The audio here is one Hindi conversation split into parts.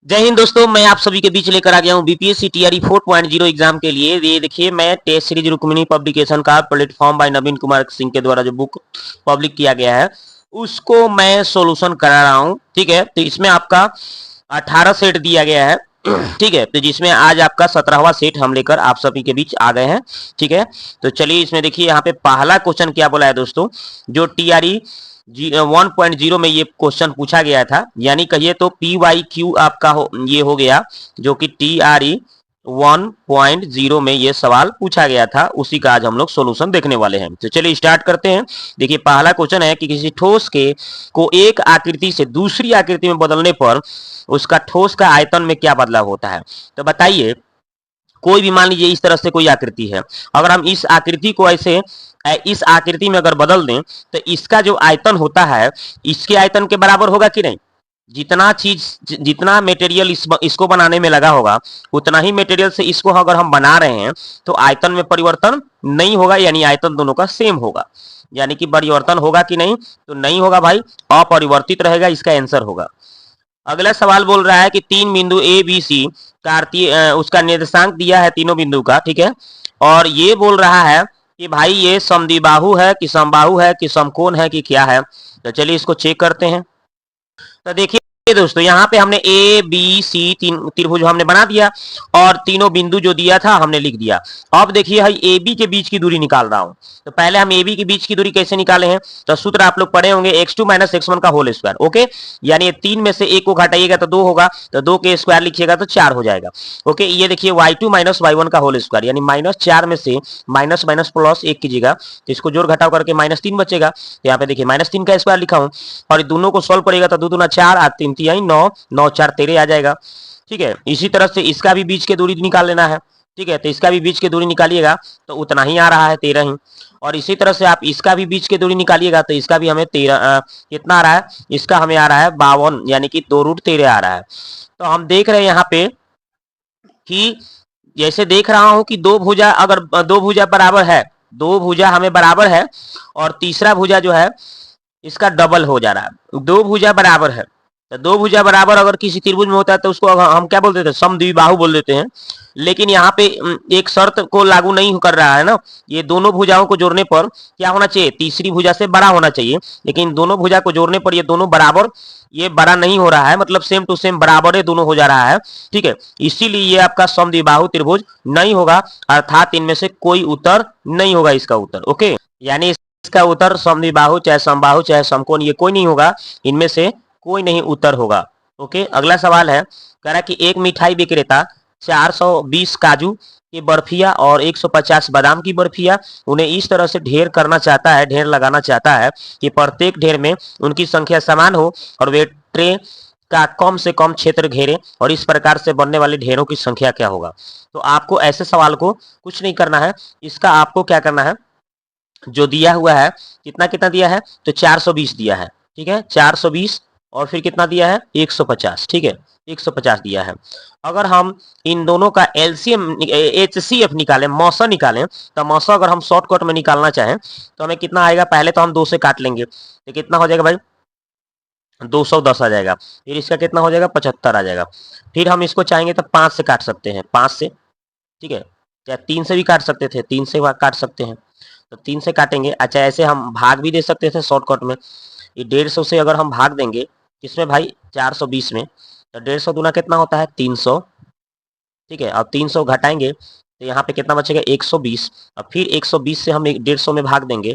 जय हिंद दोस्तों, मैं आप सभी के बीच लेकर आ गया हूं बीपीएससी टीआरई 4.0 एग्जाम के लिए। ये देखिए, मैं टेस्ट सीरीज रुक्मिणी पब्लिकेशन का प्लेटफॉर्म बाय नवीन कुमार सिंह के द्वारा जो बुक पब्लिक किया गया है उसको मैं सॉल्यूशन करा रहा हूं। ठीक है, तो इसमें आपका 18 सेट दिया गया है। ठीक है, तो जिसमें आज आपका 17वां सेट हम लेकर आप सभी के बीच आ गए हैं। ठीक है, तो चलिए इसमें देखिए, यहाँ पे पहला क्वेश्चन क्या बोला है दोस्तों, जो टीआरई 1.0 में ये क्वेश्चन पूछा गया था, यानी कहिए तो PYQ आपका ये हो गया, जो कि TRE 1.0 में ये सवाल पूछा गया था, उसी का आज हम लोग सॉल्यूशन देखने वाले हैं। तो चलिए स्टार्ट करते हैं। देखिए पहला क्वेश्चन है कि किसी ठोस के को एक आकृति से दूसरी आकृति में बदलने पर उसका ठोस का आयतन में क्या बदलाव होता है। तो बताइए, कोई भी मान लीजिए इस तरह से कोई आकृति है, अगर हम इस आकृति को ऐसे इस आकृति में अगर बदल दें तो इसका जो आयतन होता है इसके आयतन के बराबर होगा कि नहीं। जितना मटेरियल इसको बनाने में लगा होगा उतना ही मटेरियल से इसको अगर हम बना रहे हैं तो आयतन में परिवर्तन नहीं होगा, यानी आयतन दोनों का सेम होगा। यानी कि परिवर्तन होगा कि नहीं, तो नहीं होगा भाई, अपरिवर्तित रहेगा, इसका आंसर होगा। अगला सवाल बोल रहा है कि तीन बिंदु ए बी सी कार्तीय उसका निर्देशांक दिया है तीनों बिंदु का। ठीक है, और ये बोल रहा है कि भाई ये समद्विबाहु है कि समबाहु है कि समकोण है कि क्या है। तो चलिए इसको चेक करते हैं। तो देखिए दोस्तों, यहाँ पे हमने ए बी सी तीन त्रिभुज हमने बना दिया और तीनों बिंदु जो दिया था हमने लिख दिया। अब देखिए भाई, ए बी के बीच की दूरी निकाल रहा हूं। तो पहले हम ए बी के बीच की दूरी कैसे निकाले हैं, तो सूत्र आप लोग पढ़े होंगे, x2 माइनस x1 का होल स्क्वायर। ओके, यानी तीन में से एक को घटाइएगा तो दो होगा, तो दो के स्क्वायर लिखिएगा तो चार हो जाएगा। ओके, ये देखिए y2 माइनस y1 का होल स्क्वायर, यानी माइनस चार में से माइनस माइनस प्लस एक कीजिएगा तो इसको जोड़ घटाव करके माइनस तीन बचेगा। तो यहाँ पे देखिए माइनस तीन का स्क्वायर लिखा हूं और दोनों को सॉल्व करेगा तो दो दूना चार, आठ तीन तिहाई नौ, नौ चार 13 आ जाएगा। ठीक है, इसी तरह से इसका भी बीच के दूरी निकाल लेना है। ठीक है, तो इसका भी बीच के दूरी निकालिएगा तो उतना ही आ रहा है 13 ही। और इसी तरह से आप इसका भी बीच के दूरी निकालिएगा तो इसका भी हमें 13 कितना आ रहा है, इसका हमें आ रहा है 52, यानी कि 2√13 आ रहा है। तो हम देख रहे हैं यहाँ पे कि जैसे देख रहा हूं कि दो भुजा, अगर दो भुजा बराबर है, दो भुजा हमें बराबर है और तीसरा भुजा जो है इसका डबल हो जा रहा है। दो भुजा बराबर है, तो दो भुजा बराबर अगर किसी त्रिभुज में होता है तो उसको हम क्या बोल देते हैं, समद्विबाहु बोल देते हैं। लेकिन यहाँ पे एक शर्त को लागू नहीं कर रहा है ना, ये दोनों भुजाओं को जोड़ने पर क्या होना चाहिए, तीसरी भुजा से बड़ा होना चाहिए, लेकिन दोनों भुजा को जोड़ने पर ये दोनों बराबर, ये बड़ा नहीं हो रहा है, मतलब सेम टू सेम बराबर है दोनों हो जा रहा है। ठीक है, इसीलिए ये आपका समद्विबाहु त्रिभुज नहीं होगा, अर्थात इनमें से कोई उत्तर नहीं होगा इसका उत्तर। ओके, यानी इसका उत्तर समद्विबाहु चाहे समबाहु चाहे समकोण ये कोई नहीं होगा, इनमें से कोई नहीं उत्तर होगा। ओके, अगला सवाल है, कह रहा कि एक मिठाई विक्रेता 420 काजू की बर्फिया और 150 बादाम की बर्फिया उन्हें इस तरह से ढेर करना चाहता है, ढेर लगाना चाहता है कि प्रत्येक ढेर में उनकी संख्या समान हो और वे ट्रे का कम से कम क्षेत्र घेरे, और इस प्रकार से बनने वाले ढेरों की संख्या क्या होगा। तो आपको ऐसे सवाल को कुछ नहीं करना है, इसका आपको क्या करना है, जो दिया हुआ है कितना कितना दिया है, तो 420 दिया है। ठीक है, 420 और फिर कितना दिया है, 150। ठीक है, 150 दिया है। अगर हम इन दोनों का एलसीएम HCF निकालें, मौसा निकालें, तो मौसा अगर हम शॉर्टकट में निकालना चाहें तो हमें कितना आएगा, पहले तो हम 2 से काट लेंगे तो कितना हो जाएगा भाई, 210 आ जाएगा। फिर इसका कितना हो जाएगा, 75 आ जाएगा। फिर हम इसको चाहेंगे तो 5 से काट सकते हैं, 5 से। ठीक है, चाहे 3 से भी काट सकते थे, 3 से काट सकते हैं, तो 3 से काटेंगे। अच्छा, ऐसे हम भाग भी दे सकते थे शॉर्टकट में, ये 150 से अगर हम भाग देंगे किसमें भाई, 420 में, तो 150 दूना कितना होता है, 300। ठीक है, अब 300 घटाएंगे तो यहाँ पे कितना बचेगा, 120। अब फिर 120 से हम 150 में भाग देंगे,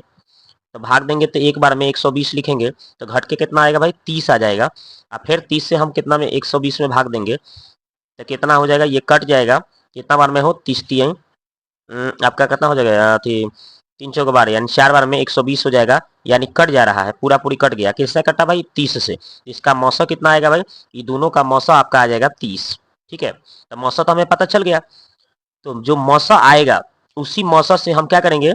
तो भाग देंगे तो एक बार में 120 लिखेंगे तो घट के कितना आएगा भाई, 30 आ जाएगा। अब फिर 30 से हम कितना में 120 में भाग देंगे तो कितना हो जाएगा, ये कट जाएगा, कितना बार में हो, 30 आपका कितना हो जाएगा, 3 बार, यानी 4 बार में 120 हो जाएगा, यानी कट जा रहा है, पूरा पूरी कट गया। किससे कटा भाई, 30 से। इसका मौसा कितना आएगा भाई, ये दोनों का मौसा आपका आ जाएगा 30। ठीक है, तो मौसा तो हमें पता चल गया, तो जो मौसा आएगा उसी मौसा से हम क्या करेंगे,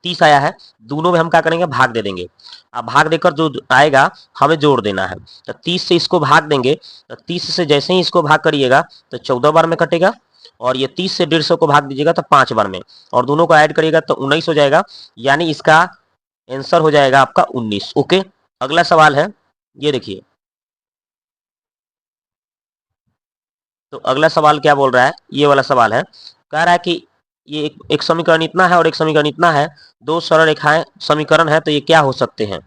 30 आया है, दोनों में हम क्या करेंगे, भाग दे देंगे। अब भाग देकर जो आएगा हमें जोड़ देना है, तो 30 से इसको भाग देंगे, तो 30 से जैसे ही इसको भाग करिएगा तो 14 बार में कटेगा, और ये 30 से 150 को भाग दीजिएगा तो 5 बार में, और दोनों को ऐड करिएगा तो 19 हो जाएगा, यानी इसका आंसर हो जाएगा आपका 19। ओके, अगला सवाल है, ये देखिए, तो अगला सवाल क्या बोल रहा है, ये वाला सवाल है, कह रहा है कि ये एक समीकरण इतना है और एक समीकरण इतना है, दो सरल रेखाएं समीकरण है, तो ये क्या हो सकते हैं।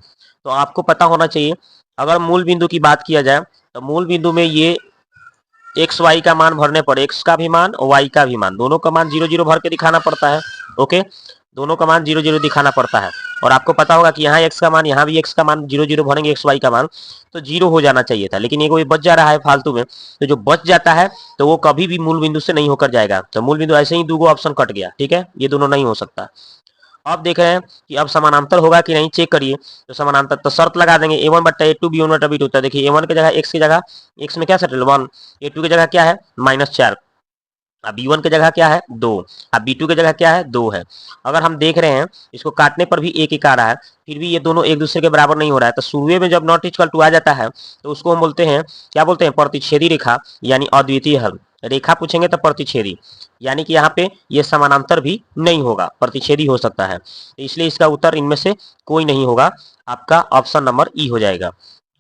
तो आपको पता होना चाहिए, अगर मूल बिंदु की बात किया जाए तो मूल बिंदु में ये एक्स वाई का मान भरने पर एक्स का भी मान और वाई का भी मान, दोनों का मान 0 0 भर के दिखाना पड़ता है। ओके, दोनों का मान 0 0 दिखाना पड़ता है। और आपको पता होगा कि यहाँ एक्स का मान, यहाँ भी एक्स का मान 0 0 भरेंगे, एक्स वाई का मान तो 0 हो जाना चाहिए था, लेकिन ये कोई बच जा रहा है फालतू में। तो जो बच जाता है तो वो कभी भी मूल बिंदु से नहीं होकर जाएगा, तो मूल बिंदु ऐसे ही दो ऑप्शन कट गया। ठीक है, ये दोनों नहीं हो सकता। अब देख रहे हैं कि अब समानांतर होगा कि नहीं, चेक करिए। तो समानांतर तो शर्त लगा देंगे A1 बट्टा A2 B1 बट्टा B2। तो देखिए A1 की जगह x की जगह x में क्या सेटल 1, A2 की जगह क्या है -4, अब B1 की जगह क्या है 2, अब B2 की जगह क्या है 2 है। अगर हम देख रहे हैं इसको काटने पर भी एक आ रहा है, फिर भी ये दोनों एक दूसरे के बराबर नहीं हो रहा है, तो शुरू में जब नॉट इक्वल टू आ जाता है तो उसको हम बोलते हैं, क्या बोलते हैं, प्रतिच्छेदी रेखा यानी अद्वितीय हल। रेखा पूछेंगे तो प्रतिच्छेदी, यानी कि यहाँ पे ये समानांतर भी नहीं होगा, प्रतिच्छेदी हो सकता है, तो इसलिए इसका उत्तर इनमें से कोई नहीं होगा, आपका ऑप्शन नंबर ई हो जाएगा।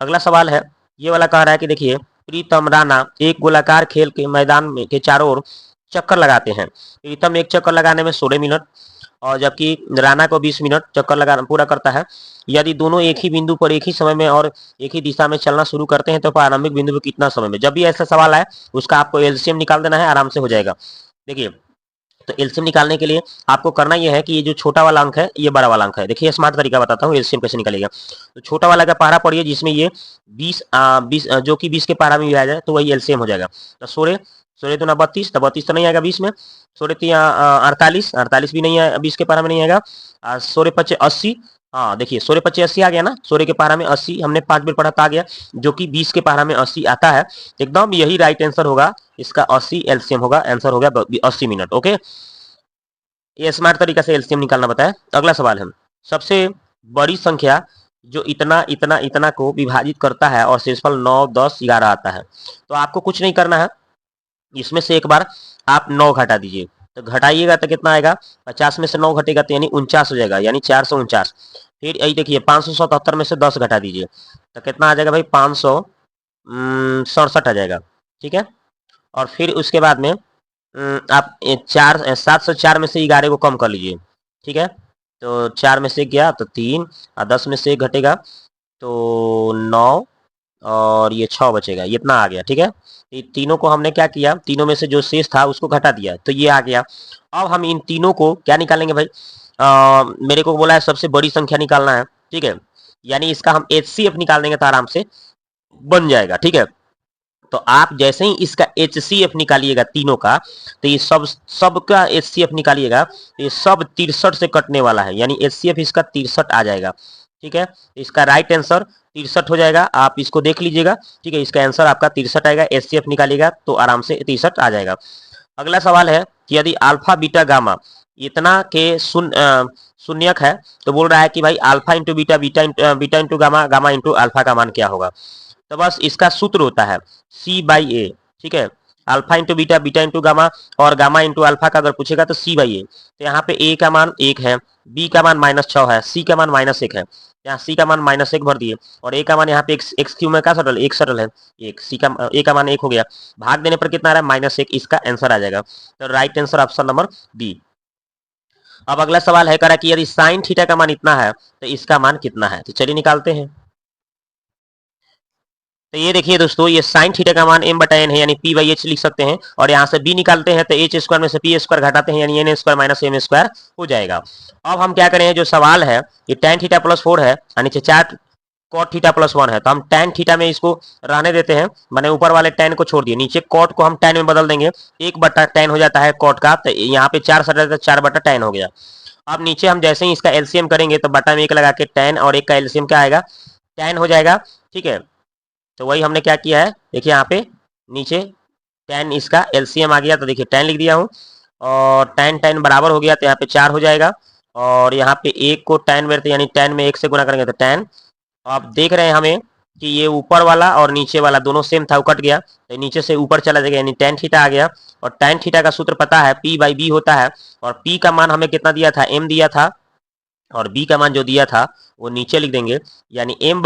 अगला सवाल है, ये वाला कह रहा है कि देखिए, प्रीतम राणा एक गोलाकार खेल के मैदान में के चारों ओर चक्कर लगाते हैं। प्रीतम एक चक्कर लगाने में 16 मिनट और जबकि राणा को 20 मिनट चक्कर लगाना पूरा करता है। यदि दोनों एक ही बिंदु पर एक ही समय में और एक ही दिशा में चलना शुरू करते हैं तो प्रारंभिक बिंदु पर कितना समय में। जब भी ऐसा सवाल आए उसका आपको एलसीएम निकाल देना है, आराम से हो जाएगा। देखिए, तो एलसीएम निकालने के लिए आपको करना यह है कि ये जो छोटा वाला अंक है ये बड़ा वाला अंक है। देखिए स्मार्ट तरीका बताता हूँ एलसीएम कैसे निकलेगा। तो छोटा वाला का पहाड़ा पढ़िए जिसमें ये 20 जो कि 20 के पहाड़ा में भी आ जाए तो वही एलसीएम हो जाएगा। तो 16 16 दूना 32, तो 32 तो नहीं आएगा 20 में, 16 3 48, 48 भी नहीं आएगा 20 के पहाड़ा में नहीं आएगा। 16 5 80, हाँ देखिए 16 5 80 आ गया ना, 16 के पहाड़ा में 80 हमने 5 बार पढ़ा था, आ गया, जो कि 20 के पहाड़ा में 80 आता है। एकदम यही राइट आंसर होगा इसका, 80 एलसीएम होगा, आंसर हो गया 80 मिनट। ओके, ये स्मार्ट तरीका से एलसीएम निकालना बताया। अगला सवाल है, सबसे बड़ी संख्या जो इतना इतना इतना को विभाजित करता है और शेषफल 9 10 11 आता है। तो आपको कुछ नहीं करना है, इसमें से एक बार आप 9 घटा दीजिए, तो घटाइएगा तो कितना आएगा, 50 में से 9 घटेगा तो यानी 49 हो जाएगा, यानी 449। फिर यही देखिए 577 में से 10 घटा दीजिए तो कितना आ जाएगा भाई, 567 आ जाएगा। ठीक है, और फिर उसके बाद में आप 704 में से 11 को कम कर लीजिए। ठीक है, तो 4 में से गया तो 3 और 10 में से 1 घटेगा तो 9 और ये 6 बचेगा, ये इतना आ गया। ठीक है, तीनों को हमने क्या किया, तीनों में से जो शेष था उसको घटा दिया तो ये आ गया। अब हम इन तीनों को क्या निकालेंगे भाई, मेरे को बोला है सबसे बड़ी संख्या निकालना है। ठीक है, यानी इसका हम HCF निकाल देंगे तो आराम से बन जाएगा। ठीक है, तो आप जैसे ही इसका HCF निकालिएगा तीनों का, तो ये सबका HCF निकालिएगा तो ये सब 63 से कटने वाला है, यानी HCF इसका 63 आ जाएगा। ठीक है, इसका राइट आंसर 63 हो जाएगा, आप इसको देख लीजिएगा। ठीक है, इसका आंसर आपका 63 आएगा, HCF निकालिएगा तो आराम से 63 आ जाएगा। अगला सवाल है कि यदि अल्फा बीटा गामा इतना के शून्यक है तो बोल रहा है कि भाई alpha into beta, beta into gamma, gamma into alpha का मान क्या होगा। तो बस इसका सूत्र होता है C/A। ठीक है, alpha into beta, beta into gamma और गामा इंटू अल्फा का अगर पूछेगा तो C/A। तो यहाँ पे A का मान 1 है, B का मान -6 है, C का मान -1 है, यहाँ C का मान -1 भर दिए और A का मान यहाँ पे x क्यू में क्या सटल, 1 सटल है, एक C का A का मान 1 हो गया, भाग देने पर कितना आ रहा है -1, इसका आंसर आ जाएगा। तो right answer option number B. अब अगला सवाल है करा कि यदि साइन थीटा का मान इतना है तो इसका मान कितना है, तो चलिए निकालते हैं। तो ये देखिए दोस्तों, ये साइन थीटा का मान m/n है, यानी p/h लिख सकते हैं, और यहाँ से b निकालते हैं तो h स्क्वायर में से p स्क्वायर घटाते हैं यानी n square minus m square हो जाएगा। अब हम क्या करें, जो सवाल है ये tan थीटा प्लस 4 है और नीचे 4 cot थीटा प्लस 1 है, तो हम tan थीटा में इसको रहने देते हैं, मैंने ऊपर वाले tan को छोड़ दिए, नीचे cot को हम tan में बदल देंगे, 1/tan हो जाता है cot का, तो यहाँ पे 4 सटा 4/tan हो गया। अब नीचे हम जैसे ही इसका एलसीएम करेंगे तो बटा में 1 लगा के tan और 1 का एलसीएम क्या आएगा, tan हो जाएगा। ठीक है, तो वही हमने क्या किया है, देखिए यहाँ पे नीचे tan इसका एलसीएम आ गया, तो देखिए tan लिख दिया हूँ और tan बराबर हो गया तो यहाँ पे 4 हो जाएगा, और यहाँ पे 1 को tan में यानी tan में 1 से गुना करेंगे तो tan। आप देख रहे हैं हमें कि ये ऊपर वाला और नीचे वाला दोनों सेम था, वो कट गया तो नीचे से ऊपर चला जाएगा यानी tan थीटा आ गया, और tan थीटा का सूत्र पता है p/b होता है, और p का मान हमें कितना दिया था, m दिया था, और b का मान जो दिया था वो नीचे लिख देंगे यानी m/√n² -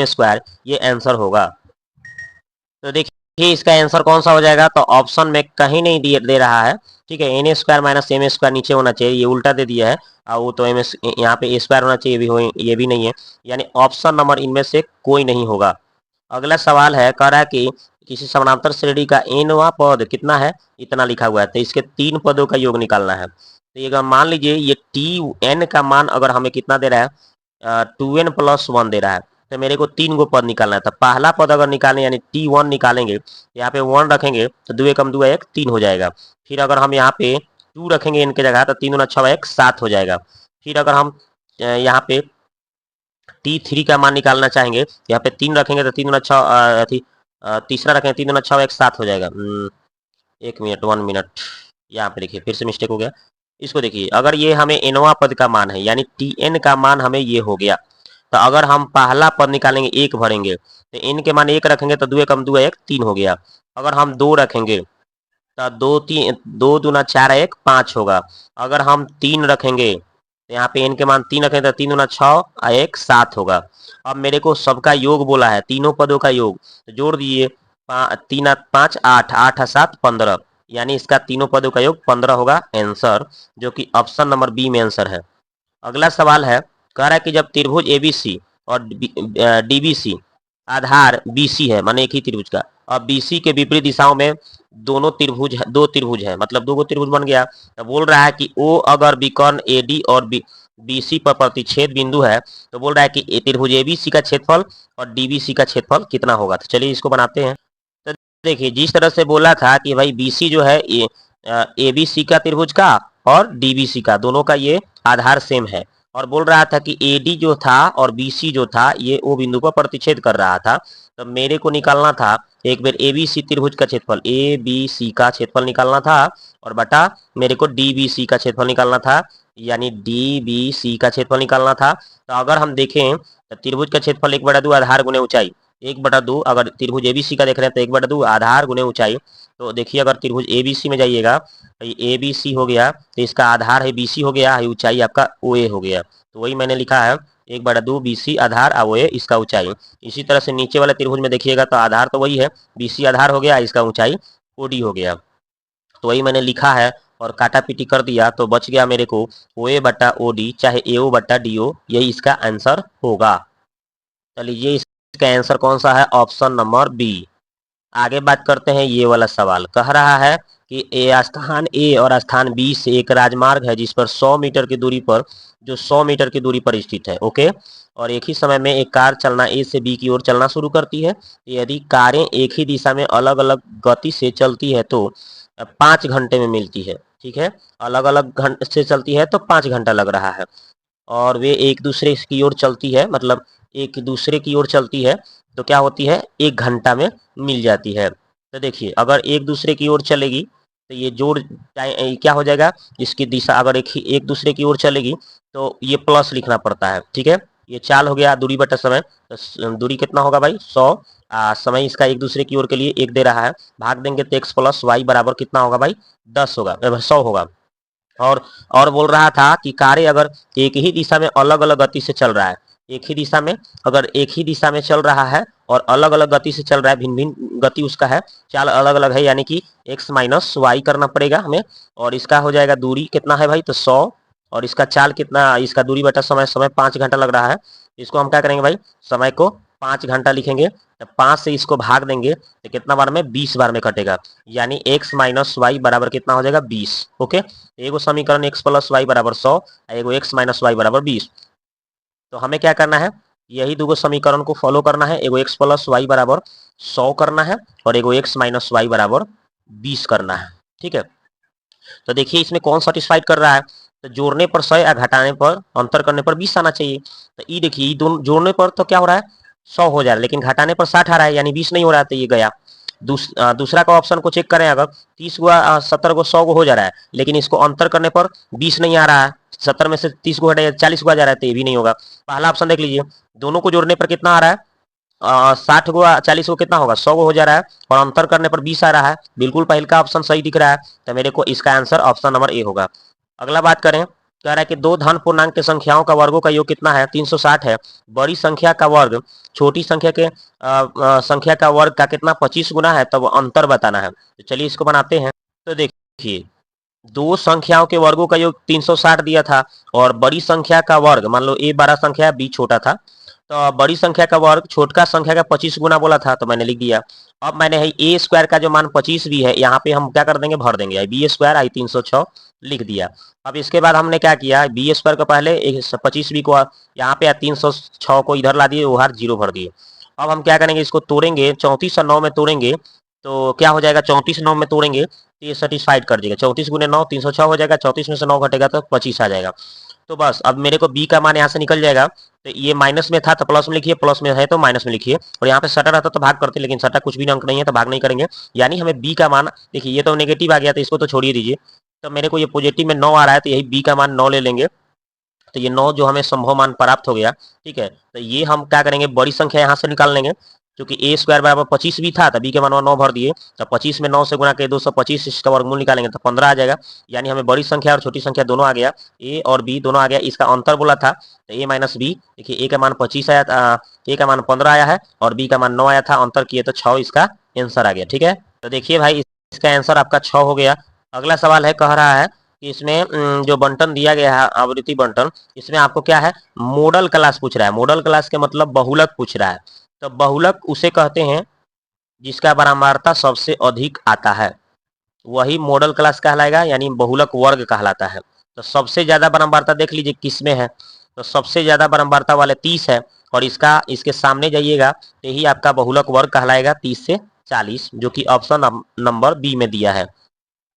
m², ये आंसर होगा। तो देखिए कि इसका आंसर कौन सा हो जाएगा, तो ऑप्शन में कहीं नहीं दे रहा है, ठीक है। N square minus M square नीचे होना चाहिए, ये उल्टा दे दिया है। और वो तो एम यहाँ पे ए स्क्वायर होना चाहिए, ये भी नहीं है, यानी ऑप्शन नंबर इनमें से कोई नहीं होगा। अगला सवाल है, कह रहा है कि किसी समानांतर श्रेणी का एनवा पद कितना है, इतना लिखा हुआ है, तो इसके तीन पदों का योग निकालना है। तो ये अगर मान लीजिए ये टी एन का मान अगर हमें कितना दे रहा है, 2n+1 दे रहा है, तो मेरे को तीन गो पद निकालना है। तो पहला पद अगर निकालें यानी T1 निकालेंगे, यहाँ पे 1 रखेंगे तो 2 एकम 2 1 3 हो जाएगा। फिर अगर हम यहाँ पे 2 रखेंगे इनके जगह तो 3 दूना 6 1 7 हो जाएगा। फिर अगर हम यहाँ पे T3 का मान निकालना चाहेंगे, यहाँ पे 3 रखेंगे तो 3 दूना 6 तीसरा रखेंगे 3 दूना 6 1 7 हो जाएगा। 1 मिनट 1 मिनट, यहाँ पे देखिए फिर से मिस्टेक हो गया। इसको देखिए, अगर ये हमें एनवा पद का मान है यानी Tn का मान हमें ये हो गया, तो अगर हम पहला पद निकालेंगे 1 भरेंगे, तो n के मान 1 रखेंगे तो 2 एकम 2 1 3 हो गया। अगर हम 2 रखेंगे तो 2 दूना 4 1 5 होगा। अगर हम 3 रखेंगे तो यहाँ पे n के मान 3 रखेंगे तो 3 दूना 6 1 7 होगा। अब मेरे को सबका योग बोला है, तीनों पदों का योग, तो जोड़ दिए, 3 5 8 8 7 15, यानी इसका तीनों पदों का योग 15 होगा आंसर, जो कि ऑप्शन नंबर बी में आंसर है। अगला सवाल है, कह रहा है कि जब त्रिभुज एबीसी और डीबीसी आधार बीसी है, माने एक ही त्रिभुज का, और बीसी के विपरीत दिशाओं में दो त्रिभुज है, मतलब दो त्रिभुज बन गया। तो बोल रहा है कि ओ अगर विकर्ण एडी और बीसी पर प्रतिच्छेद बिंदु है, तो बोल रहा है कि त्रिभुज एबीसी का क्षेत्रफल और डीबीसी का क्षेत्रफल कितना होगा। तो चलिए इसको बनाते हैं। तो देखिए, जिस तरह से बोला था कि भाई बीसी जो है एबीसी का त्रिभुज का और डीबीसी का, दोनों का ये आधार सेम है, और बोल रहा था कि एडी जो था और बीसी जो था ये ओ बिंदु पर प्रतिच्छेद कर रहा था। तो मेरे को निकालना था एक बार एबीसी त्रिभुज का क्षेत्रफल, ए बी सी का क्षेत्रफल निकालना था, और बटा मेरे को डीबीसी का क्षेत्रफल निकालना था, यानी डीबीसी का क्षेत्रफल निकालना था। तो अगर हम देखें तो त्रिभुज का क्षेत्रफल 1/2 आधार गुने ऊंचाई, 1/2, अगर त्रिभुज एबीसी का देख रहे हैं तो 1/2 आधार गुने ऊंचाई। तो देखिए, अगर त्रिभुज एबीसी में जाइएगा तो ये एबीसी हो गया, तो इसका आधार है बीसी हो गया, ऊंचाई आपका ओए हो गया। तो वही मैंने लिखा है 1/2 बीसी आधार ओए इसका ऊंचाई। इसी तरह से नीचे वाले त्रिभुज में देखिएगा तो आधार तो वही है, बीसी आधार हो गया, इसका ऊंचाई ओडी हो गया। तो वही मैंने लिखा है और काटा पीटी कर दिया, तो बच गया मेरे को ओए बटा ओडी चाहे एओ बटा डीओ, यही इसका आंसर होगा। चलिए इसका आंसर कौन सा है, ऑप्शन नंबर बी। आगे बात करते हैं, ये वाला सवाल कह रहा है कि स्थान ए और स्थान बी से एक राजमार्ग है जिस पर 100 मीटर की दूरी पर, जो 100 मीटर की दूरी पर स्थित है, ओके। और एक ही समय में एक कार चलना ए से बी की ओर चलना शुरू करती है। यदि कारें एक ही दिशा में अलग अलग गति से चलती है तो 5 घंटे में मिलती है, ठीक है। अलग अलग घंटे से चलती है तो 5 घंटा लग रहा है, और वे एक दूसरे की ओर चलती है, मतलब एक दूसरे की ओर चलती है, तो क्या होती है, 1 घंटा में मिल जाती है। तो देखिए, अगर एक दूसरे की ओर चलेगी तो ये जोड़ क्या हो जाएगा, इसकी दिशा अगर एक दूसरे की ओर चलेगी तो ये प्लस लिखना पड़ता है, ठीक है। ये चाल हो गया दूरी बटा समय, तो दूरी कितना होगा भाई 100, समय इसका एक दूसरे की ओर के लिए 1 दे रहा है, भाग देंगे तो x + y बराबर कितना होगा भाई 10 होगा, 100 होगा। और बोल रहा था कि कारें अगर एक ही दिशा में अलग अलग गति से चल रहा है, एक ही दिशा में, अगर एक ही दिशा में चल रहा है और अलग अलग गति से चल रहा है, भिन्न भिन्न गति उसका है, चाल अलग अलग है, यानी कि x - y करना पड़ेगा हमें, और इसका हो जाएगा दूरी कितना है भाई, तो 100, और इसका चाल कितना, इसका दूरी बटा समय, समय 5 घंटा लग रहा है। इसको हम क्या करेंगे भाई, समय को 5 घंटा लिखेंगे, तो 5 से इसको भाग देंगे तो कितना बार में, 20 बार में कटेगा, यानी x - y बराबर कितना हो जाएगा 20, ओके। एगो समीकरण x + y बराबर 100, एगो x - y बराबर 20। तो हमें क्या करना है, यही दो समीकरण को फॉलो करना है, एगो x + y बराबर 100 करना है और एगो x - y बराबर 20 करना है, ठीक है। तो देखिए इसमें कौन सेटिस्फाइड कर रहा है, तो जोड़ने पर 100 या घटाने पर, अंतर करने पर 20 आना चाहिए। तो ये देखिए, ये दोनों जोड़ने पर तो क्या हो रहा है 100 हो जा रहा है, लेकिन घटाने पर 60 आ रहा है, यानी 20 नहीं हो रहा है, तो ये गया। दूसरा का ऑप्शन को चेक करें, अगर 30 गुआ 70 को 100 को हो जा रहा है, लेकिन इसको अंतर करने पर 20 नहीं आ रहा है, 70 में से 30 को हटाया 40 को आ जा रहा है, तो ये भी नहीं होगा। पहला ऑप्शन देख लीजिए, दोनों को जोड़ने पर कितना आ रहा है, 60 को 40 को कितना होगा 100 को हो जा रहा है, और अंतर करने पर 20 आ रहा है, बिल्कुल पहले का ऑप्शन सही दिख रहा है, तो मेरे को इसका आंसर ऑप्शन नंबर ए होगा। अगला बात करें, कह रहा है कि दो धन पूर्णांक के संख्याओं का वर्गों का योग कितना है, 360 है। बड़ी संख्या का वर्ग छोटी संख्या के संख्या का वर्ग का कितना 25 गुना है, तब अंतर बताना है। तो चलिए इसको बनाते हैं। तो देखिए दो संख्याओं के वर्गों का योग 360 दिया था और बड़ी संख्या का वर्ग, मान लो ए बड़ा संख्या है बी छोटा था, तो बड़ी संख्या का वर्ग छोटका संख्या का 25 गुना बोला था, तो मैंने लिख दिया। अब मैंने ए स्क्वायर का जो मान 25 भी है यहाँ पे हम क्या कर देंगे, भर देंगे, बी स्क्वायर आई 306 लिख दिया। अब इसके बाद हमने क्या किया, बी स्क्वायर को पहले 25 बी को यहाँ पे 306 को इधर ला दिए, उधर 0 भर दिए। अब हम क्या करेंगे, इसको तोड़ेंगे, 34 और 9 में तोड़ेंगे तो क्या हो जाएगा, 34 9 में तोड़ेंगे तो ये सेटिस्फाइड कर देगा। 34 गुने 9 306 हो जाएगा, 34 में से 9 घटेगा तो 25 आ जाएगा। तो बस अब मेरे को बी का मान यहाँ से निकल जाएगा। तो ये माइनस में था तो प्लस में लिखिए, प्लस में है तो माइनस में लिखिए, और यहाँ पे सटा रहता तो भाग करते, लेकिन सटा कुछ भी अंक नहीं है तो भाग नहीं करेंगे। यानी हमें बी का मान, देखिए ये तो नेगेटिव आ गया तो इसको तो छोड़िए दीजिए, तो मेरे को ये पॉजिटिव में 9 आ रहा है, तो यही बी का मान 9 ले लेंगे। तो ये 9 जो हमें संभव मान प्राप्त हो गया। ठीक है, तो ये हम क्या करेंगे, बड़ी संख्या यहाँ से निकाल लेंगे, क्योंकि ए स्क्वायर बराबर 25 भी था, तभी के मान 9 भर दिए, तो 25 में 9 से गुणा के 225, इसका वर्गमूल निकालेंगे तो 15 आ जाएगा। यानी हमें बड़ी संख्या और छोटी संख्या दोनों आ गया, ए और बी दोनों आ गया। इसका अंतर बोला था तो ए माइनस बी, देखिए ए का मान 25 आया, ए का मान 15 आया है और बी का मान 9 आया था, अंतर किए तो 6 इसका आंसर आ गया। ठीक है, तो देखिए भाई इसका आंसर आपका 6 हो गया। अगला सवाल है, कह रहा है कि इसमें जो बंटन दिया गया है आवृत्ति बंटन, इसमें आपको क्या है, मॉडल क्लास पूछ रहा है। मॉडल क्लास के मतलब बहुलक पूछ रहा है। तो बहुलक उसे कहते हैं जिसका बारंबारता सबसे अधिक आता है, वही मॉडल क्लास कहलाएगा, यानी बहुलक वर्ग कहलाता है। तो सबसे ज्यादा बारंबारता देख लीजिए किसमें है, तो सबसे ज्यादा बारंबारता वाले 30 है, और इसके सामने जाइएगा तो यही आपका बहुलक वर्ग कहलाएगा 30 से 40, जो कि ऑप्शन नंबर बी में दिया है।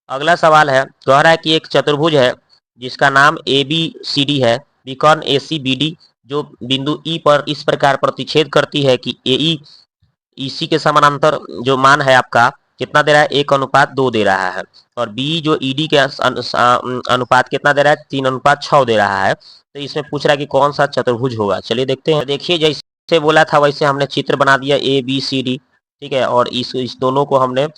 अगला सवाल है, कह रहा है कि एक चतुर्भुज है जिसका नाम ए बी सी डी है, विकर्ण ए सी बी डी जो बिंदु ई पर इस प्रकार प्रतिच्छेद करती है कि ए ई इसी के समानांतर जो मान है आपका कितना दे रहा है, 1:2 दे रहा है, और बी जो ईडी के अनुपात कितना दे रहा है, 3:6 दे रहा है। तो इसमें पूछ रहा है कि कौन सा चतुर्भुज होगा। चलिए देखते हैं। देखिए जैसे बोला था वैसे हमने चित्र बना दिया ए बी सी डी। ठीक है, और इस दोनों को हमने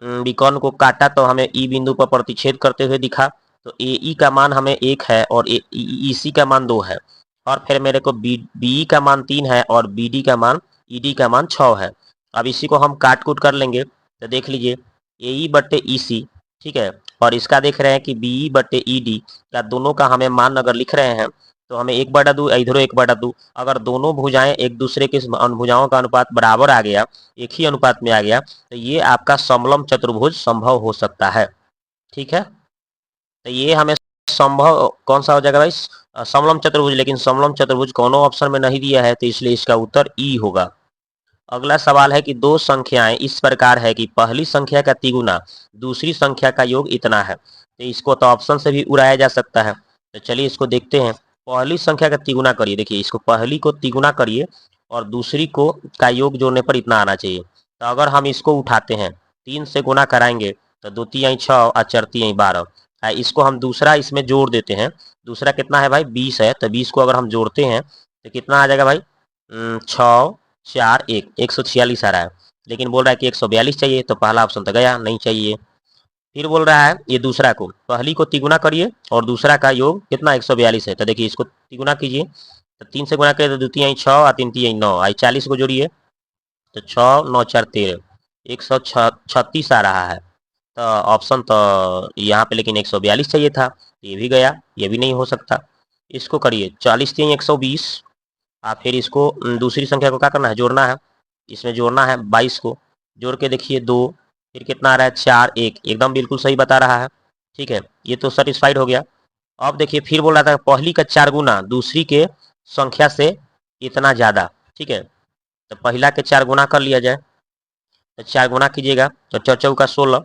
विकर्ण को काटा तो हमें ई बिंदु पर प्रतिच्छेद करते हुए दिखा। तो ए ई का मान हमें 1 है और ई सी का मान 2 है, और फिर मेरे को बी का मान 3 है और बी डी का मान ईडी का मान 6 है। अब इसी को हम काट कूट कर लेंगे तो देख लीजिए ए ई बट्टे ई सी, ठीक है, और इसका देख रहे हैं कि बी ई बट्टे ई डी का दोनों का हमें मान अगर लिख रहे हैं तो हमें 1/2 इधर 1/2, अगर दोनों भुजाएं एक दूसरे के भुजाओं का अनुपात बराबर आ गया, एक ही अनुपात में आ गया, तो ये आपका समलम चतुर्भुज संभव हो सकता है। ठीक है, तो ये हमें संभव कौन सा हो जाएगा भाई, समलम चतुर्भुज। लेकिन समलम चतुर्भुज कोनो ऑप्शन में नहीं दिया है, तो इसलिए इसका उत्तर ई होगा। अगला सवाल है कि दो संख्याएं इस प्रकार है कि पहली संख्या का तिगुना दूसरी संख्या का योग इतना है। तो इसको तो ऑप्शन से भी उड़ाया जा सकता है, तो चलिए इसको देखते हैं। पहली संख्या का तिगुना करिए, देखिए इसको पहली को तिगुना करिए और दूसरी को का योग जोड़ने पर इतना आना चाहिए। तो अगर हम इसको उठाते हैं 3 से गुना कराएंगे तो 2 3 6 और 4 3 12, इसको हम दूसरा इसमें जोड़ देते हैं। दूसरा कितना है भाई, 20 है, तो 20 को अगर हम जोड़ते हैं तो कितना आ जाएगा भाई, 6 4 1 146 आ रहा है। लेकिन बोल रहा है कि 142 चाहिए, तो पहला ऑप्शन तो गया, नहीं चाहिए। फिर बोल रहा है ये दूसरा को, पहली को तिगुना करिए और दूसरा का योग कितना 142 है, तो देखिए इसको तिगुना कीजिए, तो 3 से गुना करिए तो 2 3 6 और 3 3 9, 40 को जोड़िए तो 6 9 4 13 136 आ रहा है। तो ऑप्शन तो यहाँ पे लेकिन 142 चाहिए था, ये भी गया, ये भी नहीं हो सकता। इसको करिए 40 3 120, आप फिर इसको दूसरी संख्या को क्या करना है, जोड़ना है। इसमें जोड़ना है 22 को, जोड़ के देखिए 2, फिर कितना आ रहा है 4 1, एकदम बिल्कुल सही बता रहा है। ठीक है, ये तो सेटिस्फाइड हो गया। अब देखिए फिर बोल रहा था पहली का 4 गुना दूसरी के संख्या से इतना ज्यादा। ठीक है, तो पहला के 4 गुना कर लिया जाए, तो 4 गुना कीजिएगा तो 4 चौका 16।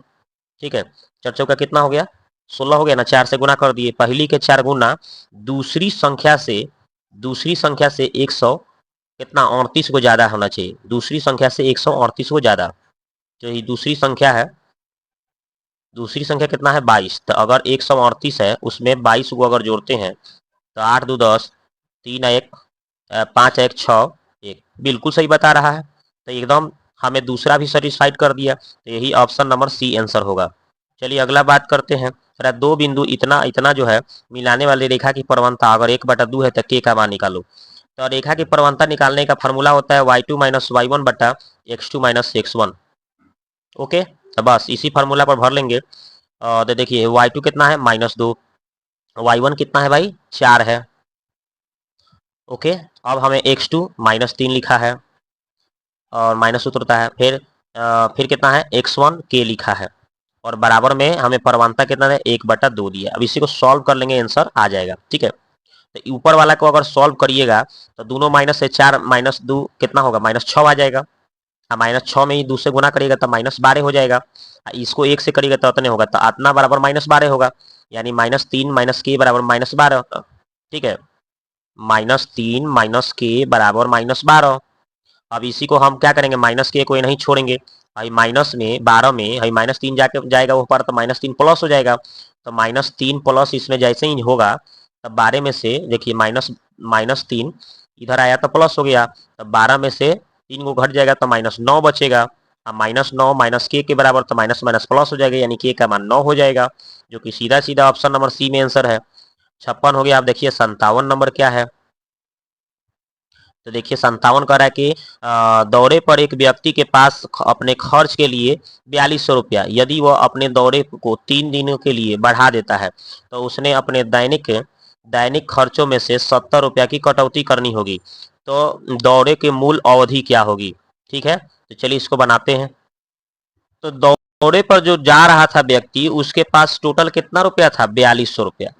ठीक है, 4 चौका कितना हो गया, 16 हो गया ना, 4 से गुना कर दिए। पहली के 4 गुना दूसरी संख्या से 100 कितना 38 को ज्यादा होना चाहिए, दूसरी संख्या से 138 को ज्यादा। जो ये दूसरी संख्या कितना है 22, तो अगर 138 है उसमें 22 को अगर जोड़ते हैं तो 8 2 10, 3 1 5 1 6 1, बिल्कुल सही बता रहा है। तो एकदम हमें दूसरा भी सेटिस्फाइड कर दिया, तो यही ऑप्शन नंबर सी आंसर होगा। चलिए अगला बात करते हैं। जरा दो बिंदु इतना इतना जो है मिलाने वाली रेखा की प्रवणता अगर 1/2 है तो के का मान निकालो। तो रेखा की प्रवणता निकालने का फॉर्मूला होता है y2 माइनस y1 बटा x2 माइनस x1। ओके, तो बस इसी फार्मूला पर भर लेंगे। तो देखिए y2 कितना है -2, y1 कितना है भाई 4 है। ओके, अब हमें x2 -3 लिखा है और माइनस उतरता है, फिर कितना है x1 k लिखा है और बराबर में हमें परमाणुता कितना है 1/2 दिया। अब इसी को सॉल्व कर लेंगे, आंसर आ जाएगा। ठीक है, तो ऊपर वाला को अगर सॉल्व करिएगा तो दोनों माइनस से 4 -2 कितना होगा -6 आ जाएगा। -6 में ही 2 से गुना करिएगा तो -12 हो जाएगा। इसको 1 से करिएगा तो उतने होगा, तो इतना बराबर -12 होगा, यानी -3 माइनस के बराबर -12 होता। ठीक है, -3 माइनस के बराबर -12। अब इसी को हम क्या करेंगे, माइनस के को नहीं छोड़ेंगे भाई, माइनस में 12 में भाई -3 जाके जाएगा वो पर, तो -3 प्लस हो जाएगा। तो -3 प्लस इसमें जैसे ही होगा तब 12 में से देखिए -3 इधर आया तो प्लस हो गया, तो 12 में से 3 को घट जाएगा तो -9 बचेगा। अब -9 माइनस के बराबर, तो माइनस माइनस प्लस हो जाएगा, यानी के का मान 9 हो जाएगा, जो कि सीधा सीधा ऑप्शन नंबर सी में आंसर है। 56 हो गया। आप देखिए 57 नंबर क्या है। तो देखिए 57 कह रहा है कि दौरे पर एक व्यक्ति के पास अपने खर्च के लिए 4200 रुपया, यदि वह अपने दौरे को 3 दिनों के लिए बढ़ा देता है तो उसने अपने दैनिक दैनिक खर्चों में से 70 रुपया की कटौती करनी होगी। तो दौरे की मूल अवधि क्या होगी। ठीक है, तो चलिए इसको बनाते हैं। तो दौरे पर जो जा रहा था व्यक्ति, उसके पास टोटल कितना रुपया था 4200 रुपया,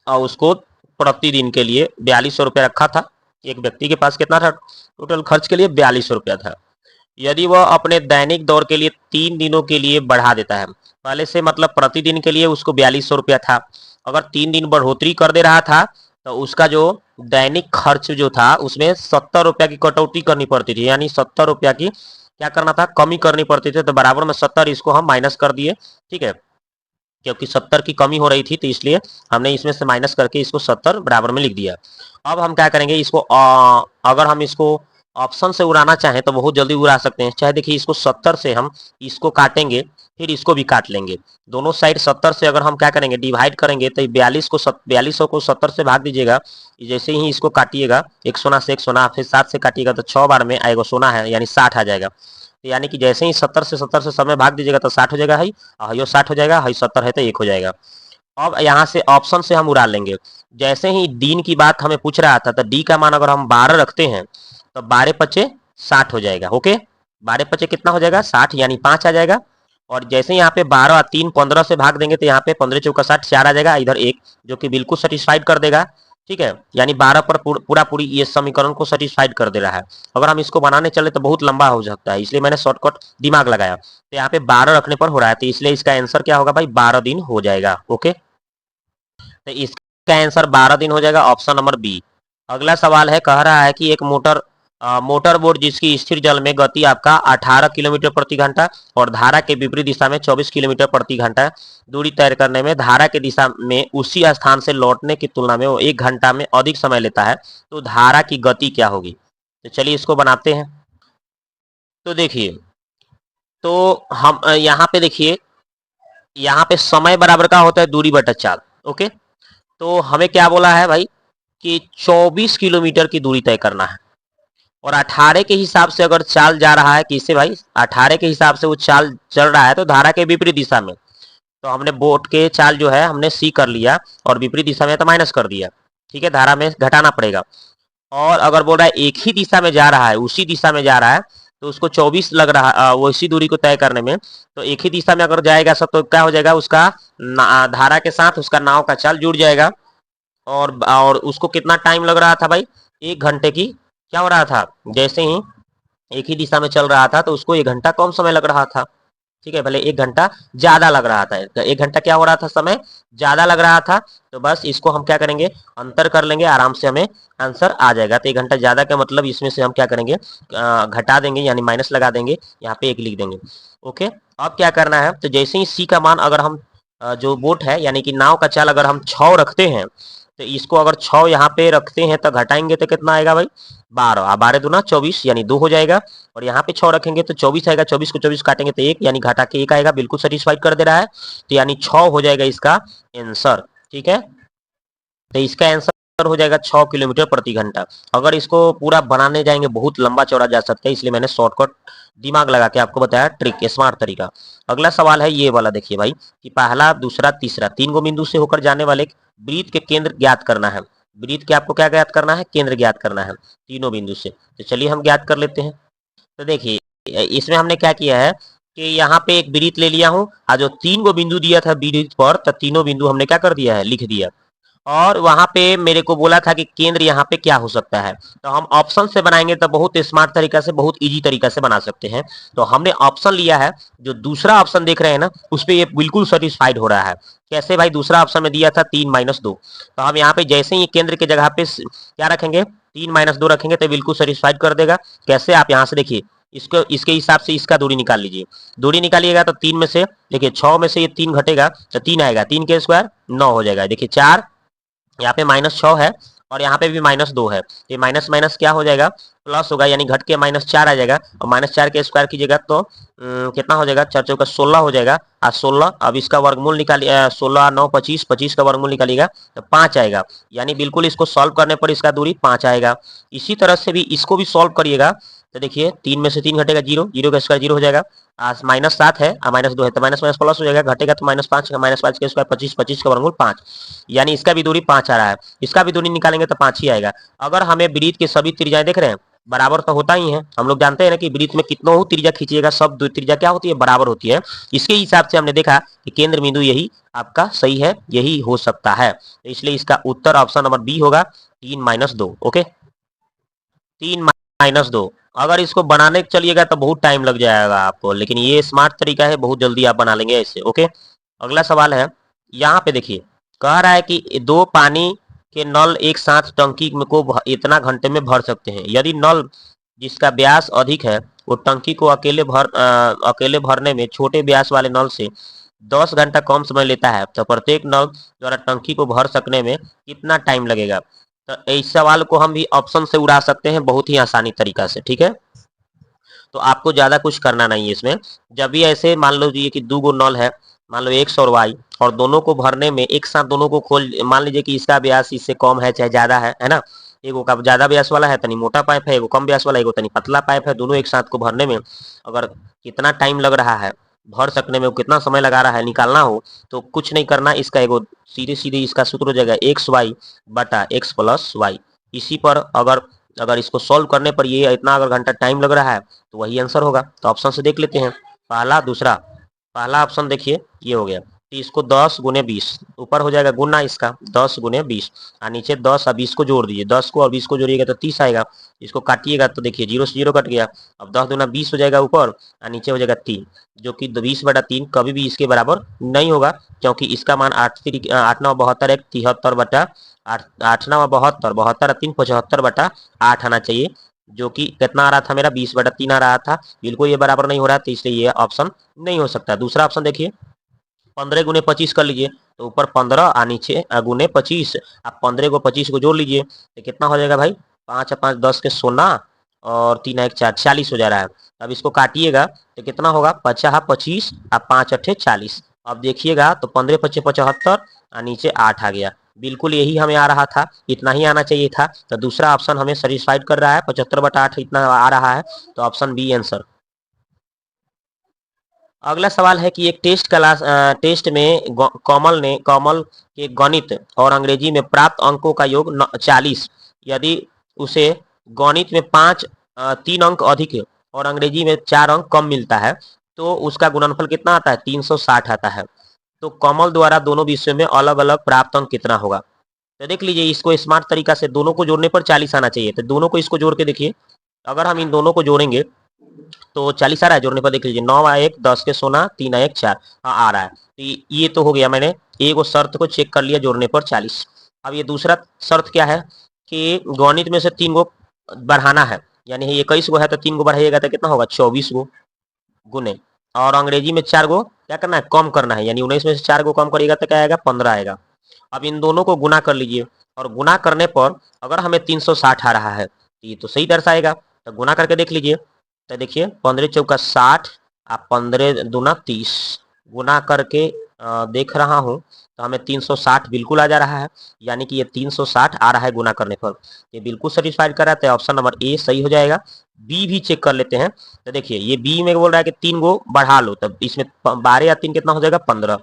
और उसको प्रतिदिन के लिए 4200 रुपया रखा था। एक व्यक्ति के पास कितना था टोटल खर्च के लिए 4200 रुपया था। यदि वह अपने दैनिक दौर के लिए 3 दिनों के लिए बढ़ा देता है, पहले से मतलब प्रतिदिन के लिए उसको 4200 रुपया था, अगर 3 दिन बढ़ोतरी कर दे रहा था तो उसका जो दैनिक खर्च जो था उसमें 70 रुपया की कटौती करनी पड़ती थी, यानी 70 रुपया की क्या करना था, कमी करनी पड़ती थी। तो बराबर में 70 इसको हम माइनस कर दिए। ठीक है, क्योंकि 70 की कमी हो रही थी तो इसलिए हमने इसमें से माइनस करके इसको 70 बराबर में लिख दिया। अब हम क्या करेंगे, इसको अगर हम इसको ऑप्शन से उड़ाना चाहें तो बहुत जल्दी उड़ा सकते हैं। चाहे देखिए इसको 70 से हम इसको काटेंगे, फिर इसको भी काट लेंगे। दोनों साइड 70 से अगर हम क्या करेंगे डिवाइड करेंगे तो 4200 को 70 से भाग दीजिएगा। जैसे ही इसको काटिएगा, एक सोना से एक सोना, फिर 7 से काटिएगा तो 6 बार में आएगा सोना है, यानी 60 आ जाएगा। तो यानी कि जैसे ही 70 से समय भाग दीजिएगा तो 60 हो जाएगा, है 60 हो जाएगा, है 70 है तो 1 हो जाएगा। अब यहाँ से ऑप्शन से हम उड़ा लेंगे। जैसे ही दिन की बात हमें पूछ रहा था तो डी का मान अगर हम 12 रखते हैं तो 12 पचे 60 हो जाएगा। ओके, 12 पचे कितना हो जाएगा 60, यानी 5 आ जाएगा। और जैसे यहाँ पे 12 और 3 15 से भाग देंगे तो यहाँ पे 15 चौका 60, 4 आ जाएगा, इधर 1, जो कि बिल्कुल सेटिस्फाइड कर देगा। ठीक है, यानी 12 पर पूरा पूरी ये समीकरण को सेटिस्फाइड कर दे रहा है। अगर हम इसको बनाने चले तो बहुत लंबा हो सकता है, इसलिए मैंने शॉर्टकट दिमाग लगाया। तो यहाँ पे 12 रखने पर हो रहा है, तो इसलिए इसका आंसर क्या होगा भाई 12 दिन हो जाएगा। ओके, तो इसका आंसर 12 दिन हो जाएगा, ऑप्शन नंबर बी। अगला सवाल है, कह रहा है कि एक मोटर बोट जिसकी स्थिर जल में गति आपका 18 किलोमीटर प्रति घंटा और धारा के विपरीत दिशा में 24 किलोमीटर प्रति घंटा दूरी तय करने में धारा के दिशा में उसी स्थान से लौटने की तुलना में वो 1 घंटा में अधिक समय लेता है, तो धारा की गति क्या होगी। तो चलिए इसको बनाते हैं। तो देखिए, तो हम यहाँ पे देखिए, यहाँ पे समय बराबर का होता है दूरी बटा चाल। ओके, तो हमें क्या बोला है भाई कि 24 किलोमीटर की दूरी तय करना है, और 18 के हिसाब से अगर चाल जा रहा है, किससे भाई 18 के हिसाब से वो चाल चल रहा है तो धारा के विपरीत दिशा में। तो हमने बोट के चाल जो है हमने सी कर लिया और विपरीत दिशा में तो माइनस कर दिया। ठीक है, धारा में घटाना पड़ेगा। और अगर बोल रहा है एक ही दिशा में जा रहा है, उसी दिशा में जा रहा है, तो उसको 24 लग रहा वो इसी दूरी को तय करने में, तो एक ही दिशा में अगर जाएगा सब तो क्या हो जाएगा, उसका धारा के साथ उसका नाव का चाल जुड़ जाएगा। और उसको कितना टाइम लग रहा था भाई 1 घंटे की क्या हो रहा था, जैसे ही एक ही दिशा में चल रहा था तो उसको 1 घंटा कम समय लग रहा था। ठीक है, भले 1 घंटा ज्यादा लग रहा था, 1 घंटा क्या हो रहा था समय ज्यादा लग रहा था। तो बस इसको हम क्या करेंगे अंतर कर लेंगे, आराम से हमें आंसर आ जाएगा। तो 1 घंटा ज्यादा का मतलब इसमें से हम क्या करेंगे घटा देंगे, यानी माइनस लगा देंगे, यहाँ पे 1 लिख देंगे। ओके, अब क्या करना है, तो जैसे ही सी का मान अगर हम जो बोट है यानी कि नाव का चाल अगर हम 6 रखते हैं तो इसको अगर 6 यहाँ पे रखते हैं तो घटाएंगे तो कितना आएगा भाई 12, 12 दूना 24 यानी 2 हो जाएगा। और यहाँ पे 6 रखेंगे तो 24 आएगा, 24 को 24 काटेंगे तो 1 यानी घटा के 1 आएगा, बिल्कुल सेटिस्फाइड कर दे रहा है। तो यानी 6 हो जाएगा इसका आंसर। ठीक है, तो इसका आंसर हो जाएगा 6 किलोमीटर प्रति घंटा। अगर इसको पूरा बनाने जाएंगे बहुत लंबा चौड़ा जा सकता है, इसलिए मैंने शॉर्टकट दिमाग लगा के आपको बताया, ट्रिक स्मार्ट तरीका। अगला सवाल है ये वाला, देखिए भाई कि पहला दूसरा तीसरा 3 गो बिंदु से होकर जाने वाले वृत्त के केंद्र ज्ञात करना है। वृत्त के आपको क्या ज्ञात करना है, केंद्र ज्ञात करना है तीनों बिंदु से। तो चलिए हम ज्ञात कर लेते हैं। तो देखिए इसमें हमने क्या किया है कि यहाँ पे एक वृत्त ले लिया हूँ, और जो 3 गो बिंदु दिया था वृत्त पर, तो तीनों बिंदु हमने क्या कर दिया है, लिख दिया। और वहां पे मेरे को बोला था कि केंद्र यहाँ पे क्या हो सकता है, तो हम ऑप्शन से बनाएंगे तो बहुत स्मार्ट तरीका से, बहुत इजी तरीका से बना सकते हैं। तो हमने ऑप्शन लिया है, जो दूसरा ऑप्शन देख रहे हैं ना उस पे ये बिल्कुल सेटिस्फाइड हो रहा है। कैसे भाई, दूसरा ऑप्शन में दिया था 3-2, तो हम यहाँ पे जैसे ही केंद्र की जगह पे क्या रखेंगे, 3-2 रखेंगे तो बिल्कुल सेटिस्फाइड कर देगा। कैसे, आप यहाँ से देखिए, इसको इसके हिसाब से इसका दूरी निकाल लीजिए। दूरी निकालिएगा तो 3 में से देखिए 6 में से ये 3 घटेगा तो 3 आएगा, 3 के स्क्वायर 9 हो जाएगा। देखिए 4, यहाँ पे -6 है और यहाँ पे भी -2 है, ये माइनस माइनस क्या हो जाएगा, प्लस होगा, यानी घट के -4 आ जाएगा। और -4 के स्क्वायर कीजिएगा तो कितना हो जाएगा, 4 चौका 16 हो जाएगा। और 16, अब इसका वर्गमूल निकालिए, 16 9 25, 25 का वर्गमूल निकालिएगा तो 5 आएगा। यानी बिल्कुल इसको सॉल्व करने पर इसका दूरी 5 आएगा। इसी तरह से भी इसको भी सॉल्व करिएगा तो देखिए 3 में से 3 घटेगा 0, 0 का स्क्वायर 0 हो जाएगा। -7 है और -2 है तो माइनस माइनस प्लस हो जाएगा, घटेगा तो -5 का, -5 के स्क्वायर 25, 25 का वर्गमूल 5, यानी इसका भी दूरी 5 आ रहा है। इसका भी दूरी निकालेंगे तो 5 ही आएगा। अगर हमें वृत्त की सभी त्रिज्याएं देख रहे हैं बराबर तो होता ही है, हम लोग जानते हैं ना कि वृत्त में कितना हो त्रिज्या खींचिएगा सब त्रिज्या क्या होती है, बराबर होती है। इसके हिसाब से हमने देखा कि केंद्र बिंदु यही आपका सही है, यही हो सकता है। तो इसलिए इसका उत्तर ऑप्शन नंबर बी होगा, 3-2। ओके, 3-2। अगर इसको बनाने चलिएगा तो बहुत टाइम लग जाएगा आपको, लेकिन ये स्मार्ट तरीका है, बहुत जल्दी आप बना लेंगे इससे। ओके, अगला सवाल है, यहाँ पे देखिए कह रहा है कि 2 पानी के नल एक साथ टंकी में को इतना घंटे में भर सकते हैं। यदि नल जिसका व्यास अधिक है वो टंकी को अकेले भरने में छोटे व्यास वाले नल से 10 घंटा कम समय लेता है, तो प्रत्येक नल द्वारा टंकी को भर सकने में कितना टाइम लगेगा। तो इस सवाल को हम भी ऑप्शन से उड़ा सकते हैं बहुत ही आसानी तरीका से। ठीक है, तो आपको ज्यादा कुछ करना नहीं है इसमें। जब भी ऐसे मान लीजिए कि 2 गो नल है, मान लो X और Y, और दोनों को भरने में एक साथ दोनों को खोल, मान लीजिए कि इसका व्यास इससे कम है चाहे ज्यादा है ना, एगो का ज्यादा व्यास वाला है तनी मोटा पाइप है, एगो कम व्यास वाला एगो तनी पतला पाइप है, दोनों एक साथ को भरने में अगर कितना टाइम लग रहा है, भर सकने में कितना समय लगा रहा है, निकालना हो तो कुछ नहीं करना, इसका एगो सीधे सीधे इसका सूत्र हो जाएगा XY/X+Y। इसी पर अगर अगर इसको सॉल्व करने पर ये इतना अगर घंटा टाइम लग रहा है तो वही आंसर होगा। तो ऑप्शन से देख लेते हैं, पहला दूसरा। पहला ऑप्शन देखिए ये हो गया, तो इसको 10 गुने 20 ऊपर हो जाएगा गुना इसका 10 गुने 20, और नीचे 10 और 20 को जोड़ दीजिए, 10 को और 20 को जोड़िएगा तो 30 आएगा। इसको काटिएगा तो देखिए 0 से 0 कट गया, अब 10 दूना 20 हो जाएगा ऊपर और नीचे हो जाएगा 3, जो कि 20/3 कभी भी इसके बराबर नहीं होगा, क्योंकि इसका मान 8 9 72 1 73/8, 8 9 72, 72 3 75/8 आना चाहिए, जो कि कितना आ रहा था मेरा 20/3 आ रहा था। बिल्कुल ये बराबर नहीं हो रहा, तो इसलिए ये ऑप्शन नहीं हो सकता। दूसरा ऑप्शन देखिए, 15 गुने 25 कर लीजिए तो ऊपर 15 और नीचे गुने 25, आप 15 को 25 को जोड़ लीजिए तो कितना हो जाएगा भाई, 5 5 10 के 16 और 3 1 4 40 हो जा रहा है। अब इसको काटिएगा तो कितना होगा, 50 25 और 5 8 40। अब देखिएगा तो 15 25 75 और नीचे 8 आ गया, बिल्कुल यही हमें आ रहा था, इतना ही आना चाहिए था। तो दूसरा ऑप्शन हमें सेटिस्फाइड कर रहा है, 75/8 इतना आ रहा है, तो ऑप्शन बी आंसर। अगला सवाल है कि एक टेस्ट में कमल के गणित और अंग्रेजी में प्राप्त अंकों का योग 40, यदि उसे गणित में 3 अंक अधिक और अंग्रेजी में 4 अंक कम मिलता है तो उसका गुणनफल कितना आता है, 360 आता है। तो कमल द्वारा दोनों विषयों में अलग अलग प्राप्त अंक कितना होगा। तो देख लीजिए, इसको स्मार्ट तरीका से दोनों को जोड़ने पर 40 आना चाहिए, तो दोनों को इसको जोड़ के देखिए, अगर हम इन दोनों को जोड़ेंगे तो 40 आ रहा है, जोड़ने पर देख लीजिए 9 आ 1 10 के 16 3 आ 1 4, हाँ आ रहा है। तो ये तो हो गया, मैंने एक शर्त को चेक कर लिया जोड़ने पर 40। अब ये दूसरा शर्त क्या है कि गणित में से 3 गो बढ़ाना है, यानी 21 गो है तो 3 गो बढ़ाइएगा तो कितना होगा 24 गो गुने, और अंग्रेजी में 4 गो क्या करना है, कम करना है, यानी 19 में से 4 गो कम करिएगा तो क्या आएगा 15 आएगा। अब इन दोनों को गुना कर लीजिए, और गुना करने पर अगर हमें 360 आ रहा है तो ये तो सही दर्शाएगा। तो गुना करके देख लीजिए, तो देखिए 15 चौका 60, आप 15 दूना 30, गुना करके देख रहा हूँ तो हमें 360 बिल्कुल आ जा रहा है, यानी कि ये 360 आ रहा है गुना करने पर। ये बिल्कुल सेटिस्फाइड कर रहा है, तो ऑप्शन नंबर ए सही हो जाएगा। बी भी चेक कर लेते हैं। तो देखिए ये बी में बोल रहा है कि 3 गो बढ़ा लो, तब इसमें 12 या 3 कितना हो जाएगा 15,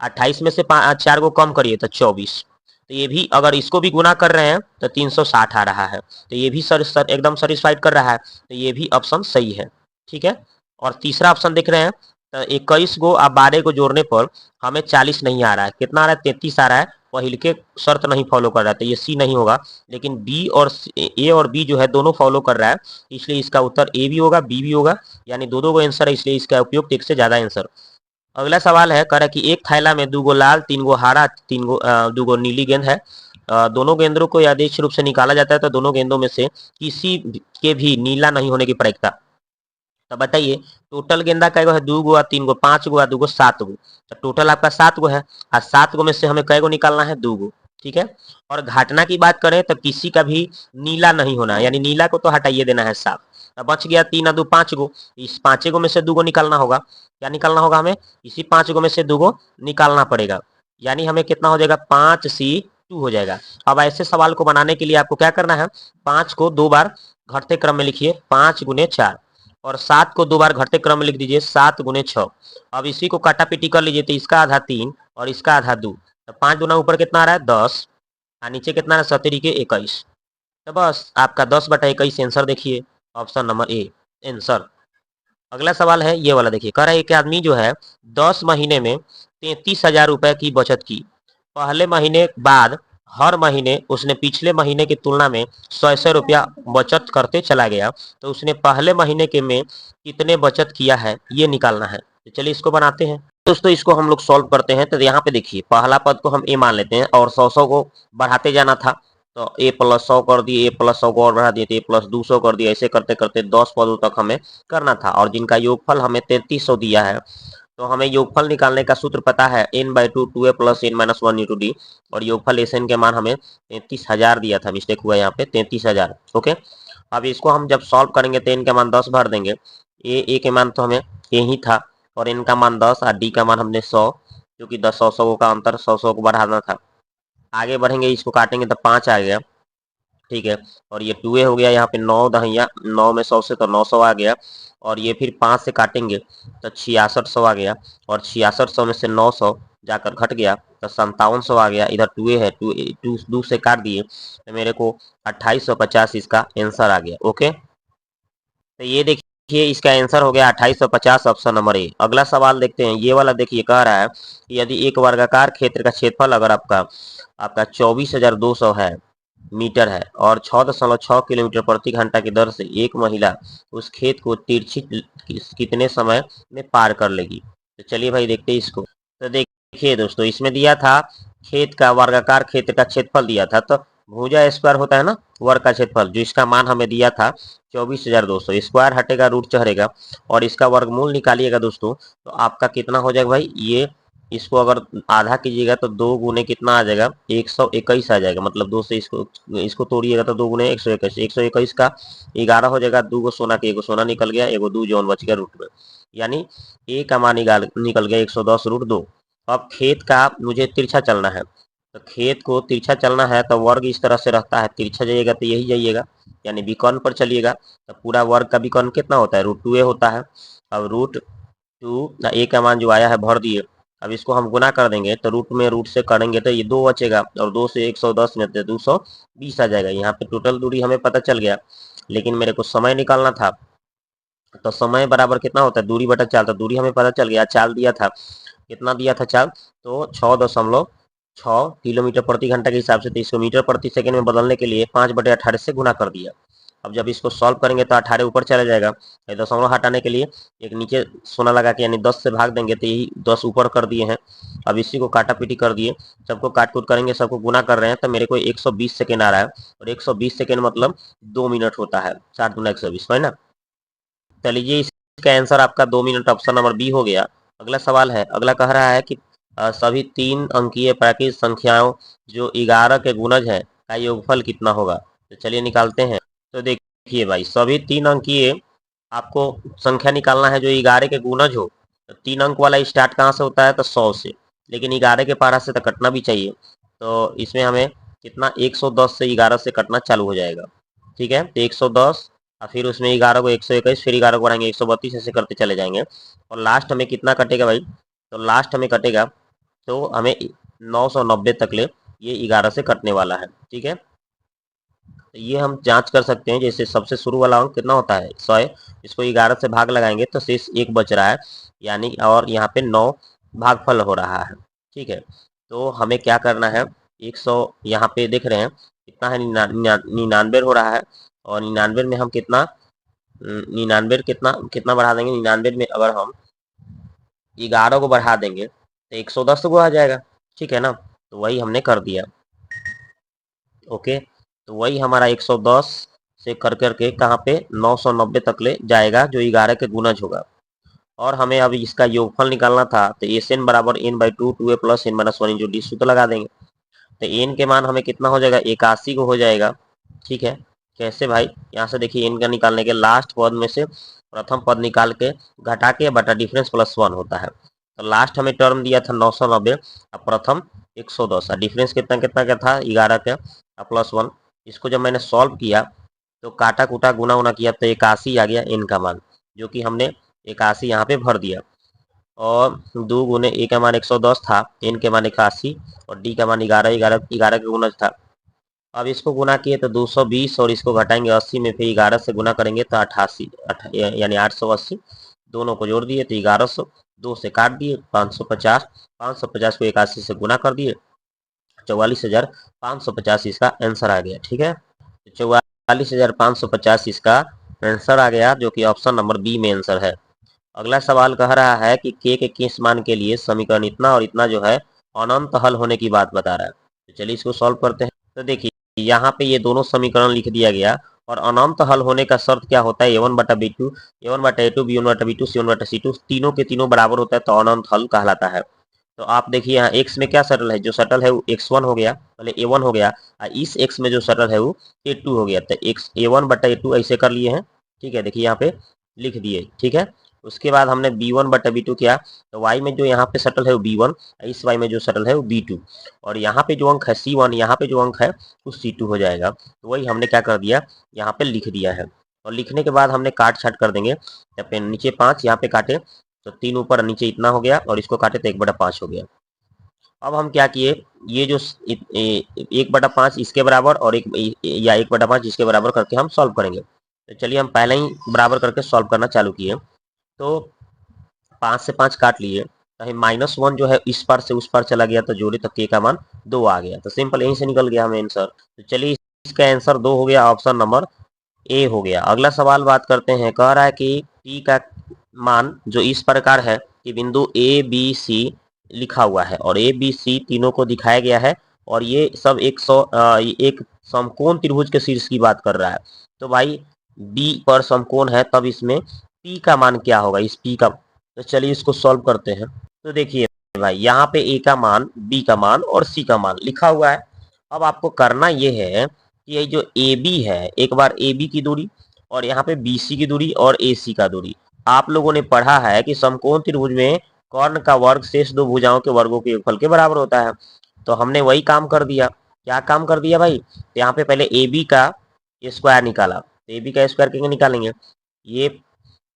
28 में से 4 गो कम करिए तो 24। तो ये भी अगर इसको भी गुना कर रहे हैं तो 360 आ रहा है, तो ये भी सर एकदम सेटिस्फाइड कर रहा है, तो ये भी ऑप्शन सही है। ठीक है, और तीसरा ऑप्शन देख रहे हैं, तो 21 गो आप 12 को जोड़ने पर हमें 40 नहीं आ रहा है, कितना आ रहा है 33 आ रहा है, पहले के शर्त नहीं फॉलो कर रहा है, तो ये सी नहीं होगा। लेकिन बी और ए और बी जो है दोनों फॉलो कर रहा है, इसलिए इसका उत्तर ए भी होगा बी भी होगा, यानी दो दो गो आंसर है, इसलिए इसका उपयुक्त एक से ज्यादा आंसर। अगला सवाल है, कह रहा है कि एक थैला में 2 गो लाल 3 गो हरा 2 गो नीली गेंद है। दोनों गेंदों को यादृच्छिक रूप से निकाला जाता है, तो दोनों गेंदों में से किसी के भी नीला नहीं होने की प्रायिकता। तो बताइए टोटल गेंदा कै गो है, 2 गो 3 गो 5 गो 2 गो 7 गो, तो टोटल आपका 7 गो है, और 7 गो में से हमें कै गो निकालना है 2 गो। ठीक है, और घटना की बात करें तो किसी का भी नीला नहीं होना, यानी नीला को तो हटाइए देना है साफ। अब बच गया 3 2 5 गो, इस 5 गो में से 2 गो निकालना होगा। क्या निकालना होगा हमें, इसी 5 गो में से 2 गो निकालना पड़ेगा, यानी हमें कितना हो जाएगा 5C2 हो जाएगा। अब ऐसे सवाल को बनाने के लिए आपको क्या करना है, 5 को 2 बार घटते क्रम में लिखिए, 5 गुने 4, और 7 को 2 बार घटते क्रम में लिख दीजिए, 7 गुने 6। अब इसी को काटा पीटी कर लीजिए, तो इसका आधा 3 और इसका आधा 2, तो 5 दूना ऊपर कितना आ रहा है 10, और नीचे कितना है 17 के 21। तो बस आपका 10/21 आंसर देखिए, ऑप्शन नंबर ए आंसर। अगला सवाल है ये वाला, देखिए कह रहा है एक आदमी जो है 10 महीने में 33,000 रुपए की बचत की, पहले महीने बाद हर महीने उसने पिछले महीने की तुलना में 100 रुपया बचत करते चला गया, तो उसने पहले महीने के में कितने बचत किया है ये निकालना है। तो चलिए इसको बनाते हैं दोस्तों, इसको हम लोग सॉल्व करते हैं। तो यहाँ पे देखिए पहला पद को हम ए मान लेते हैं, और 100 को बढ़ाते जाना था, तो ए प्लस 100 कर दिए, ए प्लस 100 को और बढ़ा दिए, तो ए प्लस 200 कर दिए, ऐसे करते करते 10 पदों तक हमें करना था, और जिनका योगफल हमें 3300 दिया है। तो हमें योगफल निकालने का सूत्र पता है, n/2 2a plus n minus 1 into D, और योगफल एस एन के मान हमें 33,000 दिया था, मिस्टेक हुआ यहाँ पे 33,000। ओके, अब इसको हम जब सॉल्व करेंगे तो n का मान 10 भर देंगे, ए के मान तो हमें ए ही था, और n का मान 10 और डी का मान हमने 100, क्योंकि 10 100 का अंतर 100 को बढ़ाना था। आगे बढ़ेंगे, इसको काटेंगे तो 5 आ गया। ठीक है, और ये 2a हो गया, यहाँ पे 9 दहिया 9 में 100 से तो 900 आ गया, और ये फिर 5 से काटेंगे तो 6600 आ गया, और 6600 में से 900 जाकर घट गया तो 5700 आ गया। इधर 2a है, 2 से काट दिए तो मेरे को 2850 इसका आंसर आ गया। ओके, तो ये देखिए इसका आंसर हो गया 2850, ऑप्शन नंबर ए। अगला सवाल देखते हैं, ये वाला देखिए कह रहा है कि यदि एक वर्गाकार क्षेत्र का क्षेत्रफल अगर आपका आपका 24,200 है मीटर है, और 6.6 किलोमीटर प्रति घंटा की दर से एक महिला उस खेत को तिरछी कितने समय में पार कर लेगी। तो चलिए भाई देखते हैं इसको। तो देखिए दोस्तों, इसमें दिया था खेत का वर्गाकार क्षेत्र का क्षेत्रफल दिया था, तो भुजा स्क्वायर होता है ना वर्ग का क्षेत्रफल, जो इसका मान हमें दिया था 24,200, स्क्वायर हटेगा रूट चढ़ेगा, और इसका वर्गमूल निकालिएगा दोस्तों, तो आपका कितना हो जाएगा भाई, ये इसको अगर आधा कीजिएगा तो 2 गुने कितना आ जाएगा 121 आ जाएगा, मतलब 2 से इसको इसको तोड़िएगा तो 2 गुने 121, 121 का 11 हो जाएगा, 2 गो सोना के एगो सोना निकल गया, एगो 2 जौन बच गया रूट में, यानी ए का मान निकल गया 110 रूट 2। अब खेत का मुझे तिरछा चलना है, तो खेत को तिरछा चलना है तो वर्ग इस तरह से रहता है, तिरछा जाइएगा तो यही जाइएगा, यानी विकर्ण पर चलिएगा तो पूरा वर्ग का विकर्ण कितना होता है रूट 2a होता है। अब रूट 2 ए का मान जो आया है भर दिए, अब इसको हम गुना कर देंगे तो रूट में रूट से करेंगे तो ये 2 बचेगा, और 2 से 110 में तो 220 आ जाएगा। यहाँ पे टोटल दूरी हमें पता चल गया, लेकिन मेरे को समय निकालना था, तो समय बराबर कितना होता है दूरी बटा चाल, तो दूरी हमें पता चल गया, चाल दिया था कितना दिया था चाल, तो 6.6 किलोमीटर प्रति घंटा के हिसाब से, तो इसको मीटर प्रति सेकंड में बदलने के लिए 5/18 से गुना कर दिया। अब जब इसको सॉल्व करेंगे तो 18 ऊपर चला जाएगा, ये दशमलव हटाने के लिए एक नीचे सोना लगा के यानी 10 से भाग देंगे, तो यही 10 ऊपर कर दिए हैं। अब इसी को काटा पीटी कर दिए, सबको काट कूट करेंगे, सबको गुना कर रहे हैं, तो मेरे को 120 सेकेंड आ रहा है, और 120 सेकेंड मतलब 2 मिनट होता है, 60 गुना 120 है ना। चलिए इसका आंसर आपका 2 मिनट, ऑप्शन नंबर बी हो गया। अगला सवाल है, अगला कह रहा है कि सभी 3 अंकीय प्राकृत संख्याओं जो 11 के गुणज है का योगफल कितना होगा। तो चलिए निकालते हैं। तो देखिए भाई, सभी 3 अंकीय आपको संख्या निकालना है जो 11 के गुणज हो। तो 3 अंक वाला स्टार्ट कहाँ से होता है, तो 100 से, लेकिन 11 के पारा से तो कटना भी चाहिए। तो इसमें हमें कितना 110 से 11 से कटना चालू हो जाएगा। ठीक है, तो 110 और फिर उसमें 11 को 121, फिर 11 को बढ़ाएंगे 132, ऐसे करते चले जाएंगे। और लास्ट हमें कितना कटेगा भाई, तो लास्ट हमें कटेगा, तो हमें 990 तक ले ये 11 से कटने वाला है। ठीक है, तो ये हम जांच कर सकते हैं। जैसे सबसे शुरू वाला अंक कितना होता है 100, इसको 11 से भाग लगाएंगे तो शेष 1 बच रहा है, यानी और यहाँ पे 9 भागफल हो रहा है। ठीक है, तो हमें क्या करना है, 100 यहाँ पे देख रहे हैं कितना है, 99 हो रहा है। और 99 में हम कितना, 99 कितना कितना बढ़ा देंगे, 99 में अगर हम 11 को बढ़ा देंगे तो 110 को आ जाएगा। ठीक है ना, तो वही हमने कर दिया। ओके, तो वही हमारा 110 से कर करके कहाँ पे 990 तक ले जाएगा जो 11 के गुणज होगा। और हमें अब इसका योगफल निकालना था, तो एस एन बराबर N by two A plus N minus one into D सूत्र लगा देंगे। तो एन के मान हमें कितना हो जाएगा, 81 को हो जाएगा। ठीक है, कैसे भाई, यहाँ से देखिए एन का निकालने के लास्ट पद में से प्रथम पद निकाल के घटा के बटा डिफरेंस प्लस 1 होता है। तो लास्ट हमें टर्म दिया था 990 और प्रथम 110, डिफरेंस कितना कितना का था 11 का प्लस 1। इसको जब मैंने सॉल्व किया तो काटा कूटा गुना उना किया तो 81 आ गया एन का मान, जो कि हमने 81 यहाँ पे भर दिया। और 2 गुने ए का मान 110 था, एन के मान 81 और डी का मान 11 11 11 का गुणज था। अब इसको गुना किए तो 220 और इसको घटाएंगे 80 में, फिर 11 से गुना करेंगे तो 88 यानी 880, दोनों को जोड़ दिए तो 1100, 2 से काट दिए 550, 550 को 81 से गुना कर दिए 44,550 इसका आंसर आ गया। ठीक है, 44,550 इसका आंसर आ गया, जो कि ऑप्शन नंबर बी में आंसर है। अगला सवाल कह रहा है कि के किस मान के लिए समीकरण इतना और इतना जो है अनंत हल होने की बात बता रहा है। तो चलिए इसको सॉल्व करते हैं। तो देखिए यहाँ पे ये दोनों समीकरण लिख दिया गया, और अनंत हल होने का शर्त क्या होता है, a1 बटा b2, a1 बटा a2, b1 बटा b2, c1 बटा c2, तीनों के तीनों बराबर होता है तो अनंत हल कहलाता है। तो आप देखिए यहाँ x में क्या सटल है, जो सटल है वो x1 हो गया, पहले a1 हो गया, और इस x में जो सटल है वो a2 हो गया। तो x a1 बटा a2 ऐसे कर लिए हैं। ठीक है, देखिए यहाँ पे लिख दिए। ठीक है, उसके बाद हमने b1 बटा b2 किया, तो y में जो यहाँ पे सटल है वो b1, इस y में जो सटल है वो b2, और यहाँ पे जो अंक है c1, यहाँ पे जो अंक है वो c2 हो जाएगा। तो वही हमने क्या कर दिया, यहाँ पे लिख दिया है। और लिखने के बाद हमने काट छाट कर देंगे। यहाँ पे नीचे 5, यहाँ पे काटे तो 3 ऊपर नीचे इतना हो गया, और इसको काटे तो 1/5 हो गया। अब हम क्या किए, ये जो 1/5 इसके बराबर और या 1/5 इसके बराबर करके हम सॉल्व करेंगे। तो चलिए हम पहले ही बराबर करके सॉल्व करना चालू किए। तो 5 से 5 काट लिए, कहीं -1 जो है इस पार से उस पार चला गया तो जोड़े तो के का मान 2 आ गया। तो सिंपल यहीं से निकल गया हमें आंसर। तो चलिए इसका आंसर 2 हो गया, ऑप्शन नंबर ए हो गया। अगला सवाल बात करते हैं, कह रहा है कि टी का मान जो इस प्रकार है कि बिंदु ए बी सी लिखा हुआ है और ए बी सी तीनों को दिखाया गया है, और ये सब एक समकोण त्रिभुज के शीर्ष की बात कर रहा है। तो भाई बी पर समकोण है, तब इसमें पी का मान क्या होगा, इस पी का। तो चलिए इसको सॉल्व करते हैं। तो देखिए भाई यहाँ पे ए का मान, बी का मान और सी का मान लिखा हुआ है। अब आपको करना ये है कि ये जो ए बी है, एक बार ए बी की दूरी और यहाँ पे बी सी की दूरी और ए सी का दूरी, आप लोगों ने पढ़ा है कि समकोण त्रिभुज में कर्ण का वर्ग शेष दो भुजाओं के वर्गों के योगफल के बराबर होता है। तो हमने वही काम कर दिया। क्या काम कर दिया भाई, तो यहाँ पे पहले ए बी का स्क्वायर निकाला। ए बी का स्क्वायर कैसे निकालेंगे, ये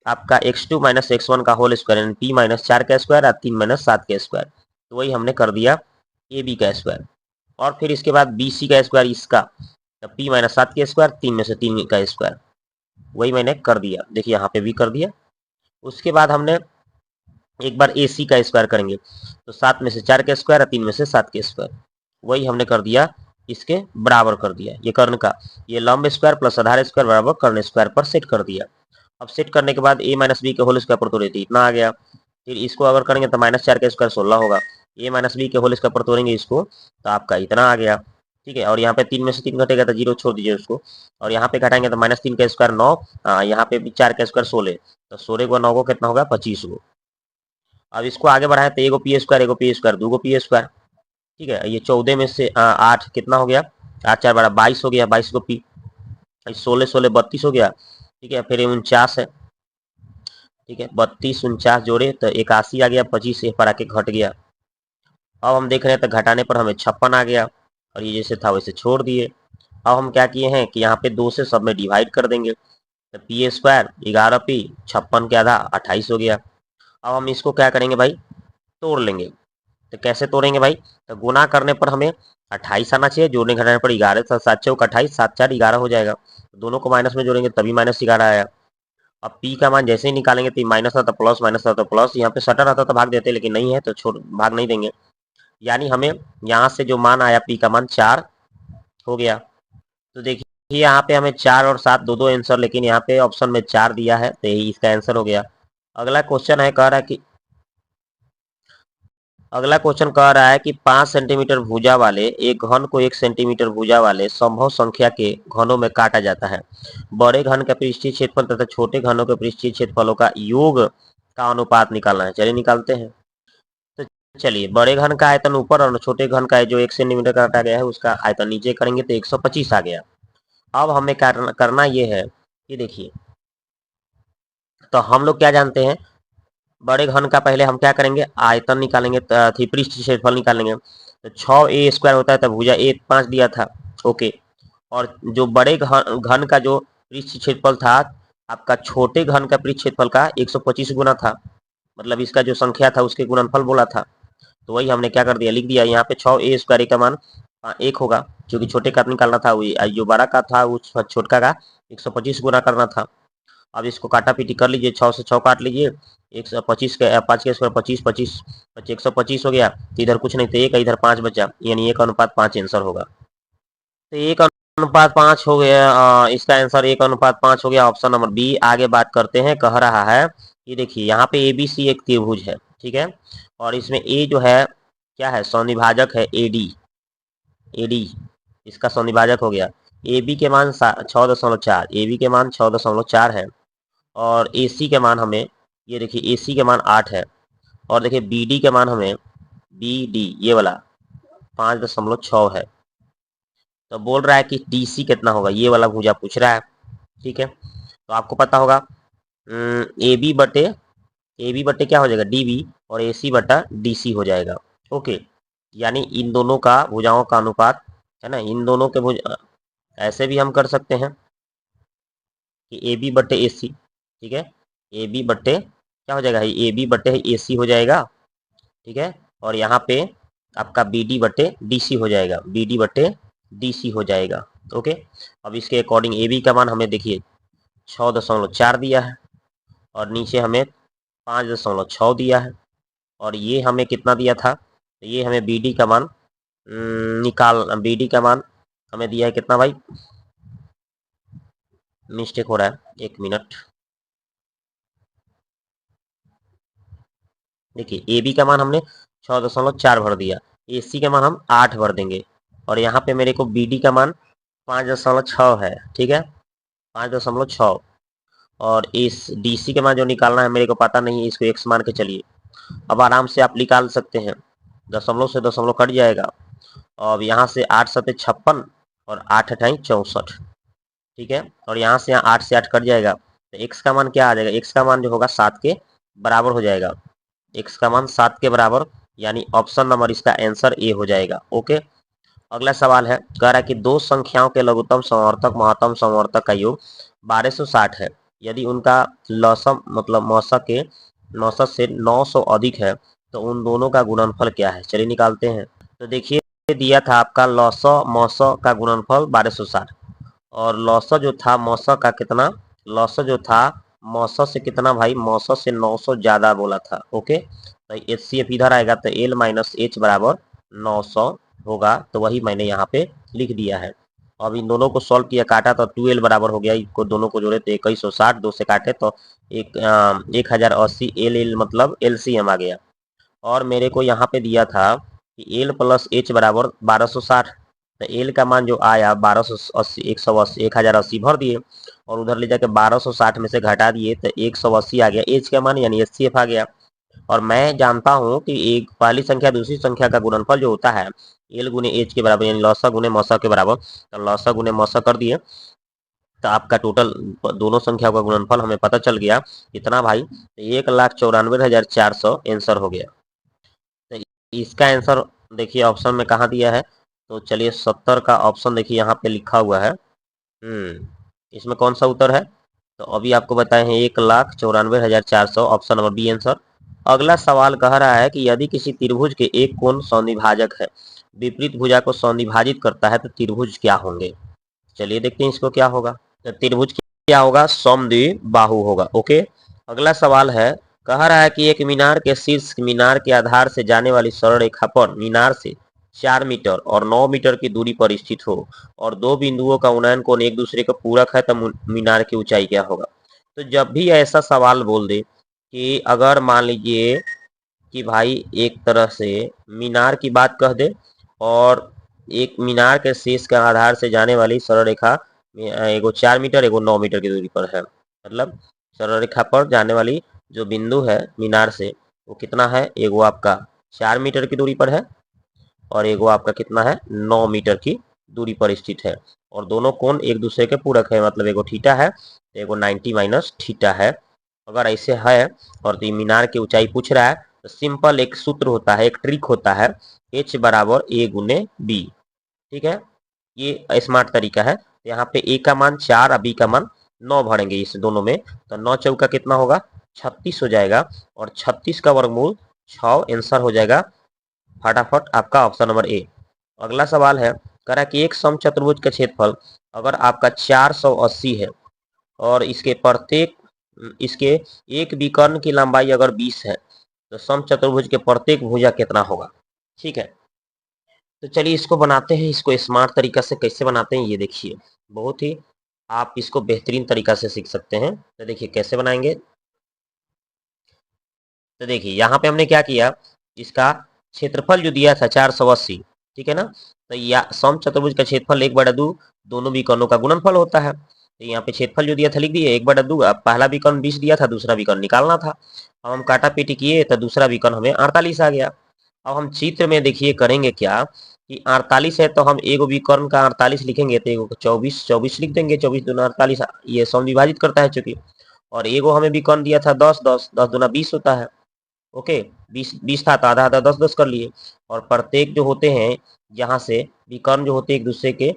आपका x2 माइनस x1 का होल स्क्वायर, यानी p माइनस 4 का स्क्वायर और 3 माइनस 7 का स्क्वायर। तो वही हमने कर दिया ए बी का स्क्वायर। और फिर इसके बाद बी सी का स्क्वायर इसका, तो p माइनस 7 का स्क्वायर, 3 में से 3 का स्क्वायर, वही मैंने कर दिया। देखिए यहाँ पे भी कर दिया। उसके बाद हमने एक बार ए सी का स्क्वायर करेंगे, तो 7 में से 4 का स्क्वायर और 3 में से 7 का स्क्वायर, वही हमने कर दिया, इसके बराबर कर दिया। ये कर्ण का, ये लंब स्क्वायर प्लस आधार स्क्वायर बराबर कर्ण स्क्वायर पर सेट कर दिया। अब सेट करने के बाद ए माइनस बी के होल स्क्वायर पर तोड़े इतना आ गया। फिर इसको अगर करेंगे तो -4 का स्क्वायर 16 होगा। ए माइनस बी के होल स्क्वायर पर तोड़ेंगे इसको तो आपका इतना आ गया। ठीक है, और यहाँ पे 3 में से 3 घटेगा तो 0 छोड़ दीजिए उसको, और यहाँ पे घटाएंगे तो -3 का स्क्वायर 9, यहाँ पे भी 4 का स्क्वायर 16, तो 16 को 9 को कितना होगा 25 को। अब इसको आगे बढ़ाए तो एगो पी स्क्वायर दूगो पी स्क्वायर, ठीक है। ये 14 में से 8 कितना हो गया, 8 4 बड़ा 22 हो गया, 22 को पी, 16 16 32 हो गया, ठीक है। फिर 49 है, ठीक है, 32 49 जोड़े तो 81 आ गया, 25 से पर आके घट गया। अब हम देख रहे हैं तो घटाने पर हमें 56 आ गया, और ये जैसे था वैसे छोड़ दिए। अब हम क्या किए हैं कि यहाँ पे 2 से सब में डिवाइड कर देंगे, तो पी स्क्वायर 11 पी 56 के आधा 28 हो गया। अब हम इसको क्या करेंगे भाई, तोड़ लेंगे। तो कैसे तोड़ेंगे भाई, तो गुना करने पर हमें 28 आना चाहिए, जोड़ने घटाने पर 11, 7 चौक 28, 7 4 11 हो जाएगा। दोनों को माइनस में जोड़ेंगे तभी -11 आया। अब पी का मान जैसे ही निकालेंगे तो माइनस आता प्लस, माइनस आता प्लस, यहाँ पे सटर आता तो भाग देते, लेकिन नहीं है तो छोड़ भाग नहीं देंगे। यानी हमें यहाँ से जो मान आया पी का मान 4 हो गया। तो देखिए यहाँ पे हमें 4 और 7 दो दो आंसर, लेकिन यहाँ पे ऑप्शन में 4 दिया है तो यही इसका आंसर हो गया। अगला क्वेश्चन है, कह रहा है कि अगला क्वेश्चन कह रहा है कि 5 सेंटीमीटर भुजा वाले एक घन को 1 सेंटीमीटर भुजा वाले संभव संख्या के घनों में काटा जाता है। बड़े घन का पृष्ठीय क्षेत्रफल तथा छोटे घनों के पृष्ठीय क्षेत्रफलों का योग का अनुपात निकालना है। चलिए निकालते हैं। तो चलिए, बड़े घन का आयतन ऊपर और छोटे घन का जो 1 सेंटीमीटर काटा गया है उसका आयतन नीचे करेंगे तो 125 आ गया। अब हमें करना ये है कि देखिए, तो हम लोग क्या जानते हैं, बड़े घन का पहले हम क्या करेंगे, आयतन निकालेंगे, पृष्ठ क्षेत्रफल निकालेंगे। तो 6a स्क्वायर होता है, तब भुजा ए 5 दिया था, ओके। और जो बड़े घन का जो पृष्ठ क्षेत्रफल था, आपका छोटे घन का पृष्ठ क्षेत्रफल का 125 गुना था, मतलब इसका जो संख्या था उसके गुणनफल बोला था। तो वही हमने क्या कर दिया, लिख दिया यहाँ पे 6a स्क्वायर का मान 1 होगा, क्योंकि छोटे का निकालना था, जो बड़ा का था उस छोटका का 125 गुना करना था। अब इसको काटा पीटी कर लीजिए, 6 से 6 काट लीजिए, 125 के 5 के स्क्वायर 25 25 125 हो गया। तो इधर कुछ नहीं तो 1, इधर 5 बचा, यानी 1:5 आंसर होगा। तो 1:5 हो गया, इसका आंसर 1:5 हो गया, ऑप्शन नंबर बी। आगे बात करते हैं, कह रहा है कि देखिए यहाँ पे ABC एक त्रिभुज है, ठीक है, और इसमें ए जो है क्या है, सौनिभाजक है AD, इसका सौनिभाजक हो गया। AB के मान 6.4, AB के मान 6.4 है, और AC के मान हमें, ये देखिए AC के मान 8 है, और देखिए BD के मान हमें, BD ये वाला 5.6 है। तो बोल रहा है कि DC कितना होगा, ये वाला भुजा पूछ रहा है, ठीक है। तो आपको पता होगा AB बटे क्या हो जाएगा DB, और AC बटा DC हो जाएगा, ओके। यानी इन दोनों का भुजाओं का अनुपात है ना, इन दोनों के भुज ऐसे भी हम कर सकते हैं कि AB बटे AC, ठीक है, AB बटे क्या हो जाएगा, AB बटे AC हो जाएगा, ठीक है। और यहाँ पे आपका BD बटे DC हो जाएगा, BD बटे DC हो जाएगा, ओके। अब इसके अकॉर्डिंग AB का मान हमें देखिए 6.4 दिया है, और नीचे हमें 5.6 दिया है, और ये हमें कितना दिया था, तो ये हमें BD का मान BD का मान हमें दिया है कितना भाई, मिस्टेक हो रहा है, 1 मिनट। देखिए AB का मान हमने 6.4 भर दिया, AC का मान हम 8 भर देंगे, और यहाँ पे मेरे को BD का मान 5.6 है, ठीक है, 5.6। और इस DC के मान जो निकालना है मेरे को पता नहीं है, इसको x मान के चलिए। अब आराम से आप निकाल सकते हैं, दशमलव से दशमलव कट जाएगा। अब यहाँ से 8 7 56, और 8 8 64, ठीक है, और यहाँ से 8 से 8 कट जाएगा, तो x का मान क्या आ जाएगा, x का मान जो होगा 7 के बराबर हो जाएगा, x का मान 7 के बराबर, यानी ऑप्शन नंबर इसका आंसर ए हो जाएगा, ओके। अगला सवाल है, कह रहा है कि दो संख्याओं के लघुत्तम समवर्तक महत्तम समवर्तक का योग 1260 है, यदि उनका लसम मतलब मौसत से 900 अधिक है, तो उन दोनों का गुणनफल क्या है। चलिए निकालते हैं। तो देखिए दिया था आपका लौसौ मौसौ का गुणनफल 1260, और लौसौ जो था मौसौ का कितना, लौसौ जो था मौसौ से कितना भाई, मौसौ से 900 ज्यादा बोला था, ओके। तो HCF इधर आएगा तो L माइनस H बराबर 900 होगा, तो वही मैंने यहाँ पे लिख दिया है। अब इन दोनों को सॉल्व किया, काटा तो 2L बराबर हो गया, इनको दोनों को जोड़े तो 2160, 2 से काटे तो 1080, L मतलब LCM आ गया। और मेरे को यहाँ पे दिया था कि L प्लस H बराबर 1260, तो L का मान जो आया 1280, 180, 1080 भर दिए, और उधर ले जाके 1260 में से घटा दिए तो 180 आ गया H का मान, यानी HCF आ गया। और मैं जानता हूं कि एक पहली संख्या दूसरी संख्या का गुणनफल जो होता है एल गुने एच के बराबर, यानी लॉसा गुने मौसा के बराबर। तो लॉसा गुने मौसा कर दिए तो आपका टोटल दोनों संख्या का गुणनफल हमें पता चल गया कितना भाई, 1,94,400 आंसर हो गया। तो इसका आंसर देखिए ऑप्शन में कहाँ दिया है, तो चलिए 70 का ऑप्शन देखिए यहाँ पे लिखा हुआ है। इसमें कौन सा उत्तर है, तो अभी आपको बताए हैं 1,94,400, ऑप्शन नंबर बी आंसर। अगला सवाल कह रहा है कि यदि किसी त्रिभुज के एक कोण सौनिभाजक है, विपरीत भुजा को सौनिभाजित करता है, तो त्रिभुज क्या होंगे। चलिए देखते हैं इसको क्या होगा। तो त्रिभुज क्या होगा, समद्विबाहु होगा। ओके, अगला सवाल है, कह रहा है कि एक मीनार के शीर्ष मीनार के आधार से जाने वाली सरल रेखा पर मीनार से 4 मीटर और 9 मीटर की दूरी पर स्थित हो और दो बिंदुओं का उन्नयन कोण एक दूसरे का पूरक है, तब मीनार की ऊंचाई क्या होगा। तो जब भी ऐसा सवाल बोल दे कि अगर मान लीजिए कि भाई एक तरह से मीनार की बात कह दे और एक मीनार के शीर्ष के आधार से जाने वाली सरल रेखा एगो 4 मीटर एगो 9 मीटर की दूरी पर है, मतलब सरल रेखा पर जाने वाली जो बिंदु है मीनार से वो कितना है, एगो आपका 4 मीटर की दूरी पर है और एगो आपका कितना है 9 मीटर की दूरी पर स्थित है और दोनों कोण एक दूसरे के पूरक है, मतलब एगो थीटा है एगो 90 माइनस थीटा है। अगर ऐसे है और तो मीनार की ऊंचाई पूछ रहा है तो सिंपल एक सूत्र होता है, एक ट्रिक होता है, H बराबर A गुने B। ठीक है, ये स्मार्ट तरीका है। यहाँ पे A का मान 4 और B का मान 9 भरेंगे इस दोनों में, तो 9 चौका कितना होगा 36 हो जाएगा और 36 का वर्गमूल 6 आंसर हो जाएगा फटाफट आपका ऑप्शन नंबर ए। अगला सवाल है, कह रहा है कि एक समचतुर्भुज का क्षेत्रफल अगर आपका 480 है और इसके एक विकर्ण की लंबाई अगर 20 है तो समचतुर्भुज के प्रत्येक भुजा कितना होगा। ठीक है, तो चलिए इसको बनाते हैं, इसको स्मार्ट तरीका से कैसे बनाते हैं ये देखिए, बहुत ही आप इसको बेहतरीन तरीका से सीख सकते हैं। तो देखिए कैसे बनाएंगे, तो देखिए यहाँ पे हमने क्या किया, इसका क्षेत्रफल जो दिया था 480, ठीक है ना, तो या समचतुर्भुज का क्षेत्रफल 1/2 दोनों विकर्णों का गुणनफल होता है। तो यहाँ पे क्षेत्रफल जो दिया था लिख दिए 1/2, अब पहला विकर्ण 20 दिया था, दूसरा विकर्ण निकालना था। अब हम काटा पीटी किए तो दूसरा विकर्ण हमें 48 आ गया। अब हम चित्र में देखिए करेंगे क्या कि 48 है तो हम एगो विकर्ण का 48 लिखेंगे तो एगो 24 लिख देंगे, 24 दूना 48, ये समविभाजित करता है चूंकि। और एगो हमें विकर्ण दिया था 10 10 10 दूना 20 होता है। ओके, 20 था तो आधा आधा 10 10 कर लिए। और प्रत्येक जो होते हैं यहाँ से विकर्ण जो होते हैं एक दूसरे के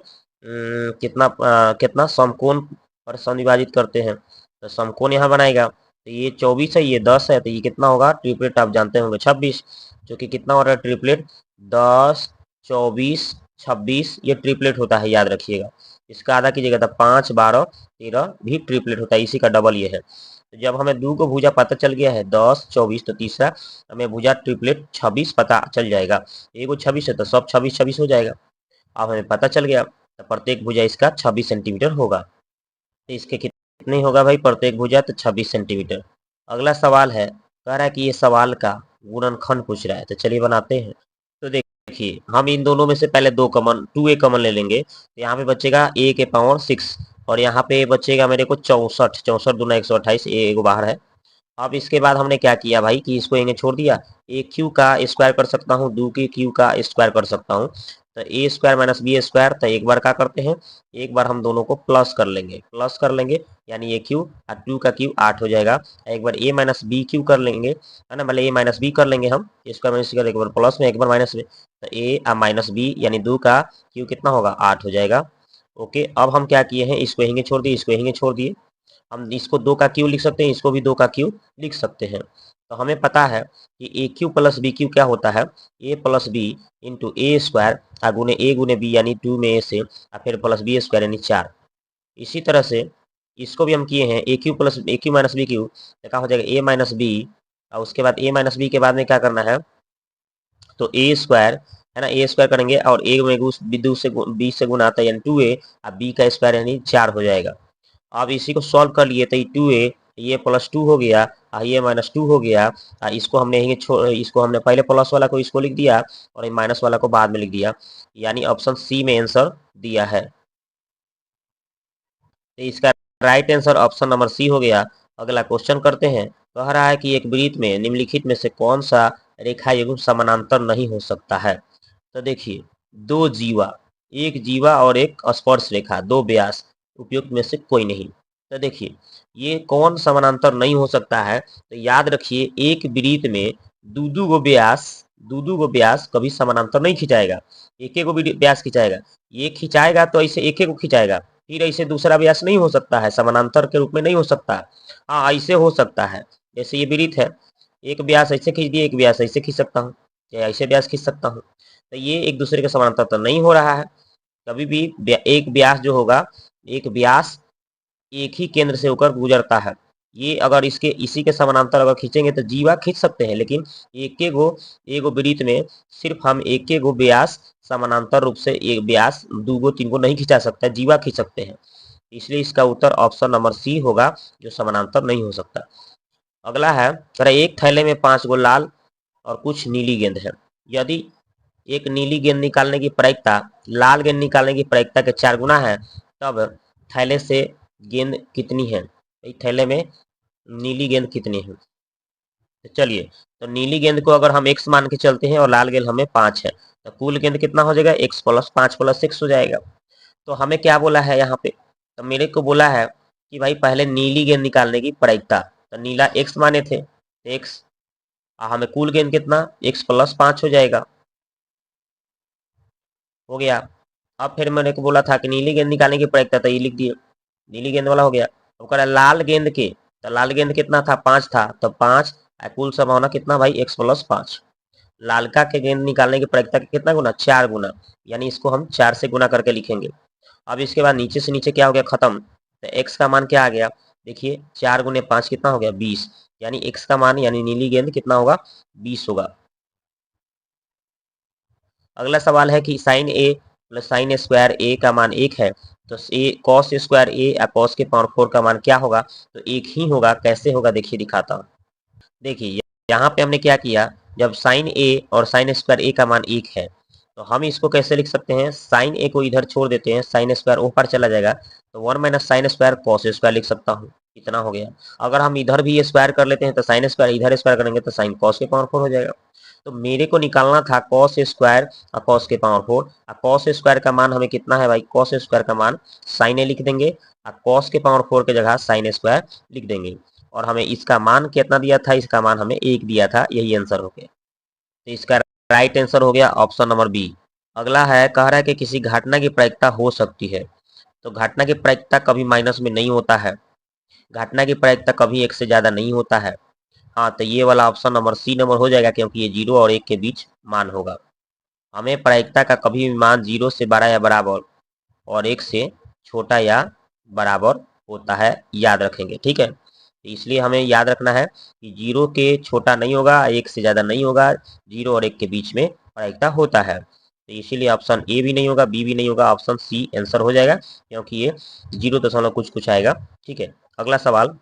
कितना समकोण पर समविभाजित करते हैं, तो समकोण यहाँ बनाएगा। तो ये 24 है ये 10 है तो ये कितना होगा, ट्रिपलेट आप जानते होंगे 26, जो कि कितना हो रहा है ट्रिपलेट 10 24 26, ये ट्रिपलेट होता है याद रखिएगा। इसका आधा कीजिएगा तो 5 12 13 भी ट्रिपलेट होता है, इसी का डबल ये है। तो जब हमें दो को भुजा पता चल गया है 10 24, तो तीसरा हमें भुजा ट्रिपलेट 26 पता चल जाएगा। एगो 26 है तो सब 26 26 हो जाएगा। अब हमें पता चल गया तो प्रत्येक भुजा इसका 26 सेंटीमीटर होगा। तो इसके कितने होगा भाई प्रत्येक भुजा, तो 26 सेंटीमीटर। अगला सवाल है, कह रहा है कि ये सवाल का गुणनखंड पूछ रहा है, तो चलिए बनाते हैं। तो देखिए हम इन दोनों में से पहले दो कॉमन 2a कॉमन ले लेंगे, तो यहाँ पे बचेगा a के पावर 6 और यहाँ पे बचेगा मेरे को 64, 64 दूना 128, ए एगो बाहर है। अब इसके बाद हमने क्या किया भाई कि इसको इन्हें छोड़ दिया, ए क्यू का स्क्वायर कर सकता हूँ, दो के क्यू का स्क्वायर कर सकता हूँ, तो ए स्क्वायर माइनस बी स्क्वायर। तो एक बार क्या करते हैं, एक बार हम दोनों को प्लस कर लेंगे यानी ए क्यू और 2 का क्यू 8 हो जाएगा। एक बार ए माइनस बी क्यू कर लेंगे, है ना, मतलब ए माइनस बी कर लेंगे हम, स्क्वायर माइनस एक बार प्लस में एक बार माइनस में, तो ए माइनस बी यानी 2 का क्यू कितना होगा 8 हो जाएगा। ओके, अब हम क्या किए हैं, इसको यहीं छोड़ दिए, इसको यहीं छोड़ दिए, हम इसको 2 का क्यू लिख सकते हैं, इसको भी 2 का क्यू लिख सकते हैं। तो हमें पता है कि ए क्यू प्लस बी क्यू क्या होता है, ए प्लस बी इंटू ए स्क्वायर गुने ए गुने बी यानी 2 में ए से और फिर प्लस बी स्क्वायर यानी 4। इसी तरह से इसको भी हम किए हैं, ए क्यू प्लस ए क्यू माइनस बी क्यू, तो क्या हो जाएगा ए माइनस बी और उसके बाद ए माइनस बी के बाद में क्या करना है, तो ए स्क्वायर है ना, ए स्क्वायर करेंगे और ए में बिंदु से बी से गुना आता है यानी 2a और बी का स्क्वायर यानी 4 हो जाएगा। अब इसी को सॉल्व कर लिए तो ये 2a ये प्लस 2 हो गया और ये माइनस 2 हो गया। इसको हमने इसको हमने पहले प्लस वाला को इसको लिख दिया और ये माइनस वाला को बाद में लिख दिया, यानी ऑप्शन सी में आंसर दिया है। तो इसका right answer option number C हो गया। अगला क्वेश्चन करते हैं, कह रहा है कि एक वृत्त में निम्नलिखित में से कौन सा रेखा युग्म समानांतर नहीं हो सकता है। तो देखिए, दो जीवा, एक जीवा और एक स्पर्श रेखा, दो व्यास, उपयुक्त में से कोई नहीं। तो देखिए, ये कौन समानांतर नहीं हो सकता है, तो याद रखिए एक वृत्त में दू गो व्यास कभी समानांतर नहीं खिंचाएगा, एक एक गो व्यास खिंचाएगा। ये खिंचाएगा तो ऐसे एक एक को खिंचाएगा, फिर ऐसे दूसरा व्यास नहीं हो सकता है, समानांतर के रूप में नहीं हो सकता। हाँ, ऐसे हो सकता है, जैसे ये वृत्त है, एक व्यास ऐसे खींच दिए, एक व्यास ऐसे खींच सकता हूँ, या ऐसे व्यास खींच सकता हूँ। तो ये एक दूसरे के समानांतर तो नहीं हो रहा है। कभी भी एक व्यास जो होगा, एक व्यास एक ही केंद्र से होकर गुजरता है। ये अगर इसके इसी के समानांतर अगर खींचेंगे तो जीवा खींच सकते हैं, लेकिन एगो वृत्त में सिर्फ हम एक गो व्यास समानांतर रूप से एक व्यास दो गो तीन गो नहीं खिंचा सकता, जीवा खींच सकते हैं। इसलिए इसका उत्तर ऑप्शन नंबर सी होगा, जो समानांतर नहीं हो सकता। अगला है, एक थैले में 5 गो लाल और कुछ नीली गेंद है। यदि एक नीली गेंद निकालने की प्रायिकता लाल गेंद निकालने की प्रायिकता के 4 गुना है, तब थैले से गेंद कितनी है। इस थैले में नीली गेंद कितनी है। तो चलिए, तो नीली गेंद को अगर हम x मान के चलते हैं और लाल गेंद हमें 5 है, तो कुल गेंद कितना हो जाएगा, x प्लस 5 प्लस 6 हो जाएगा। तो हमें क्या बोला है यहाँ पे, तो मेरे को बोला है कि भाई पहले नीली गेंद निकालने की प्रायिकता, तो नीला x माने थे, x, हमें कुल गेंद कितना x प्लस 5 हो जाएगा, हो गया। अब फिर मेरे को बोला था कि नीली गेंद निकालने की प्रायिकता, तो ये लिख दिए, नीली गेंद वाला हो गया। अब कह रहा है लाल गेंद के, तो लाल गेंद कितना था, 5 था, तो 5 कुल संभावना कितना भाई, x प्लस 5। लालका के गेंद निकालने की प्रायिकता कितना गुना, 4 गुना, यानी इसको हम 4 से गुना करके लिखेंगे। अब इसके बाद नीचे से नीचे क्या हो गया, खत्म। तो x का मान क्या आ गया, देखिए 4 गुने 5 कितना हो गया, 20, यानी x का मान यानी नीली गेंद कितना होगा, 20 होगा। अगला सवाल है कि साइन ए प्लस साइन स्क्वायर ए का मान 1 है, तो ए कॉस स्क्वायर ए या कॉस के पावर 4 का मान क्या होगा, तो एक ही होगा। कैसे होगा देखिए, दिखाता हूँ। देखिए यहाँ पे हमने क्या किया, जब साइन ए और साइन स्क्वायर ए का मान 1 है, तो हम इसको कैसे लिख सकते हैं, साइन ए को इधर छोड़ देते हैं, साइन स्क्वायर ऊपर चला जाएगा, तो 1 minus sine square cos square लिख सकता हूँ, इतना हो गया। अगर हम इधर भी स्क्वायर कर लेते हैं, तो साइन स्क्वायर इधर स्क्वायर करेंगे तो साइन कॉस के पावर 4 हो जाएगा। तो मेरे को निकालना था कॉस स्क्वायर और कॉस के पावर 4, और कॉस स्क्वायर का मान हमें कितना है भाई, कॉस स्क्वायर का मान साइन ए लिख देंगे, और कॉस के पावर 4 की जगह साइन स्क्वायर लिख देंगे। और हमें इसका मान कितना दिया था, इसका मान हमें 1 दिया था, यही आंसर हो गया। तो इसका राइट आंसर हो गया ऑप्शन नंबर बी। अगला है, कह रहा है कि किसी घटना की प्रायिकता हो सकती है, तो घटना की प्रायिकता कभी माइनस में नहीं होता है, घटना की प्रायिकता कभी 1 से ज्यादा नहीं होता है। हाँ, तो ये वाला ऑप्शन नंबर सी नंबर हो जाएगा, क्योंकि ये 0 और 1 के बीच मान होगा। हमें प्रायिकता का कभी भी मान 0 से बड़ा या बराबर और 1 से छोटा या बराबर होता है, याद रखेंगे, ठीक है। इसलिए हमें याद रखना है कि 0 के छोटा नहीं होगा, 1 से ज़्यादा नहीं होगा, 0 और 1 के बीच में प्रायिकता होता है। तो इसीलिए ऑप्शन ए भी नहीं होगा, बी भी नहीं होगा, ऑप्शन सी आंसर हो जाएगा, क्योंकि ये 0 कुछ कुछ आएगा, ठीक है। अगला सवाल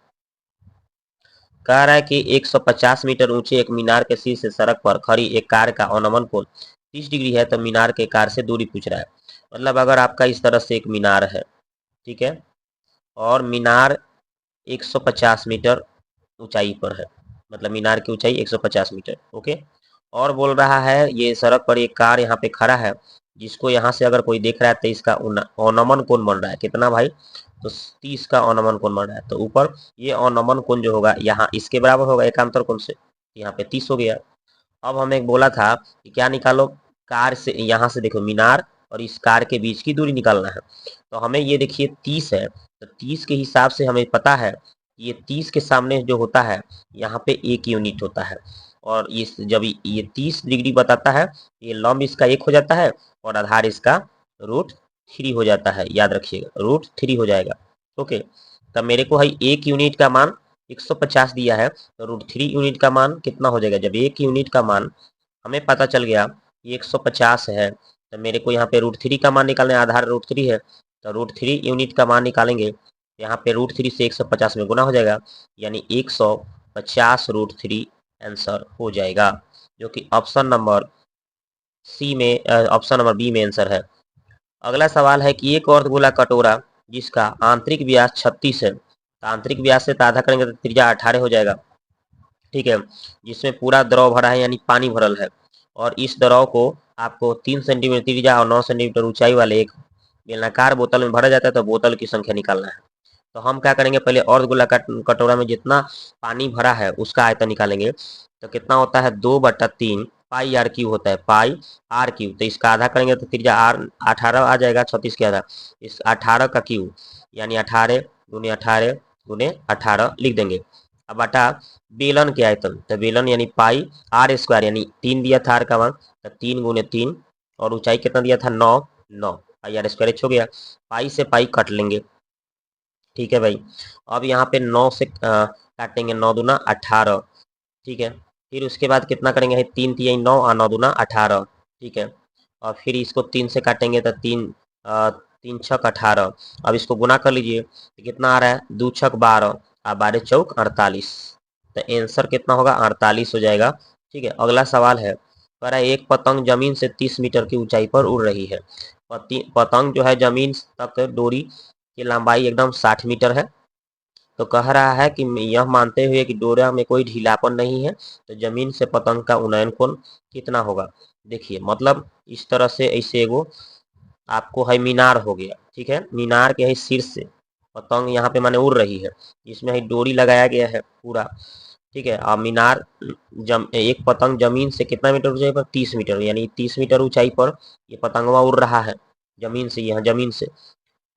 कह रहा है कि 150 मीटर ऊंचे एक मीनार के शीर्ष से सड़क पर खड़ी एक कार का अवनमन कोण 30 डिग्री है, तो मीनार के कार से दूरी पूछ रहा है। मतलब अगर आपका इस तरह से एक मीनार है, ठीक है, और मीनार 150 मीटर ऊंचाई पर है, मतलब मीनार की ऊंचाई 150 मीटर, ओके। और बोल रहा है ये सड़क पर एक कार यहाँ पे खड़ा है, जिसको यहाँ से अगर कोई देख रहा है तो इसका अवनमन कोण बन रहा है कितना भाई, तो 30 का अवनमन कोण बन रहा है। तो ऊपर ये अवनमन कोण जो होगा यहाँ इसके बराबर होगा एकांतर कोण से, यहाँ पे 30 हो गया। अब हमें बोला था कि क्या निकालो, कार से यहाँ से देखो मीनार और इस कार के बीच की दूरी निकालना है। तो हमें ये देखिए 30 है, तो 30 के हिसाब से हमें पता है ये 30 के सामने जो होता है यहाँ पे 1 यूनिट होता है, और इस जब ये 30 डिग्री बताता है, ये लंब इसका 1 हो जाता है और आधार इसका √3 हो जाता है, याद रखिएगा √3 हो जाएगा, ओके। तब मेरे को है 1 यूनिट का मान 150 दिया है, तो √3 यूनिट का मान कितना हो जाएगा, जब 1 यूनिट का मान हमें पता चल गया कि 150 है, तो मेरे को यहाँ पे √3 का मान निकालना है, आधार √3 है, तो √3 यूनिट का मान निकालेंगे, यहाँ पे √3 से 150 में गुना हो जाएगा, यानी 150 √3 आंसर हो जाएगा, जो कि ऑप्शन नंबर सी में ऑप्शन नंबर बी में आंसर है। अगला सवाल है कि एक अर्धगोला कटोरा जिसका आंतरिक व्यास 36 है, तो आंतरिक व्यास से तो आधा करेंगे तो त्रिज्या 18 हो जाएगा, ठीक है, जिसमें पूरा द्रव भरा है यानी पानी भरल है, और इस द्रव को आपको 3 सेंटीमीटर त्रिज्या और 9 सेंटीमीटर ऊंचाई वाले एक बेलनाकार बोतल में भरा जाता है, तो बोतल की संख्या निकालना है। तो हम क्या करेंगे, पहले और गोलाकार कटोरा में जितना पानी भरा है उसका आयतन निकालेंगे। तो कितना होता है, 2/3 पाई आर क्यू होता है, पाई आर क्यू। तो इसका आधा करेंगे तो त्रिज्या आर 18 आ जाएगा, 36 के आधा, इस 18 का क्यू यानी 18 गुने 18 गुने 18 लिख देंगे। अब बटा बेलन के आयतन, तो बेलन यानी पाई आर स्क्वायर यानी 3 दिया था आर का मान, तो 3 गुने 3, और ऊंचाई कितना दिया था 9, 9 पाई आर स्क्वायर हो गया। पाई से पाई कट लेंगे, ठीक है भाई। अब यहाँ पे 9 से काटेंगे, 9 दूना 18, ठीक है। फिर उसके बाद कितना करेंगे, 3 तिहाई 9 और 9 दूना 18, ठीक है। और फिर इसको 3 से काटेंगे तो 3 छक 18। अब इसको गुना कर लीजिए तो कितना आ रहा है, 2 छक 12 और 12 चौक 48। तो आंसर कितना होगा, 48 हो जाएगा, ठीक है। अगला सवाल है, कह रहा है एक पतंग जमीन से 30 मीटर की ऊंचाई पर उड़ रही है। पतंग जो है जमीन तक डोरी की लंबाई एकदम 60 मीटर है। तो कह रहा है कि यह मानते हुए कि डोरा में कोई ढीलापन नहीं है, तो जमीन से पतंग का उन्नयन कोण कितना होगा। देखिए मतलब इस तरह से ऐसे एगो आपको है मीनार हो गया, ठीक है। मीनार के है शीर्ष से पतंग यहाँ पे माने उड़ रही है, इसमें है डोरी लगाया गया है पूरा, ठीक है। और मीनार एक पतंग जमीन से कितना मीटर ऊंचाई पर, 30 मीटर, यानी 30 मीटर ऊंचाई पर ये पतंगवा उड़ रहा है जमीन से, यह जमीन से।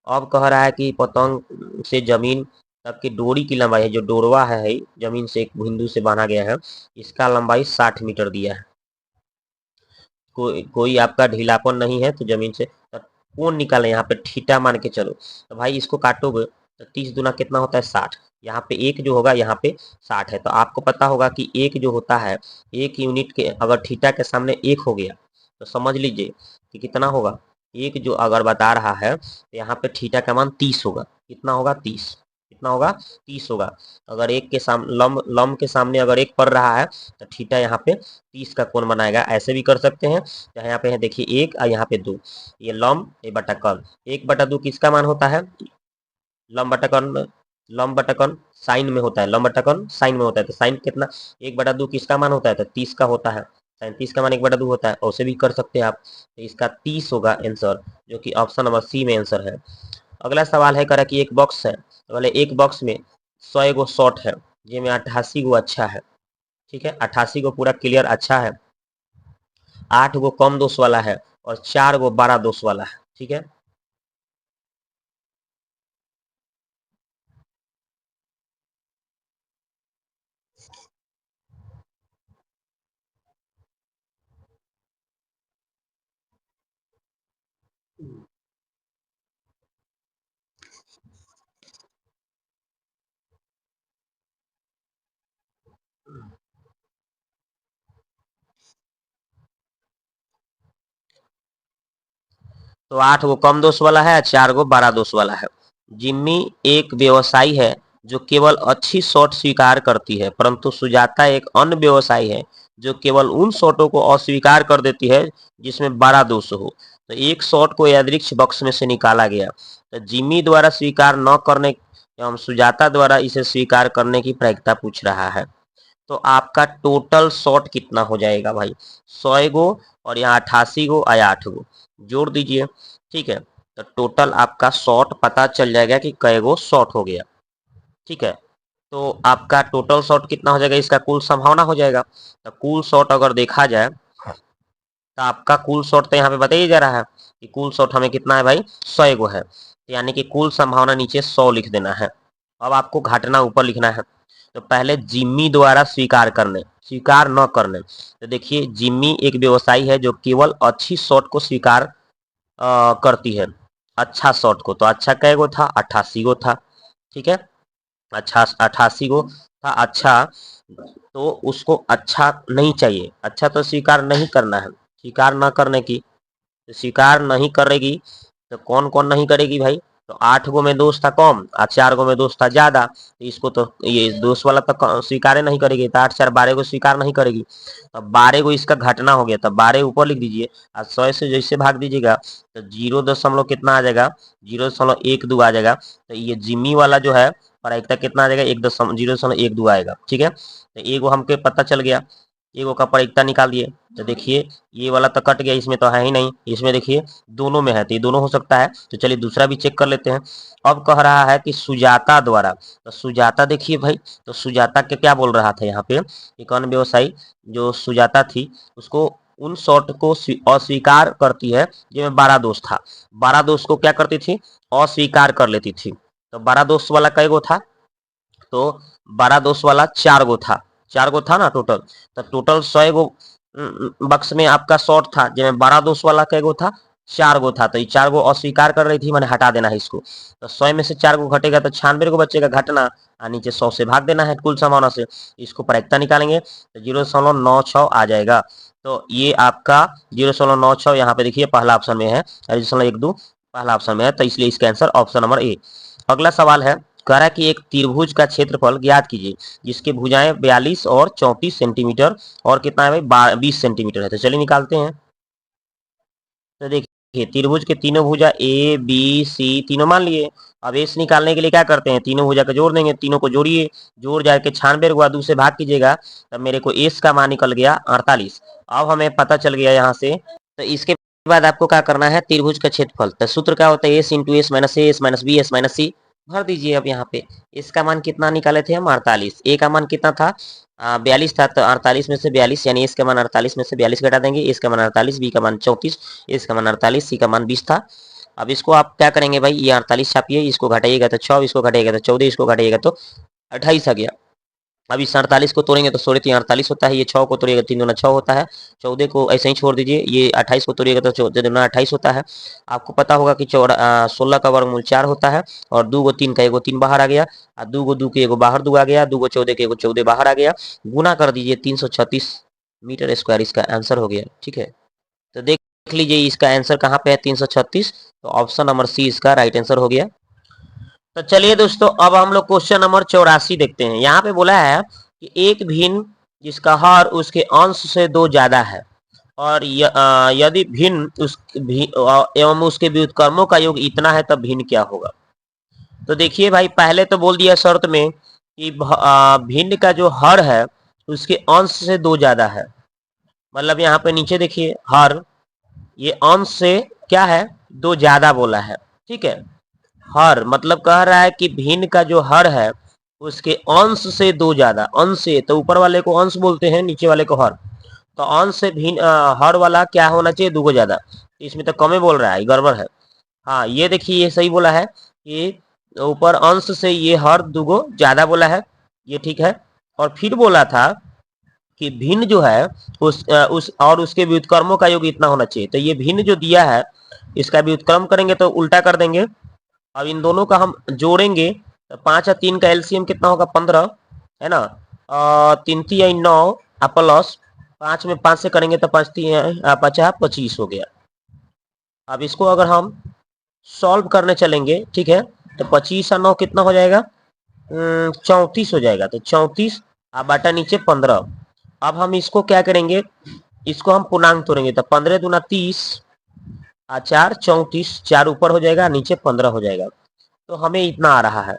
अब कह रहा है कि पतंग से जमीन तक की डोरी की लंबाई है, जो डोरवा है जमीन से एक बिंदु से बांधा गया है, इसका लंबाई 60 मीटर दिया है। कोई आपका ढीलापन नहीं है, तो जमीन से तो कोण निकालें, यहाँ पे थीटा मान के चलो। तो भाई इसको काटोगे तो 30 दूना कितना होता है, 60। यहाँ पे एक जो होगा यहाँ पे 60 है, तो आपको पता होगा कि एक जो होता है, एक यूनिट के अगर थीटा के सामने एक हो गया तो समझ लीजिए कि कितना होगा। एक जो अगर बता रहा है तो यहाँ पे थीटा का मान 30 होगा। कितना होगा, 30। कितना होगा, 30 होगा। अगर एक के सामने लंब के सामने अगर एक पड़ रहा है तो थीटा यहाँ पे 30 का कोण बनाएगा। ऐसे भी कर सकते हैं, चाहे यहाँ पे है देखिए 1 और यहाँ पे 2, ये लंब ये बटा कर्ण। 1/2 किसका मान होता है, लंब बटा कर्ण, लंब बटा कर्ण साइन में होता है, लंब बटा कर्ण साइन में होता है। तो साइन कितना, 1/2 किसका मान होता है, तो 30 का होता है। साइन 30 का मान 1/2 होता है, ऐसे भी कर सकते हैं आप। तो इसका 30 होगा आंसर, जो कि ऑप्शन नंबर सी में आंसर है। अगला सवाल है, करा कि एक बॉक्स है, तो बोले एक बॉक्स में 100 गो शॉर्ट है, जिसमें 88 गो अच्छा है, ठीक है। 88 गो पूरा क्लियर अच्छा है, 8 गो कम दोष वाला है और 4 गो बड़ा दोष वाला है, ठीक है। तो 8 गो कम दोष वाला है, 4 गो बड़ा दोष वाला है। जिम्मी एक व्यवसायी है जो केवल अच्छी शॉट स्वीकार करती है, परंतु सुजाता एक अन्य व्यवसायी है जो केवल उन शॉटों को अस्वीकार कर देती है जिसमें बड़ा दोष हो। तो एक शॉट को यादृच्छिक बक्स में से निकाला गया, तो जिम्मी द्वारा स्वीकार न करने एवं सुजाता द्वारा इसे स्वीकार करने की प्रायिकता पूछ रहा है। तो आपका टोटल शॉट कितना हो जाएगा भाई, 100 गो और यहाँ 88 गो या 8 गो जोड़ दीजिए, ठीक है। तो टोटल आपका शॉट पता चल जाएगा कि कै गो शॉट हो गया, ठीक है। तो आपका टोटल शॉट कितना हो जाएगा, इसका कुल संभावना हो जाएगा। तो कुल शॉट अगर देखा जाए तो आपका कुल शॉट तो यहाँ पे बताइए जा रहा है कि कुल शॉट हमें कितना है भाई, 100 गो है, तो यानी कि कुल संभावना नीचे 100 लिख देना है। अब आपको घटना ऊपर लिखना है। तो पहले जिम्मी द्वारा स्वीकार करने, स्वीकार न करने, तो देखिए जिम्मी एक व्यवसायी है जो केवल अच्छी शॉट को स्वीकार करती है, अच्छा शॉट को। तो अच्छा कै गो था, 88 गो था, ठीक है। अच्छा 88 गो था अच्छा, तो उसको अच्छा नहीं चाहिए, अच्छा तो स्वीकार नहीं करना है। स्वीकार न करने की, तो स्वीकार नहीं करेगी, तो कौन कौन नहीं करेगी भाई, तो 8 गो में दोष था कम और 4 गो में दोष था ज्यादा, तो इसको तो ये दोष वाला तो स्वीकार नहीं करेगी, तो 8 4 12 को स्वीकार नहीं करेगी। तो 12 को इसका घटना हो गया, तो 12 ऊपर लिख दीजिए और 100 से जैसे भाग दीजिएगा तो 0 दशमलव कितना आ जाएगा, 0.12 आ जाएगा। तो ये जिम्मी वाला जो है प्रायिकता कितना आ जाएगा, 1.0.12 आएगा। ठीक है, तो एगो हमके पता चल गया, एगो का प्रायिकता निकाल दिए। तो देखिए ये वाला तो कट गया, इसमें तो है ही नहीं, इसमें देखिए दोनों में है, तो ये दोनों हो सकता है। तो चलिए दूसरा भी चेक कर लेते हैं। अब कह रहा है कि सुजाता द्वारा, तो सुजाता देखिए भाई, तो सुजाता के क्या बोल रहा था यहाँ पे, एक अन्य व्यवसायी जो सुजाता थी उसको उन शॉट को अस्वीकार करती है जिसमें 12 दोष था। 12 दोष को क्या करती थी, अस्वीकार कर लेती थी। तो 12 दोष वाला कई गो था, तो 12 दोष वाला 4 गो था, 4 गो था ना टोटल। तो टोटल 100 गो बक्स में आपका शॉर्ट था, जिसमें 12 दोष वाला कई गो था, 4 गो था। तो ये 4 गो अस्वीकार कर रही थी, मैंने हटा देना है इसको। तो 100 में से 4 गो घटेगा तो 96 को बचेगा, घटना और नीचे 100 से भाग देना है कुल संभावना से। इसको प्रायिकता निकालेंगे तो 0.96 आ जाएगा। तो ये आपका 0.96 यहाँ पे देखिए पहला ऑप्शन में है, 0.12 पहला ऑप्शन में है, तो इसलिए इसका आंसर ऑप्शन नंबर ए। अगला सवाल है, कह रहा है कि एक त्रिभुज का क्षेत्रफल ज्ञात कीजिए जिसके भुजाएं 42 और 34 सेंटीमीटर और कितना है भाई 20 सेंटीमीटर है। तो चलिए निकालते हैं। तो देखिए त्रिभुज के तीनों भुजा ए बी सी तीनों मान लिए। अब एस निकालने के लिए क्या करते हैं, तीनों भुजा का जोड़ देंगे, तीनों को जोड़िए, जोड़ जाके 96 को 2 से भाग कीजिएगा, तब मेरे को एस का मान निकल गया 48। अब हमें पता चल गया यहाँ से। तो इसके बाद आपको क्या करना है, त्रिभुज का क्षेत्रफल, तो सूत्र क्या होता है, S into S minus A S minus B S minus C भर दीजिए। अब यहाँ पे इसका मान कितना निकाले थे हम, 48, ए का मान कितना था 42 था, तो 48 में से 42 यानी इसका मान 48 में से 42 घटा देंगे, इसका मान 48, बी का मान 34, इसका मान 48, सी का मान 20 था। अब इसको आप क्या करेंगे भाई, ये 48 छापिए, इसको घटाइएगा तो 6, इसको घटाइएगा तो 14, इसको घटाइएगा तो 28 आ गया। अब इस 48 को तोड़ेंगे तो 16 48 होता है, ये 6 को तोड़िएगा 3 दूना 6 होता है, 14 को ऐसे ही छोड़ दीजिए, ये 28 को तोड़िएगा तो 14 दूना 28 होता है। आपको पता होगा कि 16 का वर्गमूल 4 होता है, और 2 गो 3 का एगो 3 बाहर आ गया, और 2 गो 2 के एगो बाहर 2 आ गया, 2 गो 14 के एगो 14 बाहर आ गया, गुना कर दीजिए 336 मीटर स्क्वायर इसका आंसर हो गया। ठीक है, तो देख लीजिए इसका आंसर कहाँ पे है 336, तो ऑप्शन नंबर सी इसका राइट आंसर हो गया। तो चलिए दोस्तों अब हम लोग क्वेश्चन नंबर 84 देखते हैं। यहाँ पे बोला है कि एक भिन्न जिसका हर उसके अंश से 2 ज्यादा है और यदि भिन्न एवं उसके व्युत्क्रमों का योग इतना है तब भिन्न क्या होगा। तो देखिए भाई पहले तो बोल दिया शर्त में कि भिन्न का जो हर है उसके अंश से 2 ज्यादा है, मतलब यहाँ पे नीचे देखिए हर, ये अंश से क्या है 2 ज्यादा बोला है। ठीक है, हर मतलब कह रहा है कि भिन्न का जो हर है उसके अंश से 2 ज्यादा, अंश से तो ऊपर वाले को अंश बोलते हैं, नीचे वाले को हर, तो अंश से भिन्न हर वाला क्या होना चाहिए 2 ज्यादा, इसमें तो कम बोल रहा है, गड़बड़ है। हाँ ये देखिए ये सही बोला है कि ऊपर अंश से ये हर 2 ज्यादा बोला है, ये ठीक है। और फिर बोला था कि भिन्न जो है उस और उसके व्युत्क्रमों का योग इतना होना चाहिए, तो ये भिन्न जो दिया है इसका व्युत्क्रम करेंगे तो उल्टा कर देंगे। अब इन दोनों का हम जोड़ेंगे तो 5 और 3 का एलसीएम कितना होगा 15 है ना, 3 3 9 प्लस 5 में 5 से करेंगे तो 5 3 50 25 हो गया। अब इसको अगर हम सॉल्व करने चलेंगे ठीक है, तो 25 और 9 कितना हो जाएगा 34 हो जाएगा, तो 34 बाटा नीचे 15। अब हम इसको क्या करेंगे, इसको हम पूर्णांक तोड़ेंगे तो 15 दूना 30 4 34, 4 ऊपर हो जाएगा नीचे 15 हो जाएगा, तो हमें इतना आ रहा है।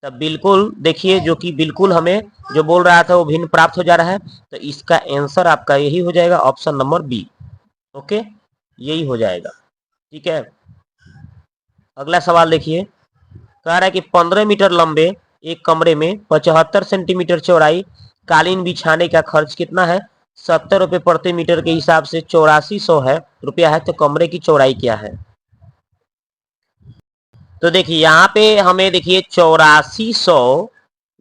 तब बिल्कुल देखिए जो कि बिल्कुल हमें जो बोल रहा था वो भिन्न प्राप्त हो जा रहा है, तो इसका आंसर आपका यही हो जाएगा ऑप्शन नंबर बी। ओके यही हो जाएगा। ठीक है, अगला सवाल देखिए, कह रहा है कि 15 मीटर लंबे एक कमरे में 75 सेंटीमीटर चौड़ाई कालीन बिछाने का खर्च कितना है, 70 रुपए प्रति मीटर के हिसाब से 8400 है रुपया है, तो कमरे की चौड़ाई क्या है। तो देखिए यहाँ पे हमें देखिए 8400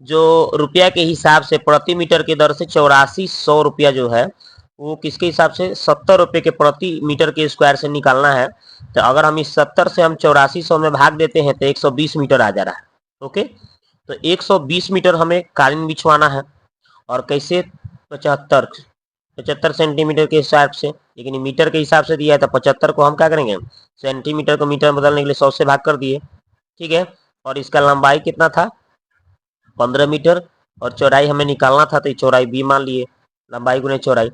जो रुपया के हिसाब से प्रति मीटर के दर से 8400 रुपया जो है वो किसके हिसाब से 70 रुपए के प्रति मीटर के स्क्वायर से निकालना है। तो अगर हम इस 70 से हम 8400 में भाग देते हैं तो 120 मीटर आ जा रहा है। ओके, तो 120 मीटर हमें कालीन बिछवाना है, और कैसे 75 सेंटीमीटर के हिसाब से, लेकिन मीटर के हिसाब से दिया है तो 75 को हम क्या करेंगे सेंटीमीटर को मीटर बदलने के लिए 100 से भाग कर दिए। ठीक है, और इसका लंबाई कितना था 15 मीटर, और चौड़ाई हमें निकालना था तो चौड़ाई बी मान लिए, लंबाई गुने चौड़ाई।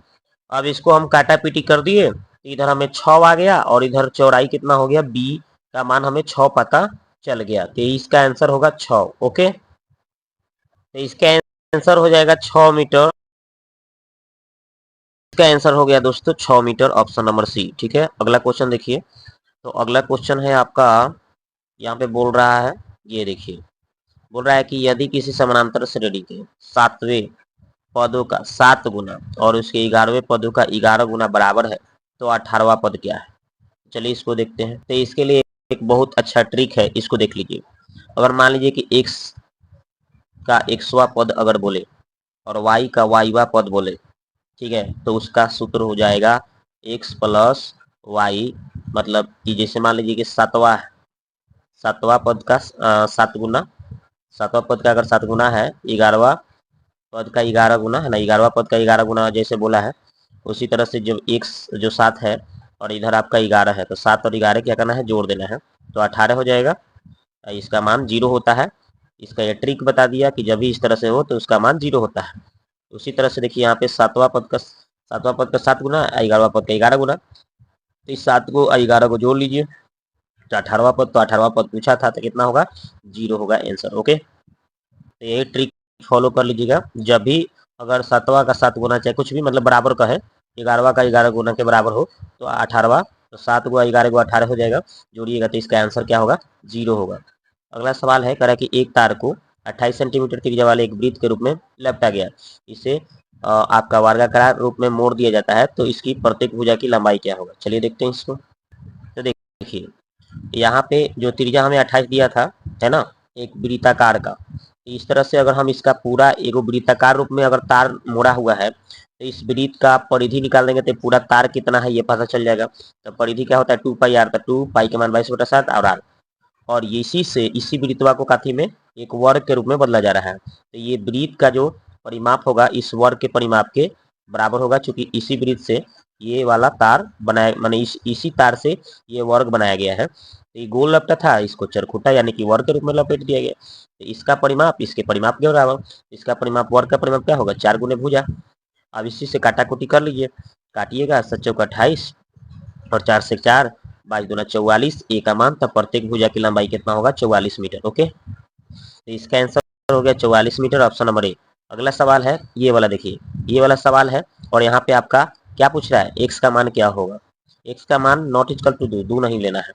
अब इसको हम काटा पीटी कर दिए तो इधर हमें 6 आ गया, और इधर चौड़ाई कितना हो गया बी का मान हमें 6 पता चल गया। तो इसका आंसर होगा 6। ओके, तो इसका आंसर हो जाएगा 6 मीटर। इसका आंसर हो गया दोस्तों 6 मीटर, ऑप्शन नंबर सी। ठीक है, अगला क्वेश्चन देखिए। तो अगला क्वेश्चन है आपका, यहाँ पे बोल रहा है, ये देखिए, बोल रहा है कि यदि किसी समानांतर श्रेणी के 7वें पदों का 7 गुना और उसके 11वें पदों का 11 गुना बराबर है तो 18वां पद क्या है। चलिए इसको देखते हैं। तो इसके लिए एक बहुत अच्छा ट्रिक है, इसको देख लीजिए। अगर मान लीजिए कि x का 100वां पद अगर बोले और y का yवां पद बोले, ठीक है, तो उसका सूत्र हो जाएगा x प्लस वाई, मतलब कि जैसे मान लीजिए कि सातवां पद का 7 गुना, सातवां पद का अगर 7 गुना है, 11वां पद का 11 गुना है ना, 11वां पद का 11 गुना जैसे बोला है, उसी तरह से जो x जो 7 है और इधर आपका 11 है, तो 7 और 11 क्या करना है, जोड़ देना है, तो 18 हो जाएगा। इसका मान 0 होता है। इसका ये ट्रिक बता दिया कि जब भी इस तरह से हो तो उसका मान 0 होता है। उसी तरह से देखिए यहाँ पे सातवां पद का 7 गुना, 11वां पद का 11 गुना, तो इस 7 को 11 को जोड़ लीजिए, तो 18वां पद, तो 18वां पद पूछा था तो कितना होगा, 0 होगा आंसर। ओके, तो ये ट्रिक फॉलो कर लीजिएगा। जब भी अगर 7वां का 7 गुना चाहे कुछ भी मतलब बराबर का है, 11वां का 11 गुना के बराबर हो, तो 18वां, तो 7 गुआ 11 गुआ 18 हो जाएगा, जोड़िएगा तो इसका आंसर क्या होगा, 0 होगा। अगला सवाल है, कह रहा है कि एक तार को 28 सेंटीमीटर त्रिज्या वाले एक वृत्त के रूप में लपटा गया, इसे आपका वर्गाकार रूप में मोड़ दिया जाता है, तो इसकी प्रत्येक भुजा की लंबाई क्या होगा। चलिए देखते हैं इसको। तो देखिए यहाँ पे जो त्रिज्या हमें 28 दिया था, है ना, एक वृत्ताकार का, इस तरह से अगर हम इसका पूरा एक वृत्ताकार रूप में अगर तार मोड़ा हुआ है, तो इस वृत्त का परिधि निकाल देंगे तो पूरा तार कितना है ये पता चल जाएगा। तो परिधि क्या होता है, 2 पाई आर, 2 पाई के मान 22/7 और आर, और इसी से इसी वृत्तवा को काथी में एक वर्ग के रूप में बदला जा रहा है। तो ये वृत्त का जो परिमाप होगा इस वर्ग के परिमाप के बराबर होगा, चूंकि इसी वृत्त से ये वाला तार बनाया, माने इसी तार से ये वर्ग बनाया गया है। तो ये गोल लपटा था, इसको चरखुटा यानी कि वर्ग के रूप में लपेट दिया गया। तो इसका परिमाप इसके परिमाप के बराबर, इसका परिमाप वर्ग का परिमाप क्या होगा, 4 गुने भुजा। अब इसी से काटाकुटी कर लीजिए, काटिएगा, 7 चौका 28 और 4 से 4, 22 दूना 44, ए का मान, तब प्रत्येक भुजा की लंबाई कितना होगा, 44 मीटर। ओके, तो इसका आंसर हो गया 44 मीटर, ऑप्शन नंबर ए। अगला सवाल है ये वाला, देखिए ये वाला सवाल है, और यहाँ पे आपका क्या पूछ रहा है, एक्स का मान क्या होगा। एक्स का मान नॉट इक्वल टू दो नहीं लेना है।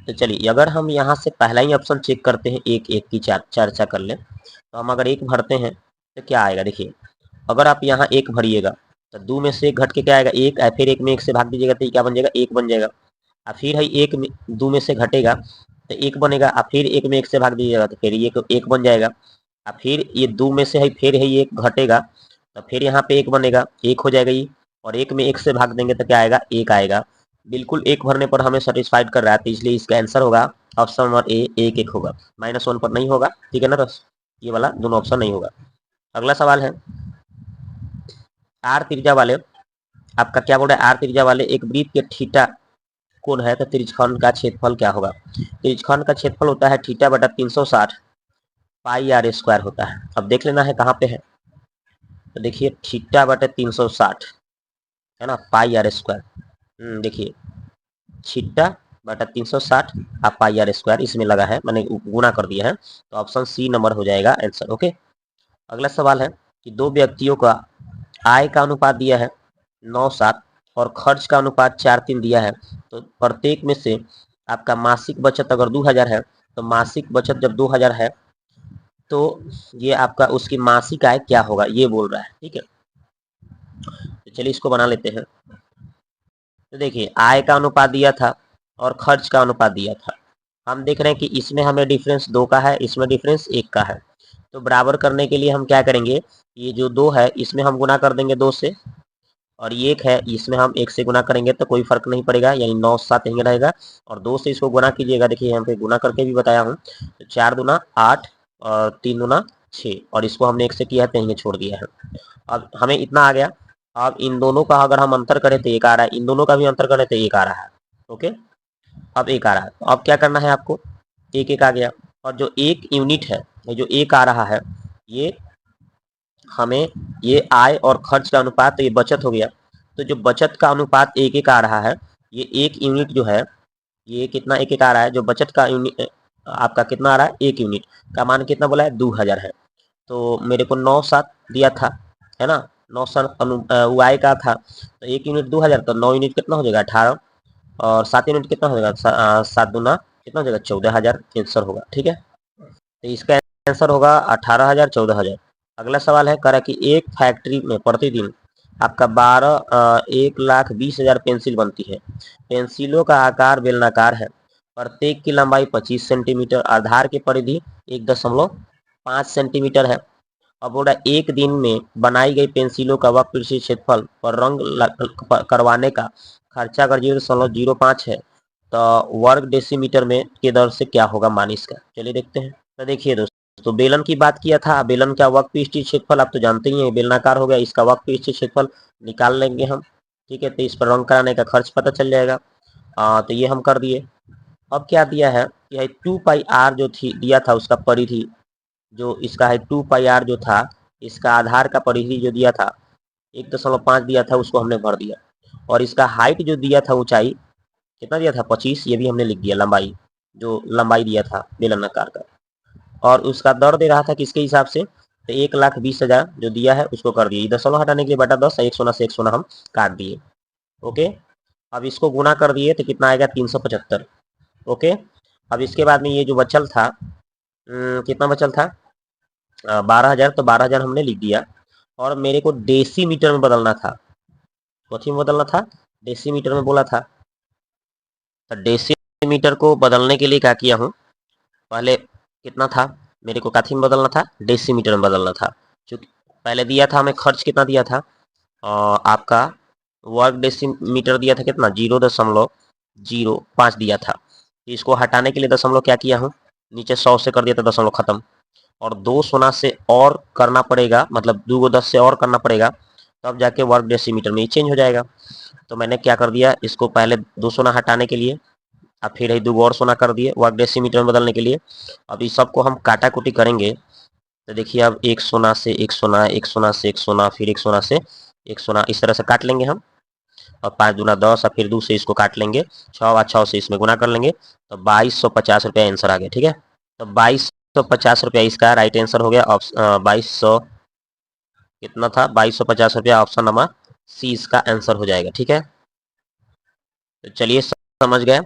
तो चलिए अगर हम यहाँ से पहला ही ऑप्शन चेक करते हैं, एक एक की चर्चा कर लें, तो हम अगर एक भरते हैं तो क्या आएगा, देखिए अगर आप यहाँ एक भरिएगा तो 2 में से एक घट के क्या आएगा, एक, फिर एक में एक से भाग दीजिएगा तो क्या बन जाएगा, एक बन जाएगा। और फिर है एक 2 में से घटेगा तो एक बनेगा, और फिर एक में एक से भाग दीजिएगा तो फिर ये एक बन जाएगा। और फिर ये 2 में से है, फिर है ये एक घटेगा तो फिर यहाँ पे एक बनेगा, एक हो जाएगा ये, और एक में एक से भाग देंगे तो क्या आएगा, एक आएगा। बिल्कुल एक भरने पर हमें सेटिस्फाइड कर रहा है, तो इसलिए इसका आंसर होगा ऑप्शन नंबर ए, एक एक होगा, -1 पर नहीं होगा। ठीक है ना दोस्त, ये वाला दोनों ऑप्शन नहीं होगा। अगला सवाल है, आर त्रिज्या वाले, आपका क्या बोल रहा है, आर त्रिज्या वाले एक वृत्त के थीटा कोण है, तो त्रिज्यखंड का क्षेत्रफल क्या होगा। त्रिज्यखंड का क्षेत्रफल होता है थीटा बटा 360 पाई आर स्क्वायर होता है। अब देख लेना है कहाँ पे है, तो देखिए थीटा बटे 360 है ना, पाई आर स्क्वायर, देखिए थीटा बटा 360 आप पाई आर स्क्वायर इसमें लगा है, मैंने गुना कर दिया है, तो ऑप्शन सी नंबर हो जाएगा आंसर। ओके, अगला सवाल है कि दो व्यक्तियों का आय का अनुपात दिया है 9:7 और खर्च का अनुपात 4:3 दिया है, तो प्रत्येक में से आपका मासिक बचत अगर 2000 है, तो मासिक बचत जब 2000 है तो ये आपका उसकी मासिक आय क्या होगा, ये बोल रहा है। ठीक है, तो चलिए इसको बना लेते हैं। तो देखिए आय का अनुपात दिया था और खर्च का अनुपात दिया था, हम देख रहे हैं कि इसमें हमें डिफरेंस 2 का है, इसमें डिफरेंस 1 का है। तो बराबर करने के लिए हम क्या करेंगे, ये जो 2 है इसमें हम गुना कर देंगे 2 से, और ये 1 है इसमें हम 1 से गुना करेंगे तो कोई फर्क नहीं पड़ेगा, यानी 9/7 यहीं रहेगा, और 2 से इसको गुना कीजिएगा, देखिए यहाँ पे गुना करके भी बताया हूँ, तो 4 दूना 8 और 3 दूना 6, और इसको हमने 1 से किया है तो यहीं छोड़ दिया है। अब हमें इतना आ गया। अब इन दोनों का अगर हम अंतर करें तो 1 आ रहा है, इन दोनों का भी अंतर करें तो 1 आ रहा है। ओके, अब 1 आ रहा है, तो अब क्या करना है आपको, 1 आ गया, और जो 1 यूनिट है, जो 1 आ रहा है, ये हमें ये आय और खर्च का अनुपात, तो ये बचत हो गया, तो जो बचत का अनुपात 1 आ रहा है, ये 1 यूनिट जो है, ये कितना 1 आ रहा है, जो बचत का यूनिट आपका कितना आ रहा है, 1 यूनिट का मान कितना बोला है, 2000 है। तो मेरे को 9 7 दिया था, है ना, 9 7 वाई का था, तो 1 यूनिट 2000, तो 9 यूनिट कितना हो जाएगा, 18, और 7 यूनिट कितना हो जाएगा, 7 दूना कितना हो जाएगा, 14,000 आंसर होगा। ठीक है, तो इसका आंसर होगा 18,000, 14,000। अगला सवाल है, करा कि एक फैक्ट्री में प्रतिदिन आपका 1,20,000 पेंसिल बनती है। पेंसिलों का आकार बेलनाकार है, प्रत्येक की लंबाई 25 सेंटीमीटर, आधार की परिधि 1.5 सेंटीमीटर है। अब बोला एक दिन में बनाई गई पेंसिलों का वक्र पृष्ठीय क्षेत्रफल पर रंग करवाने का खर्चा अगर 0.05 है, तो वर्ग डेसीमीटर में के दर से क्या होगा मान इसका। चलिए देखते हैं। तो देखिए दोस्तों, बेलन की बात किया था, बेलन का वक्र पृष्ठीय क्षेत्रफल आप तो जानते ही हैं, बेलनाकार हो गया, इसका वक्र पृष्ठीय क्षेत्रफल निकाल लेंगे हम। ठीक है, तो इस पर रंग कराने का खर्च पता चल जाएगा। तो ये हम कर दिए। अब क्या दिया है कि 2πr जो थी दिया था उसका परिधि, जो इसका है 2πr जो था, इसका आधार का परिधि जो दिया था 1.5 दिया था, उसको हमने भर दिया। और इसका हाइट जो दिया था, ऊंचाई कितना दिया था, 25, ये भी हमने लिख दिया। लंबाई, जो लंबाई दिया था बेलनाकार का, और उसका दर दे रहा था किसके हिसाब से, तो 1,20,000 जो दिया है उसको कर दिए, दशमलव हटाने के लिए बटा 10, एक सोना से एक सोना हम काट दिए। ओके, अब इसको गुना कर दिए तो कितना आएगा, 375। ओके, अब इसके बाद में ये जो बचल था, कितना बचल था, 12,000, तो 12,000 हमने लिख दिया। और मेरे को डेसीमीटर में बदलना था, कथी में बदलना था, डेसीमीटर में बोला था। तो डेसीमीटर को बदलने के लिए क्या किया हूँ, पहले कितना था, मेरे को कथी में बदलना था, डेसीमीटर में बदलना था। चूंकि पहले दिया था हमें खर्च कितना दिया था, आपका वर्ग डेसीमीटर दिया था कितना, 0.05 दिया था। इसको हटाने के लिए दशमलव क्या किया हूँ, नीचे 100 से कर दिया था दशमलव खत्म, और 2 सोना से और करना पड़ेगा, मतलब 2 को 10 से और करना पड़ेगा, तब जाके वर्ग डेसीमीटर में ही चेंज हो जाएगा। तो मैंने क्या कर दिया, इसको पहले 2 सोना हटाने के लिए, अब फिर है 2 और सोना कर दिए वर्ग डेसीमीटर में बदलने के लिए। अब इस सबको हम काटा कुटी करेंगे, तो देखिए अब 1 सोना से 1 सोना, 1 सोना से 1 सोना, फिर 1 सोना से 1 सोना, इस तरह से काट लेंगे हम। और 5 दूना 10, और फिर 2 से इसको काट लेंगे, 6 से इसमें गुना कर लेंगे, तो 2250 आंसर आ गया। ठीक है, तो 2250 इसका राइट आंसर हो गया। 2200 कितना था, 2250 ऑप्शन नंबर सी इसका आंसर हो जाएगा। ठीक है, तो चलिए समझ गए।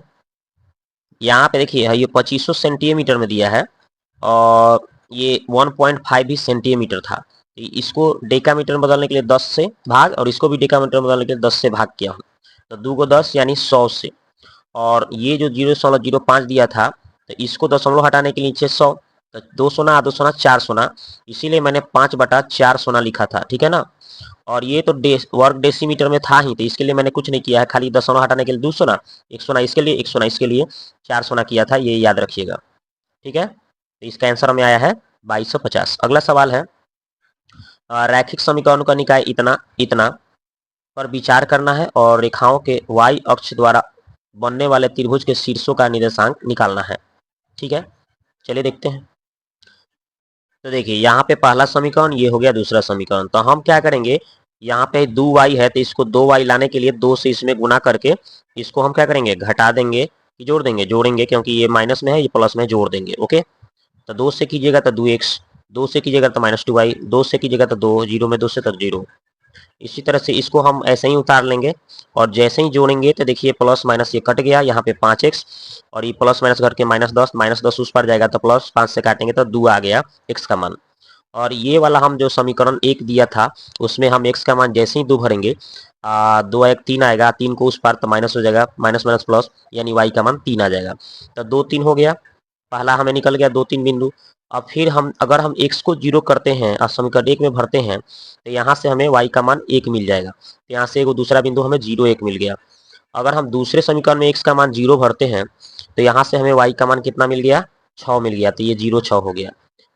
यहाँ पे देखिए ये 2500 सेंटीमीटर में दिया है, और ये 1.5 भी सेंटीमीटर था। इसको डेकामीटर में बदलने के लिए 10 से भाग, और इसको भी डेकामीटर में बदलने के लिए 10 से भाग किया हूँ, तो 2 को 10 यानी 100 से। और ये जो 0.05 दिया था, तो इसको दशमलव हटाने के लिए नीचे 100, तो 2 सोना 2 सोना 4 सोना, इसीलिए मैंने 5/4 सोना लिखा था। ठीक है ना, और ये तो वर्ग डेसीमीटर में था ही, तो इसके लिए मैंने कुछ नहीं किया है, खाली दशमलव हटाने के लिए 2 सोना, 1 सोना इसके लिए, 1 सोना इसके लिए, 4 सोना किया था, ये याद रखिएगा। ठीक है, तो इसका आंसर में आया है 2250। अगला सवाल है, रैखिक समीकरणों का निकाय इतना इतना पर विचार करना है, और रेखाओं के y अक्ष द्वारा बनने वाले त्रिभुज के शीर्षों का निर्देशांक निकालना है। ठीक है, चलिए देखते हैं। तो देखिए यहाँ पे पहला समीकरण ये हो गया, दूसरा समीकरण, तो हम क्या करेंगे, यहाँ पे 2y है, तो इसको 2y लाने के लिए 2 से इसमें गुना करके इसको हम क्या करेंगे, घटा देंगे कि जोड़ देंगे, जोड़ेंगे, क्योंकि ये माइनस में है, ये प्लस में, जोड़ देंगे। ओके, तो 2 से कीजिएगा तो 2x, 2 से कीजिएगा तो -2y, 2 से कीजिएगा तो 2, 0 में 2 से तो 0। इसी तरह से इसको हम ऐसे ही उतार लेंगे, और जैसे ही जोड़ेंगे तो देखिए प्लस माइनस ये कट गया, यहाँ पे 5x, और ये प्लस माइनस करके -10, -10 उस पर जाएगा तो प्लस 5 से काटेंगे तो 2 आ गया x का मान। और ये वाला हम जो समीकरण 1 दिया था, उसमें हम x का मान जैसे ही 2 भरेंगे, 2 1 3 आएगा, 3 को उस पार तो माइनस हो जाएगा, माइनस माइनस प्लस, यानी y का मान 3 आ जाएगा। तो 2 3 हो गया, पहला हमें निकल गया 2 3 बिंदु। अब फिर हम अगर हम x को 0 करते हैं और समीकरण 1 में भरते हैं, तो यहाँ से हमें y का मान 1 मिल जाएगा, तो यहाँ से एक दूसरा बिंदु हमें 0 1 मिल गया। अगर हम दूसरे समीकरण में x का मान 0 भरते हैं, तो यहाँ से हमें y का मान कितना मिल गया, 6 मिल गया, तो ये 0 6 हो गया।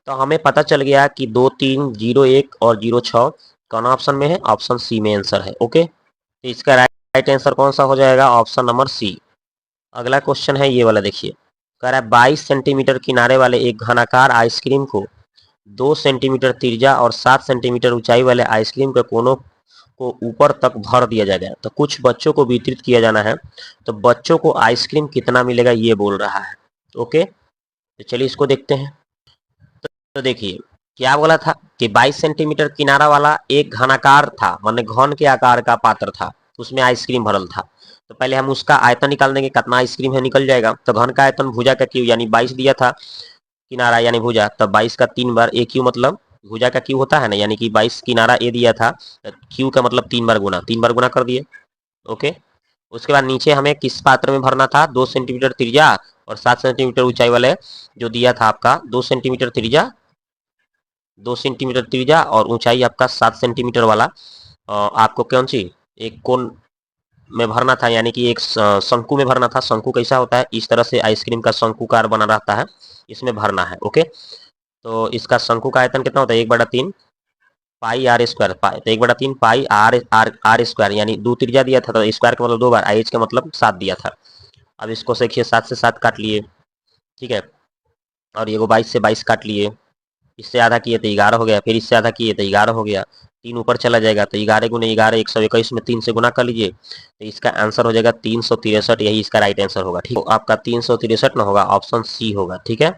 तो हमें पता चल गया कि 2 3 0 1 और 0 6 कौन ऑप्शन में है, ऑप्शन सी में आंसर है। ओके, तो इसका राइट आंसर कौन सा हो जाएगा, ऑप्शन नंबर सी। अगला क्वेश्चन है ये वाला, देखिए कह रहा है 22 सेंटीमीटर किनारे वाले एक घनाकार आइसक्रीम को 2 सेंटीमीटर त्रिज्या और 7 सेंटीमीटर ऊंचाई वाले आइसक्रीम के कोनों को ऊपर तक भर दिया जाएगा, तो कुछ बच्चों को वितरित किया जाना है, तो बच्चों को आइसक्रीम कितना मिलेगा ये बोल रहा है। ओके, तो चलिए इसको देखते हैं। तो देखिए क्या बोला था कि 22 सेंटीमीटर किनारा वाला एक घनाकार था, माने घन के आकार का पात्र था, उसमें आइसक्रीम भरल था। तो पहले हम उसका आयतन निकाल देंगे, कितना आइसक्रीम है निकल जाएगा। तो घन का आयतन भुजा का क्यू यानी 22 दिया था, किनारा यानी भुजा, तब 22 का 3 बार ए क्यू, मतलब भुजा का क्यू होता है ना, यानी कि 22 किनारा ए दिया था, क्यू का मतलब 3 बार गुना कर दिए। ओके, उसके बाद नीचे हमें किस पात्र में भरना था, 2 सेंटीमीटर त्रिज्या और 7 सेंटीमीटर ऊंचाई वाले जो दिया था आपका, 2 सेंटीमीटर त्रिज्या, 2 सेंटीमीटर त्रिज्या और ऊंचाई आपका 7 सेंटीमीटर वाला आपको कौन सी एक कोण में भरना था, यानी कि एक शंकु में भरना था। शंकु कैसा होता है, इस तरह से आइसक्रीम का शंकुकार बना रहता है, इसमें भरना है। ओके, तो इसका शंकु का आयतन कितना होता है, 1/3 पाई आर स्क्वायर, तो 1/3 पाई आर आर आर स्क्वायर, यानी 2 त्रिज्या दिया था तो स्क्वायर का मतलब 2 बार, एच का मतलब 7 दिया था। अब इसको देखिए 7 से 7 काट लिए, ठीक है, और ये 22 से 22 काट लिए, इससे आधा किए तो 11 हो गया, फिर इससे आधा किए तो 11 हो गया, 3 ऊपर चला जाएगा तो 11 गुने 11 121 में 3 से गुना कर लीजिए, तो इसका आंसर हो जाएगा 363, यही इसका राइट आंसर होगा। ठीक, तो आपका 363 ना होगा, ऑप्शन सी होगा। ठीक है,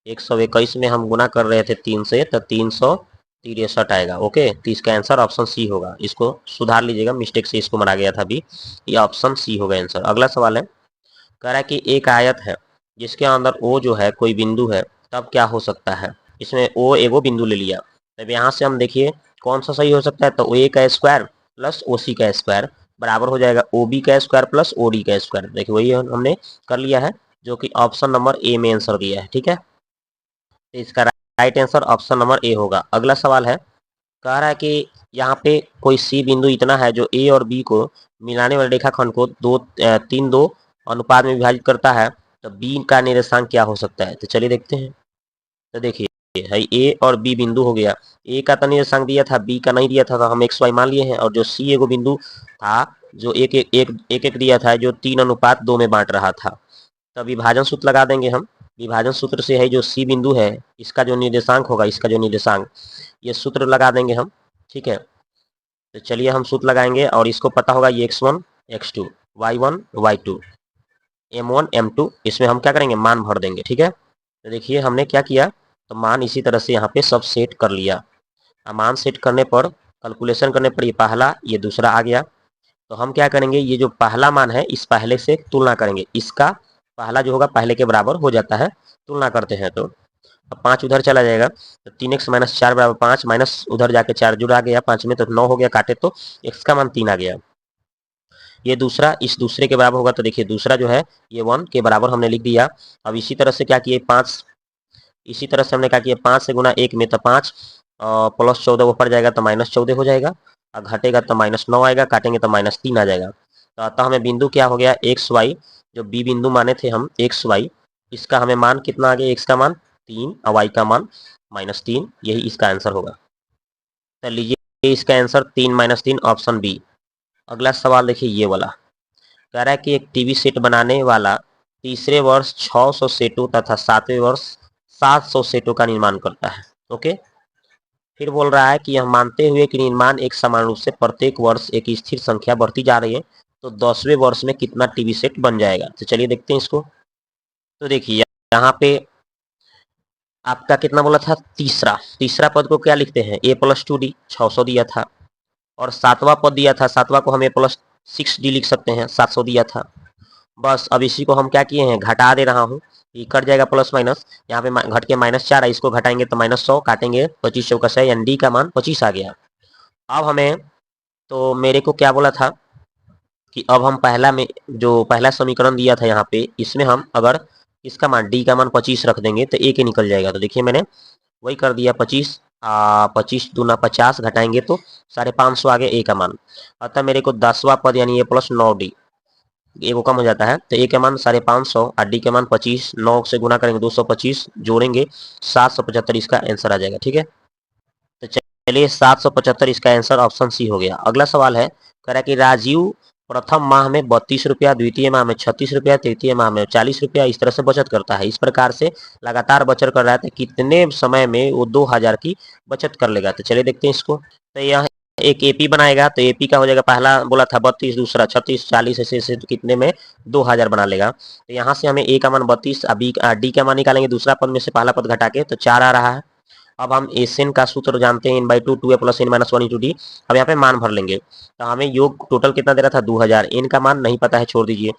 121 में हम गुना कर रहे थे 3 से, तो 363 आएगा। ओके, तो इसका आंसर ऑप्शन सी होगा, इसको सुधार लीजिएगा, मिस्टेक से इसको मारा गया था अभी, ये ऑप्शन सी होगा आंसर। अगला सवाल है, कह रहा है कि एक आयत है जिसके अंदर ओ जो है कोई बिंदु है, तब क्या हो सकता है। इसमें ओ एगो बिंदु ले लिया, तब यहाँ से हम देखिए कौन सा सही हो सकता है, तो ओ ए का स्क्वायर प्लस ओ सी का स्क्वायर बराबर हो जाएगा ओ बी का स्क्वायर प्लस ओ डी का स्क्वायर। देखिए वही हमने कर लिया है, जो कि ऑप्शन नंबर ए में आंसर दिया है। ठीक है, तो इसका right answer option number A होगा। अगला सवाल है, कह रहा है कि यहाँ पे कोई सी बिंदु इतना है जो ए और बी को मिलाने वाले रेखाखंड को 3:2 अनुपात में विभाजित करता है, तो बी का निर्देशांक क्या हो सकता है। तो चलिए देखते हैं। तो देखिए है ए और बी बिंदु हो गया, ए का तो निर्देशांक दिया था, बी का नहीं दिया था, तो हम एक्स वाई मान लिए हैं, और जो सी एगो बिंदु था जो एक दिया था, जो 3:2 में बांट रहा था। तो विभाजन सूत्र लगा देंगे हम। विभाजन सूत्र से है जो सी बिंदु है, इसका जो निर्देशांक होगा, इसका जो निर्देशांक, ये सूत्र लगा देंगे हम। ठीक है, तो चलिए हम सूत्र लगाएंगे, और इसको पता होगा ये x1 x2 y1 y2 m1 m2, इसमें हम क्या करेंगे, मान भर देंगे। ठीक है, तो देखिए हमने क्या किया, तो मान इसी तरह से यहाँ पे सब सेट कर लिया। मान सेट करने पर, कैलकुलेशन करने पर, ये पहला ये दूसरा आ गया। तो हम क्या करेंगे, ये जो पहला मान है इस पहले से तुलना करेंगे, इसका पहला जो होगा पहले के बराबर हो जाता है, तुलना करते हैं तो अब 5 उधर चला जाएगा, तो 3x - 4 बराबर 5, माइनस उधर जाके 4 जुड़ा गया 5 में, तो 9 हो गया, काटे तो x का मान 3 आ गया। ये दूसरा इस दूसरे के बराबर होगा, तो देखिए दूसरा जो है ये 1 के बराबर हमने लिख दिया। अब इसी तरह से क्या किए, 5, इसी तरह से हमने क्या किया, 5 से गुना 1 में, तो 5 प्लस 14 ऊपर जाएगा तो -14 हो जाएगा, और घटेगा तो -9 आएगा, काटेंगे तो -3 आ जाएगा। तो अतः हमें बिंदु क्या हो गया, एक्स वाई, जो बी बिंदु माने थे हम एक्स वाई, इसका हमें मान कितना आ गया, एक्स का मान 3 और वाई का मान -3, यही इसका आंसर होगा। तो लीजिए इसका आंसर 3 - 3 ऑप्शन बी। अगला सवाल देखिए ये वाला, कह रहा है कि एक टीवी सेट बनाने वाला तीसरे वर्ष 600 सेटों तथा 7वें वर्ष 700 सेटों का निर्माण करता है। ओके, फिर बोल रहा है कि यह मानते हुए कि निर्माण एक समान रूप से प्रत्येक वर्ष एक स्थिर संख्या बढ़ती जा रही है, तो 10वें वर्ष में कितना टीवी सेट बन जाएगा। तो चलिए देखते हैं इसको। तो देखिए यहाँ पे आपका कितना बोला था, तीसरा, तीसरा पद को क्या लिखते हैं, a + 2d 600 दिया था, और सातवां पद दिया था, सातवां को हम a + 6d लिख सकते हैं, 700 दिया था। बस अब इसी को हम क्या किए हैं, घटा दे रहा हूँ, ये कट जाएगा प्लस माइनस, यहाँ पे घट के -4 है, इसको घटाएंगे तो -100, काटेंगे 25 चौका 100, यानी डी का मान 25 आ गया। अब हमें, तो मेरे को क्या बोला था कि अब हम पहला में जो पहला समीकरण दिया था यहाँ पे, इसमें हम अगर इसका मान डी का मान 25 रख देंगे तो ए के निकल जाएगा। तो देखिए मैंने वही कर दिया, 25 25 दूना 50, घटाएंगे तो 550 आ गया ए का मान। अतः मेरे को 10वां पद यानी a + 9d, ए को कम हो जाता है, तो ए का मान 550 और डी का मान 25, 9 से गुना करेंगे 225, जोड़ेंगे 775, इसका आंसर आ जाएगा। ठीक है, तो चलिए 775 इसका आंसर ऑप्शन सी हो गया। अगला सवाल है, कह रहा है कि राजीव प्रथम माह में 32 रुपया, द्वितीय माह में 36 रुपया, तृतीय माह में 40 रुपया, इस तरह से बचत करता है। इस प्रकार से लगातार बचत कर रहा है, तो कितने समय में वो 2000 की बचत कर लेगा। तो चलिए देखते हैं इसको। तो यह एक एपी बनाएगा तो एपी का हो जाएगा, पहला बोला था 32, दूसरा 36, 40, ऐसे ऐसे तो कितने में 2000 बना लेगा। तो यहाँ से हमें ए का मान 32, बी डी का मान निकालेंगे दूसरा पद में से पहला पद घटा के, तो 4 आ रहा है। अब हम एसएन का सूत्र जानते हैं, N by two, two A plus N minus one into D. अब यहाँ पे मान भर लेंगे, तो हमें योग टोटल कितना दे रहा था 2000, एन का मान नहीं पता है छोड़ दीजिए,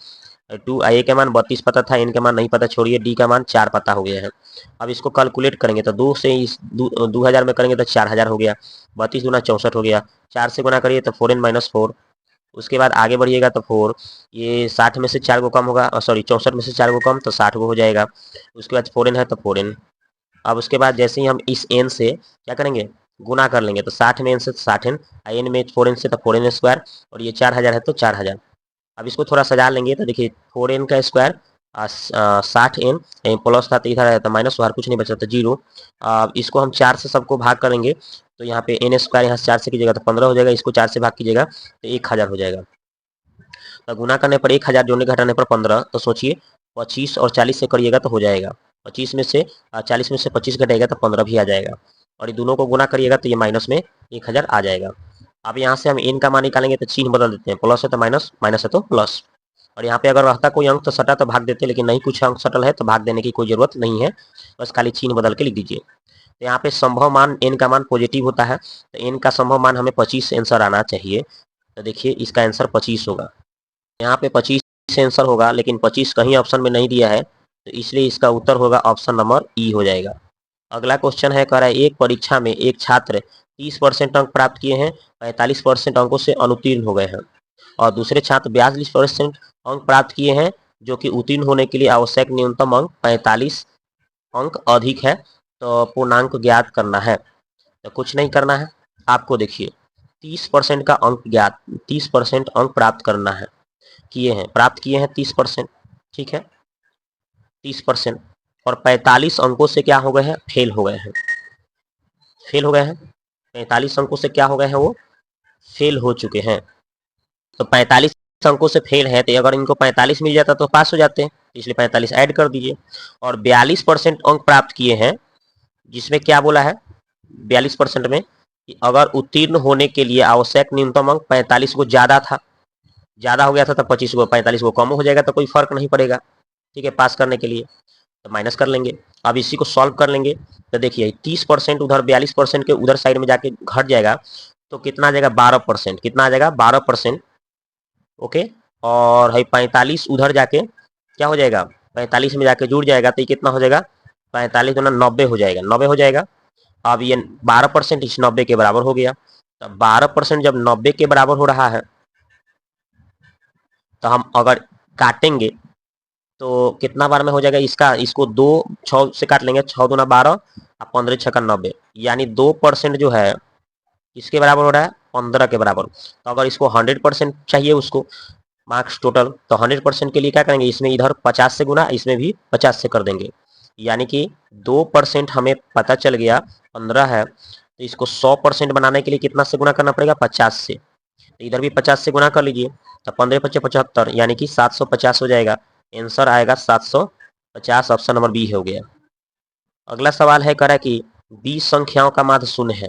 टू ए का मान 32 पता था, एन का मान नहीं पता छोड़िए, डी का मान 4 पता हो गया है। अब इसको कैलकुलेट करेंगे तो 2 से इस 2000 में करेंगे तो 4000 हो गया, 32 गुना 64 हो गया, 4 से गुना करिए तो 4n माइनस 4। उसके बाद आगे बढ़िएगा तो 4, ये 60 में से 4 को कम होगा, सॉरी 64 में से 4 को कम तो 60 को हो जाएगा। उसके बाद 4n है तो 4n। अब उसके बाद जैसे ही हम इस n से क्या करेंगे गुना कर लेंगे, तो 60 में n से तो 60n, n में 4n से तो 4n स्क्वायर, और ये 4000 है तो 4000। अब इसको थोड़ा सजा लेंगे तो देखिए 4n का स्क्वायर 60n प्लस था तो इधर आया तो माइनस, बाहर कुछ नहीं बचा तो 0। अब इसको हम 4 से सबको भाग करेंगे तो यहाँ पे n स्क्वायर यहाँ से 4 से कीजिएगा तो 15 हो जाएगा, इसको 4 से भाग कीजिएगा तो 1000 हो जाएगा। तो गुना करने पर 1000, जोड़ने घटाने पर 15, तो सोचिए 25 और 40 से करिएगा तो हो जाएगा, 25 में से 40 में से 25 घटेगा तो 15 भी आ जाएगा, और ये दोनों को गुना करिएगा तो ये माइनस में 1000 आ जाएगा। अब यहाँ से हम n का मान निकालेंगे तो चिन्ह बदल देते हैं, प्लस है तो माइनस, माइनस है तो प्लस, और यहाँ पे अगर रहता कोई अंक तो सटा तो भाग देते, लेकिन नहीं कुछ अंक सटल है तो भाग देने की कोई जरूरत नहीं है, बस खाली चिन्ह बदल के लिख दीजिए। तो यहाँ पे संभव मान n का मान पॉजिटिव होता है, तो n का संभव मान हमें 25 आंसर आना चाहिए। तो देखिए इसका आंसर 25 होगा, यहाँ पे 25 आंसर होगा, लेकिन 25 कहीं ऑप्शन में नहीं दिया है, तो इसलिए इसका उत्तर होगा ऑप्शन नंबर ई हो जाएगा। अगला क्वेश्चन है, कह रहा है एक परीक्षा में एक छात्र 30% अंक प्राप्त किए हैं, 45% अंकों से अनुत्तीर्ण हो गए हैं, और दूसरे छात्र 42% अंक प्राप्त किए हैं, जो कि उत्तीर्ण होने के लिए आवश्यक न्यूनतम अंक 45 अंक अधिक है, तो पूर्णांक ज्ञात करना है। तो कुछ नहीं करना है आपको, देखिए 30% का अंक ज्ञात, 30% अंक प्राप्त करना है, प्राप्त किए हैं 30%, ठीक है 30%, और 45 अंकों से क्या हो गए हैं, फेल हो गए हैं, फेल हो गए हैं 45 अंकों से क्या हो गए हैं, वो फेल हो चुके हैं। तो 45 अंकों से फेल है, तो अगर इनको 45 मिल जाता तो पास हो जाते हैं, इसलिए 45 ऐड कर दीजिए। और 42% अंक प्राप्त किए हैं, जिसमें क्या बोला है 42% में कि अगर उत्तीर्ण होने के लिए आवश्यक न्यूनतम अंक 45 को ज्यादा था, ज्यादा हो गया था तो 25 को 45 को कम हो जाएगा, तो कोई फर्क नहीं पड़ेगा, ठीक है पास करने के लिए तो माइनस कर लेंगे। अब इसी को सॉल्व कर लेंगे, तो देखिए 30% उधर 42% के उधर साइड में जाके घट जाएगा, तो कितना आ जाएगा 12%, कितना आ जाएगा 12%, ओके। और है 45 उधर जाके क्या हो जाएगा, 45 में जाके जुड़ जाएगा, तो ये कितना हो जाएगा 45 गुना 90 हो जाएगा, 90 हो जाएगा। अब ये 12% इस 90 के बराबर हो गया, तो 12% जब 90 के बराबर हो रहा है, तो हम अगर काटेंगे तो कितना बार में हो जाएगा इसका, इसको 6 से काट लेंगे, 6 दूना 12 और 15 छक्का 90, यानी 2% जो है किसके बराबर हो रहा है 15 के बराबर। तो अगर इसको 100% चाहिए उसको मार्क्स टोटल, तो 100% के लिए क्या करेंगे, इसमें इधर 50 से गुना, इसमें भी 50 से कर देंगे, यानी कि 2% हमें पता चल गया 15 है, तो इसको 100% बनाने के लिए कितना से गुना करना पड़ेगा 50 से, तो इधर भी 50 से गुना कर लीजिए, तो 15 × 5 = 75, यानी कि 750 हो जाएगा, आंसर आएगा 750, ऑप्शन नंबर बी हो गया। अगला सवाल है, कह रहा है कि 20 संख्याओं का माध्य शून्य है,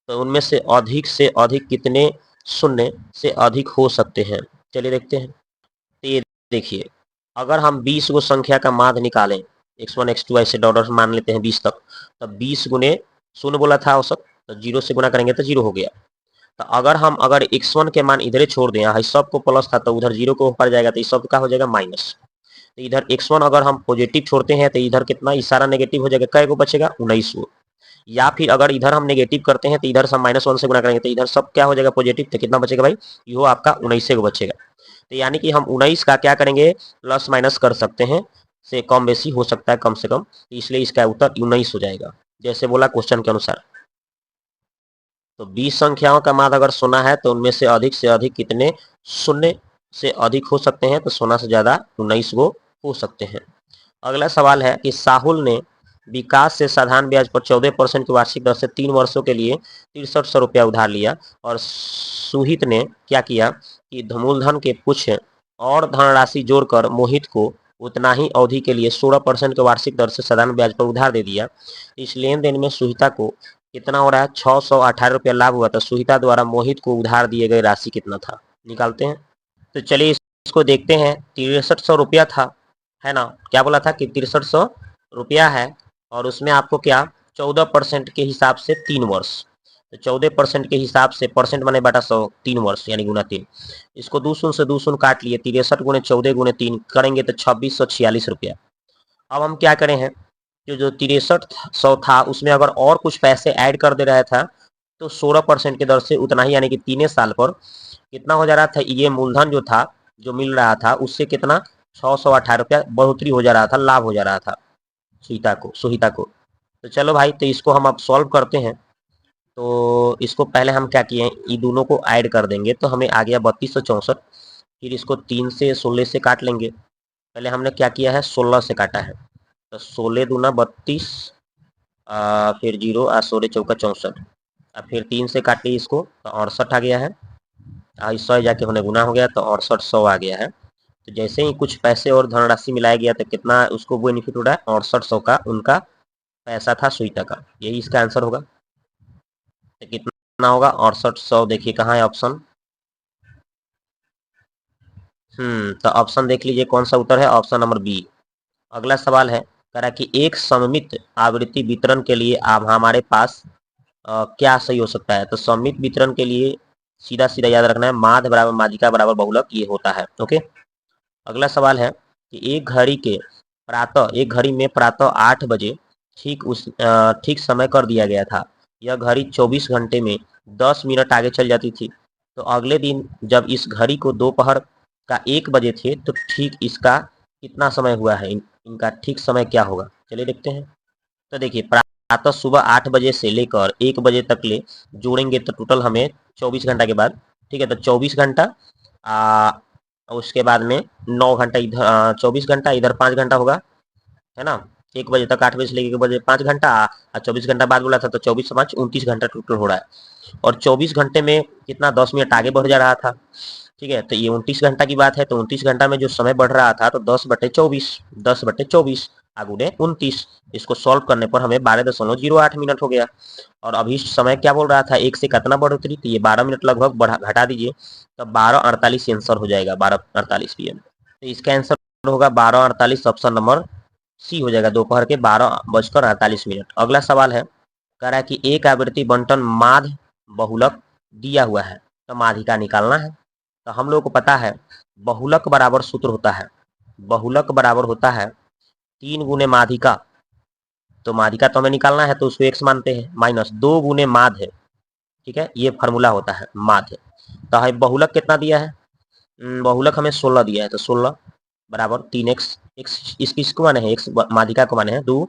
तो उनमें से अधिक कितने शून्य से अधिक हो सकते हैं, चलिए देखते हैं। तो ये देखिए अगर हम 20 गो संख्या का माध्य निकालें, x1 x2 ऐसे ऑर्डर मान लेते हैं 20 तक, तब 20 गुने शून्य बोला था औसत, तो 0 से गुना करेंगे तो 0 हो गया। तो अगर x1 के मान इधर छोड़ दें, यहाँ सब को प्लस था तो उधर 0 को ऊपर जाएगा, तो इस सब का हो जाएगा माइनस। तो इधर x1 अगर हम पॉजिटिव छोड़ते हैं तो इधर कितना इशारा नेगेटिव हो जाएगा, कै को बचेगा 19 को। या फिर अगर इधर हम नेगेटिव करते हैं तो इधर सब -1 से गुना करेंगे, तो इधर सब क्या हो जाएगा पॉजिटिव, तो कितना बचेगा भाई, यो आपका 19 को बचेगा। तो यानी कि हम 19 का क्या करेंगे प्लस माइनस कर सकते हैं, से कम बेसी हो सकता है कम से कम, तो इसलिए इसका उत्तर 19 हो जाएगा, जैसे बोला क्वेश्चन के अनुसार। तो 20 संख्याओं का माध्य अगर शून्य है, तो उनमें से अधिक कितने शून्य से अधिक हो सकते हैं, तो शून्य से ज्यादा 19 गो हो सकते हैं। अगला सवाल है कि साहुल ने विकास से साधारण ब्याज पर 14% की वार्षिक दर से 3 वर्षों के लिए 6300 रुपया उधार लिया, और सुहित ने क्या किया कि मूलधन के कुछ और धनराशि जोड़कर मोहित को उतना ही अवधि के लिए 16% के वार्षिक दर से साधारण ब्याज पर उधार दे दिया। इस लेन देन में सुहिता को कितना हो रहा है, 618 रुपया लाभ हुआ। तो सुहिता द्वारा मोहित को उधार दिए गए राशि कितना था, निकालते हैं। तो चलिए इसको देखते हैं। 6300 रुपया था, है ना, क्या बोला था कि 6300 रुपया है, और उसमें आपको क्या 14% के हिसाब से 3 वर्ष। तो 14% के हिसाब से, परसेंट माने बटा 100, 3 वर्ष यानी गुना 3। इसको 2 शून्य से 2 शून्य काट लिए, 63 × 14 × 3 करेंगे तो 2646 रुपया। अब हम क्या करें हैं, जो 6300 था उसमें अगर और कुछ पैसे ऐड कर दे रहा था तो 16% के दर से उतना ही, यानी कि 3 साल पर कितना हो जा रहा था, ये मूलधन जो था जो मिल रहा था उससे कितना 618 रुपया बढ़ोतरी हो जा रहा था, लाभ हो जा रहा था सुहिता को। तो चलो भाई, तो इसको हम अब सॉल्व करते हैं। तो इसको पहले हम क्या किए, ये दोनों को ऐड कर देंगे तो हमें आ गया 3264। फिर इसको 3 से 16 से काट लेंगे। पहले हमने क्या किया है, 16 से काटा है। तो 16 दूना 32, फिर 0, 16 चौका 64, फिर 3 से काटिए इसको तो 68 आ गया है। इस 100 जाके होने गुना हो गया तो 6800 आ गया है। तो जैसे ही कुछ पैसे और धनराशि मिलाया गया तो कितना उसको बेनिफिट हो रहा है, 6800 का उनका पैसा था सुईता का। यही इसका आंसर होगा। तो कितना होगा 6800, देखिए कहाँ है ऑप्शन। तो ऑप्शन देख लीजिए कौन सा उत्तर है, ऑप्शन नंबर बी। अगला सवाल है, कह रहा कि एक सममित आवृत्ति वितरण के लिए अब हमारे पास क्या सही हो सकता है। तो सममित वितरण के लिए सीधा सीधा याद रखना है, माध्य बराबर माध्यिका बराबर बहुलक, ये होता है। ओके। अगला सवाल है कि एक घड़ी में प्रातः 8 बजे ठीक समय कर दिया गया था। यह घड़ी 24 घंटे में 10 मिनट आगे चल जाती थी। तो अगले दिन जब इस घड़ी को दोपहर का 1 बजे थे तो ठीक इसका कितना समय हुआ है, इनका ठीक समय क्या होगा, चलिए देखते हैं। तो देखिए, प्रातः सुबह 8 बजे से लेकर 1 बजे तक ले जोड़ेंगे तो टोटल हमें 24 घंटा के बाद, ठीक है, तो 24 घंटा, उसके बाद में 9 घंटा इधर, 24 घंटा इधर 5 घंटा होगा, है ना। 1 बजे तक, 8 बजे से लेकर 1 बजे 5 घंटा, और 24 घंटा बाद बोला था तो 24 से 5 29 घंटा टोटल हो रहा है। और 24 घंटे में कितना 10 मिनट आगे बढ़ जा रहा था, ठीक है। तो ये 29 घंटा की बात है, तो 29 घंटा में जो समय बढ़ रहा था तो 10/24, 10/24 आगुने 29। इसको सॉल्व करने पर हमें 12.08 मिनट हो गया। और अभी समय क्या बोल रहा था, एक से कितना बढ़ोतरी, तो ये 12 मिनट लगभग बढ़ा घटा दीजिए, तो 12:48 आंसर हो जाएगा, 12:48 PM। तो इसका आंसर होगा 12:48, ऑप्शन नंबर सी हो जाएगा, दोपहर के 12:48। अगला सवाल है, कह रहा है कि एक आवृत्ति बंटन माध्य बहुलक दिया हुआ है, तो माध्यिका निकालना है। तो हम लोगों को पता है बहुलक बराबर सूत्र होता है, बहुलक बराबर होता है 3 गुने माध्यिका। तो माध्यिका तो हमें निकालना है तो उसको x मानते हैं, माइनस 2 गुने माध्य, ठीक है, ये फार्मूला होता है माध्य। तो हमें बहुलक कितना दिया है, बहुलक हमें 16 दिया है, तो 16 बराबर 3x, x किसको माने हैं, x माध्यिका को माने हैं 2।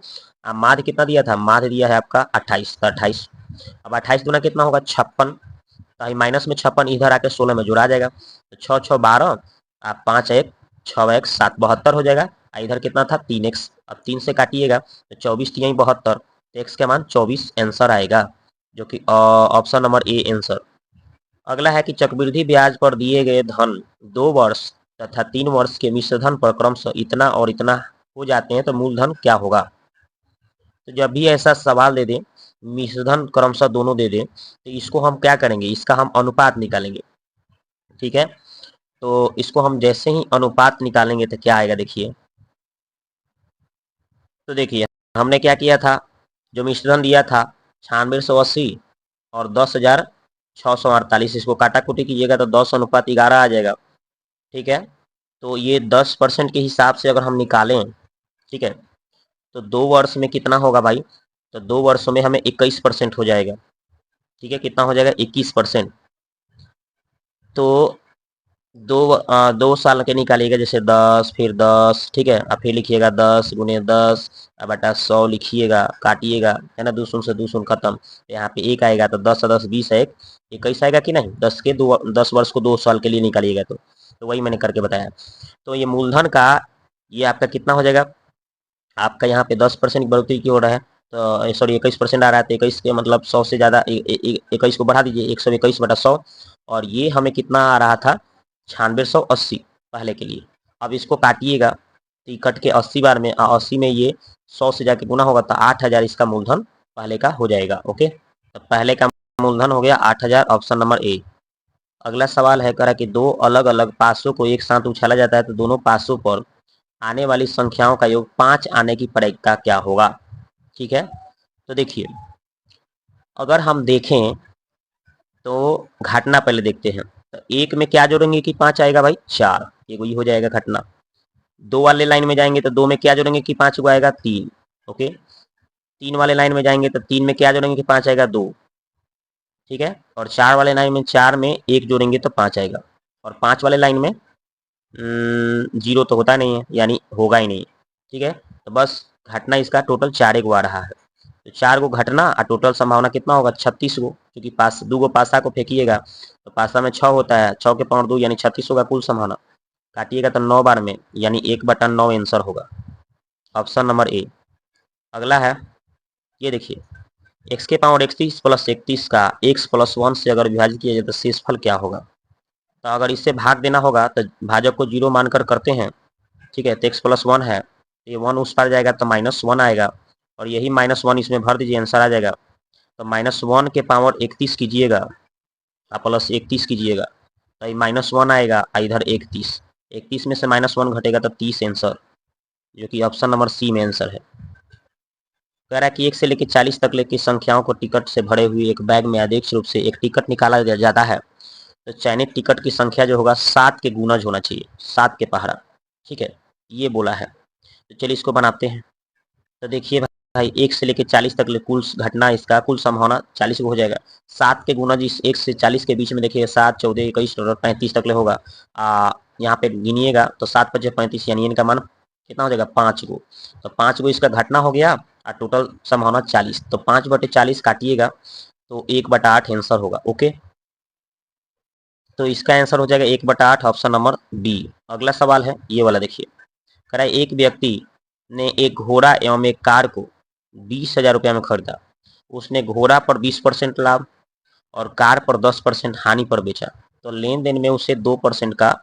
माध्य कितना दिया था, माध्य दिया है आपका 28, तो 28। अब 28 गुना कितना होगा 56, तो माइनस में 56 इधर आके 16 में जुड़ा जाएगा, तो 6 6 12, 5 1 6 1 7 72 हो जाएगा। इधर कितना था 3x, अब 3 से काटिएगा तो 24 3 72, तो x का मान 24 आंसर आएगा, जो कि ऑप्शन नंबर ए आंसर। अगला है कि चक्रवृद्धि ब्याज पर दिए गए धन 2 वर्ष तथा 3 वर्ष के मिश्र धन पर क्रमशः इतना और इतना हो जाते हैं तो मूलधन क्या होगा। तो जब भी ऐसा सवाल दे दें, मिश्रधन क्रमशः दोनों दे दें, तो इसको हम क्या करेंगे, इसका हम अनुपात निकालेंगे, ठीक है। तो इसको हम जैसे ही अनुपात निकालेंगे तो क्या आएगा, देखिए। तो देखिए हमने क्या किया था, जो मिश्रधन दिया था 9680 और 10,648, इसको काटा कुटी कीजिएगा तो 10:11 आ जाएगा, ठीक है। तो ये 10% के हिसाब से अगर हम निकालें, ठीक है, तो 2 वर्ष में कितना होगा भाई, तो 2 वर्षों में हमें 21% हो जाएगा, ठीक है। कितना हो जाएगा 21%। तो 2 साल के निकालिएगा, जैसे 10 फिर 10, ठीक है, अब फिर लिखिएगा 10 गुने 10 बटा 100 लिखिएगा, काटिएगा, है ना, 2 शून्य से 2 शून्य खत्म, तो यहाँ पे 1 आएगा, तो 10 10 20 है, 21 आएगा कि नहीं, 10 वर्ष को 2 साल के लिए निकालिएगा तो वही मैंने करके बताया। तो ये मूलधन का ये आपका कितना हो जाएगा, आपका यहाँ पे 10% की बढ़ोतरी क्यों हो रहा है, तो सॉरी 21% आ रहा है, तो 21 के मतलब 100 से ज़्यादा 21 को बढ़ा दीजिए, 121/100, और ये हमें कितना आ रहा था 9680 पहले के लिए। अब इसको काटिएगा तो ये कट के 80 बार में 80 में ये 100 से जाके गुना होगा तो 8000 इसका मूलधन पहले का हो जाएगा। ओके। तो पहले का मूलधन हो गया 8,000, ऑप्शन नंबर ए। अगला सवाल है, करा कि दो अलग अलग पासों को एक साथ उछाला जाता है तो दोनों पासों पर आने वाली संख्याओं का योग 5 आने की प्रायिकता क्या होगा। ठीक है, तो देखिए अगर हम देखें तो घटना पहले देखते हैं। तो एक में क्या जोड़ेंगे कि 5 आएगा भाई, 4, ये वही हो जाएगा घटना। दो वाले लाइन में जाएंगे तो दो में क्या जोड़ेंगे कि 5 को आएगा, 3। ओके, 3 वाले लाइन में जाएंगे तो 3 में क्या जोड़ेंगे कि 5 आएगा, 2। ठीक है, और 4 वाले लाइन में 4 में 1 जोड़ेंगे तो 5 आएगा, और 5 वाले लाइन में 0 तो होता नहीं है, यानी होगा ही नहीं। ठीक है, तो बस घटना इसका टोटल 4 को आ रहा है। तो 4 को घटना और टोटल संभावना कितना होगा, 36 को, क्योंकि पास 2 गो पासा को फेंकिएगा तो पासा में 6 होता है, 6 के पावर 2 यानी 36 होगा कुल संभावना। काटिएगा तो 9 बार में, यानी 1/9 आंसर होगा, ऑप्शन नंबर ए। अगला है, ये देखिए x के पावर 31 प्लस 31 का x प्लस 1 से अगर विभाजित किया जाए तो शेषफल क्या होगा। तो अगर इससे भाग देना होगा तो भाजक को 0 मानकर करते हैं। ठीक है, तो x प्लस 1 है, ये 1 उस पार जाएगा तो -1 आएगा, और यही -1 इसमें भर दीजिए, आंसर आ जाएगा। तो -1 के पावर 31 कीजिएगा और प्लस 31 कीजिएगा तो ये -1 आएगा, इधर 31, 31 में से -1 घटेगा तो 30 आंसर, जो कि ऑप्शन नंबर सी में आंसर है। कह रहा है कि 1 से लेकर 40 तक लेकर संख्याओं को टिकट से भरे हुए एक बैग में आदर्श रूप से एक टिकट निकाला जाता है, तो चयनित टिकट की संख्या जो होगा 7 के गुणज होना चाहिए, 7 के पहाड़ा। ठीक है, ये बोला है। तो चलिए इसको बनाते हैं। तो देखिए भाई 1 से लेकर 40 तक कुल घटना, इसका कुल संभावना 40 को हो जाएगा। 7 के गुणज इस 1 से 40 के बीच में देखिए 7, 14, 21 और 35 तक होगा। यहाँ पे गिनिएगा तो 7 × 35 यानी इनका मान कितना हो जाएगा, 5 को। तो 5 को इसका घटना हो गया और टोटल संभावना 40, तो 5/40 काटिएगा तो 1/8 आंसर होगा। ओके, तो इसका आंसर हो जाएगा 1/8, ऑप्शन नंबर बी। अगला सवाल है ये वाला, देखिए कह रहा है एक व्यक्ति ने एक घोड़ा एवं एक कार को 20,000 रुपया में खरीदा। उसने घोड़ा पर 20% लाभ और कार पर 10% हानि पर बेचा, तो लेन देन में उसे 2% का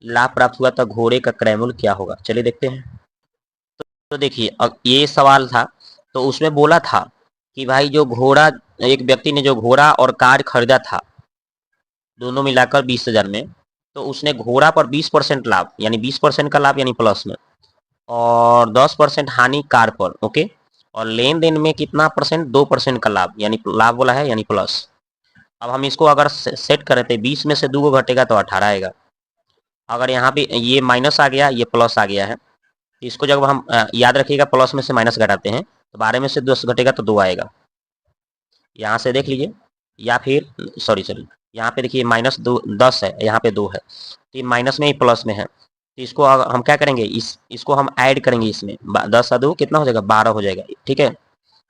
लाभ प्राप्त हुआ, तो घोड़े का क्रय मूल्य क्या होगा। चलिए देखते हैं। तो देखिए ये सवाल था, तो उसमें बोला था कि भाई जो घोड़ा, एक व्यक्ति ने जो घोड़ा और कार खरीदा था दोनों मिलाकर 20,000 में, तो उसने घोड़ा पर 20% लाभ, यानी 20% का लाभ यानी प्लस में, और 10% हानि कार पर। ओके, और लेन देन में कितना परसेंट, 2% का लाभ, यानी लाभ बोला है यानी प्लस। अब हम इसको अगर सेट करें तो 20 में से 2 को घटेगा तो 18 आएगा। अगर यहाँ पे ये माइनस आ गया, ये प्लस आ गया है, तो इसको जब हम याद रखिएगा प्लस में से माइनस घटाते हैं तो 12 में से 10 घटेगा तो 2 आएगा। यहाँ से देख लीजिए, या फिर सॉरी यहाँ पे देखिए -10 है, यहाँ पे 2 है, तो ये माइनस में ही प्लस में है, तो इसको हम क्या करेंगे, इसको हम ऐड करेंगे इसमें, 10 और 2 कितना हो जाएगा, 12 हो जाएगा। ठीक है,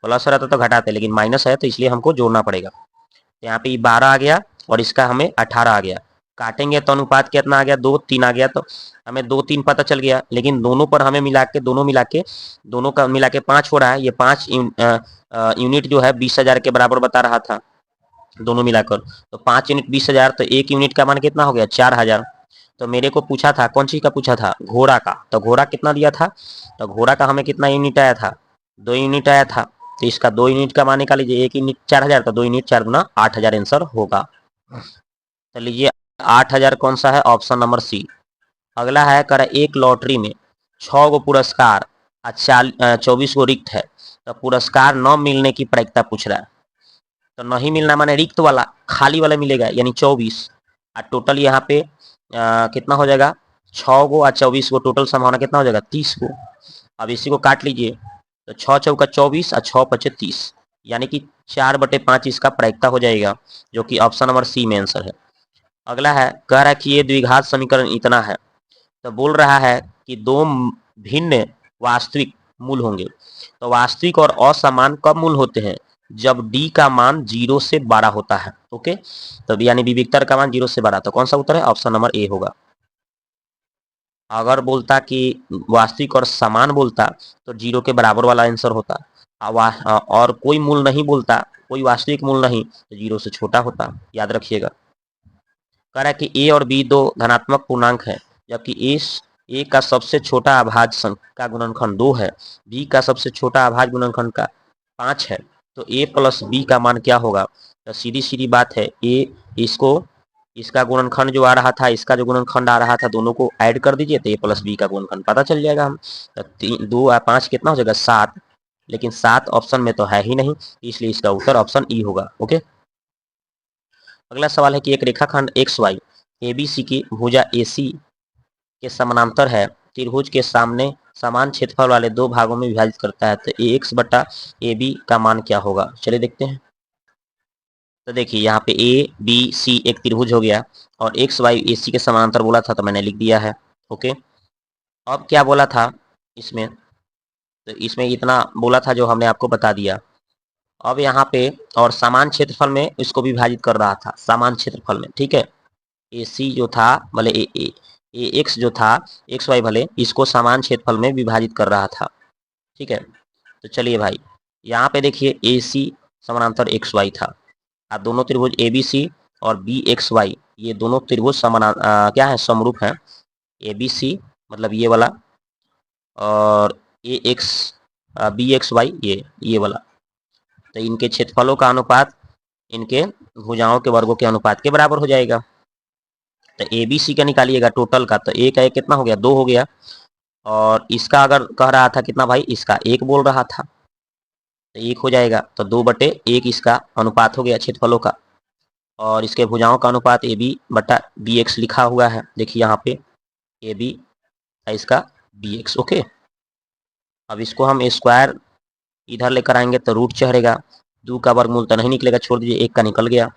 प्लस रहता तो घटाते, लेकिन माइनस है तो इसलिए हमको जोड़ना पड़ेगा। तो यहाँ पे ये 12 आ गया और इसका हमें 18 आ गया। काटेंगे तो अनुपात कितना आ गया, 2, 3 आ गया, तो हमें 2, 3 पता चल गया, लेकिन दोनों पर हमें दोनों का मिला के 5 हो रहा है। ये 5 यूनिट जो है 20,000 के बराबर बता रहा था दोनों मिलाकर, तो 5 यूनिट 20,000, तो 1 यूनिट का मान कितना हो गया, 4,000। तो मेरे को पूछा था कौन चीज का पूछा था, घोड़ा का, तो घोड़ा कितना दिया था, तो घोड़ा का हमें कितना यूनिट आया था, 2 यूनिट आया था, तो इसका 2 यूनिट का मान निकाल लीजिए, 1 यूनिट 4,000, तो 2 यूनिट 4 गुना 8,000 आंसर होगा। तो लीजिए 8,000 कौन सा है, ऑप्शन नंबर सी। अगला है, कर एक लॉटरी में 6 गो पुरस्कार और 24 गो रिक्त है, तो पुरस्कार न मिलने की प्रायिकता पूछ रहा है। तो नहीं मिलना माने रिक्त वाला, खाली वाला मिलेगा, यानी 24, और टोटल यहाँ पे कितना हो जाएगा, 6 गो और 24 गो, टोटल संभावना कितना हो जाएगा, 30 गो। अब इसी को काट लीजिए, तो 6 चौका 24 और 6 पचे 30, यानी कि 4/5 इसका प्रायिकता हो जाएगा, जो कि ऑप्शन नंबर सी में आंसर है। अगला है, कह रहा है कि ये द्विघात समीकरण इतना है, तो बोल रहा है कि दो भिन्न वास्तविक मूल होंगे, तो वास्तविक और असमान कब मूल होते हैं, जब डी का मान 0 से 12 होता है। ओके, तो यानी विविक्तर का मान 0 से 12, तो कौन सा उत्तर है, ऑप्शन नंबर ए होगा। अगर बोलता कि वास्तविक और समान बोलता तो 0 के बराबर वाला आंसर होता, और कोई मूल नहीं बोलता, कोई वास्तविक मूल नहीं, तो 0 से छोटा होता, याद रखिएगा। कह रहा है कि ए और बी दो धनात्मक पूर्णांक है, जबकि ए का सबसे छोटा अभाज्य का गुणनखंड 2 है, बी का सबसे छोटा अभाज्य गुणनखंड का 5 है, तो a प्लस बी का मान क्या होगा? तो सीधी सीधी बात है, a इसको इसका गुणनखंड जो आ रहा था, इसका जो गुणनखंड आ रहा था, दोनों को ऐड कर दीजिए तो a प्लस बी का गुणनखंड पता चल जाएगा हम। तो 2 और 5 कितना हो जाएगा? 7। लेकिन 7 ऑप्शन में तो है ही नहीं, इसलिए इसका उत्तर ऑप्शन ई होगा। ओके। अगला सवाल है कि एक रेखाखंड X Y A B C की भुजा ए सी के समानांतर है, त्रिभुज के सामने समान क्षेत्रफल वाले दो भागों में विभाजित करता है, तो ए एक्स बटा ए बी का मान क्या होगा? चलिए देखते हैं। तो देखिए यहाँ पे ए बी सी एक त्रिभुज हो गया, और एक्स वाई ए सी के समानांतर बोला था तो मैंने लिख दिया है। ओके। अब क्या बोला था इसमें? तो इसमें इतना बोला था जो हमने आपको बता दिया। अब यहाँ पे और समान क्षेत्रफल में इसको विभाजित कर रहा था, समान क्षेत्रफल में, ठीक है। ए सी जो था भले ए एक्स जो था, एक्स वाई भले इसको समान क्षेत्रफल में विभाजित कर रहा था, ठीक है। तो चलिए भाई, यहाँ पे देखिए ए सी समानांतर एक्स वाई था, आप दोनों त्रिभुज ए बी सी और बी एक्स वाई ये दोनों त्रिभुज क्या है? समरूप है। ए बी सी मतलब ये वाला, और ए एक्स बी एक्स वाई ये वाला, तो इनके क्षेत्रफलों का अनुपात इनके भुजाओं के वर्गों के अनुपात के बराबर हो जाएगा। तो ए बी सी का निकालिएगा टोटल का, तो एक एक कितना हो गया? 2 हो गया। और इसका अगर कह रहा था कितना भाई? इसका 1 बोल रहा था, तो 1 हो जाएगा। तो 2/1 इसका अनुपात हो गया क्षेत्रफलों का। और इसके भुजाओं का अनुपात ए बी बटा बी एक्स लिखा हुआ है, देखिए यहाँ पे ए बी इसका बी एक्स। ओके। अब इसको हम स्क्वायर इधर लेकर आएंगे तो रूट चढ़ेगा, 2 का वर्गमूल तो नहीं निकलेगा, छोड़ दीजिए, 1 का निकल गया।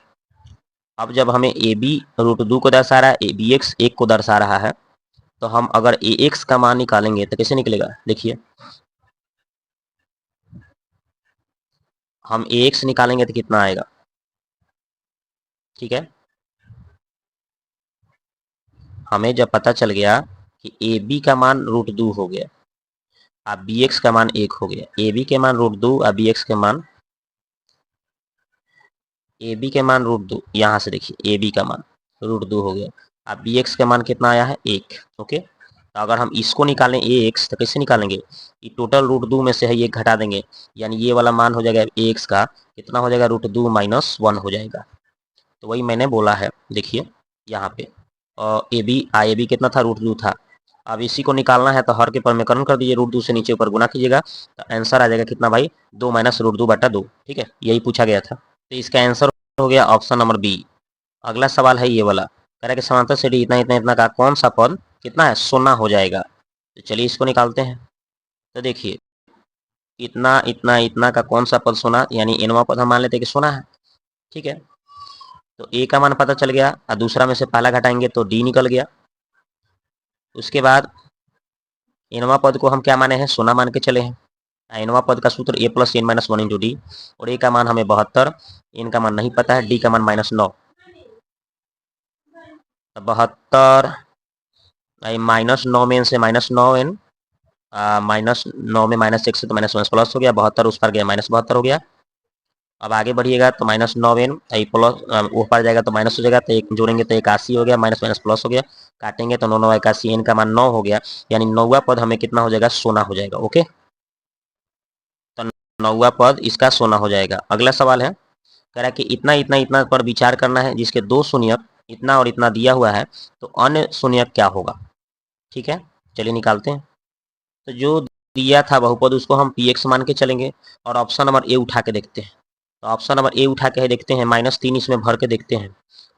अब जब हमें ए बी √2 को दर्शा रहा है, ए बी एक्स 1 को दर्शा रहा है, तो हम अगर ए एक्स का मान निकालेंगे तो कैसे निकलेगा? देखिए, हम ए एक्स निकालेंगे तो कितना आएगा? ठीक है, हमें जब पता चल गया कि ए बी का मान √2 हो गया, अब बी एक्स का मान 1 हो गया, ए बी के मान √2 और बी एक्स के मान ए बी के मान √2, यहाँ से देखिए ए बी का मान √2 हो गया। अब बी एक्स का मान कितना आया है? 1। ओके। तो अगर हम इसको निकालें ए एक्स तो कैसे निकालेंगे? ये टोटल √2 में से है, ये घटा देंगे, यानी ये वाला मान हो जाएगा ए एक्स का कितना हो जाएगा? √2 - 1 हो जाएगा। तो वही मैंने बोला है, देखिए यहाँ पे ए बी कितना था? √2 था। अब इसी को निकालना है तो हर के परमेकरण कर दीजिए, √2 से नीचे ऊपर गुना कीजिएगा, तो आंसर आ जाएगा कितना भाई? 2 - √2/2। ठीक है, यही पूछा गया था, तो इसका आंसर हो गया ऑप्शन नंबर बी। अगला सवाल है ये वाला, कह रहा है कि समांतर श्रेणी इतना इतना इतना का कौन सा पद कितना है? 0 हो जाएगा। तो चलिए इसको निकालते हैं। तो देखिए, इतना इतना इतना का कौन सा पद 0, यानी nवां पद हम मान लेते हैं कि 0 है, ठीक है। तो ए का मान पता चल गया, और दूसरा में से पहला घटाएंगे तो डी निकल गया। उसके बाद nवां पद को हम क्या माने हैं? 0 मान के चले हैं। nवां पद का सूत्र a + n - 1 × d, और a का मान हमें 72, n का मान नहीं पता है, d का मान -9। 72 -9 में n से -9n, -9 में -1 से तो -1 प्लस हो गया, 72 उस पर गया -72 हो गया। अब आगे बढ़िएगा तो -9n प्लस वो पर जाएगा तो माइनस हो जाएगा, तो एक जोड़ेंगे तो 81 हो गया, माइनस माइनस प्लस हो गया, काटेंगे तो 9 9 81, एन का मान 9 हो गया, यानी 9वां पद हमें कितना हो जाएगा? 0 हो जाएगा। ओके, तो 9वां पद इसका 0 हो जाएगा। अगला सवाल है, कह रहा है कि इतना इतना इतना पर विचार करना है, जिसके 2 शून्यक इतना और इतना दिया हुआ है, तो अन्य शून्यक क्या होगा? ठीक है, चलिए निकालते हैं। तो जो दिया था बहुपद उसको हम पी एक्स मान के चलेंगे, और ऑप्शन नंबर ए उठा के देखते हैं। तो ऑप्शन नंबर ए उठा के देखते हैं, -3 इसमें भर के देखते हैं।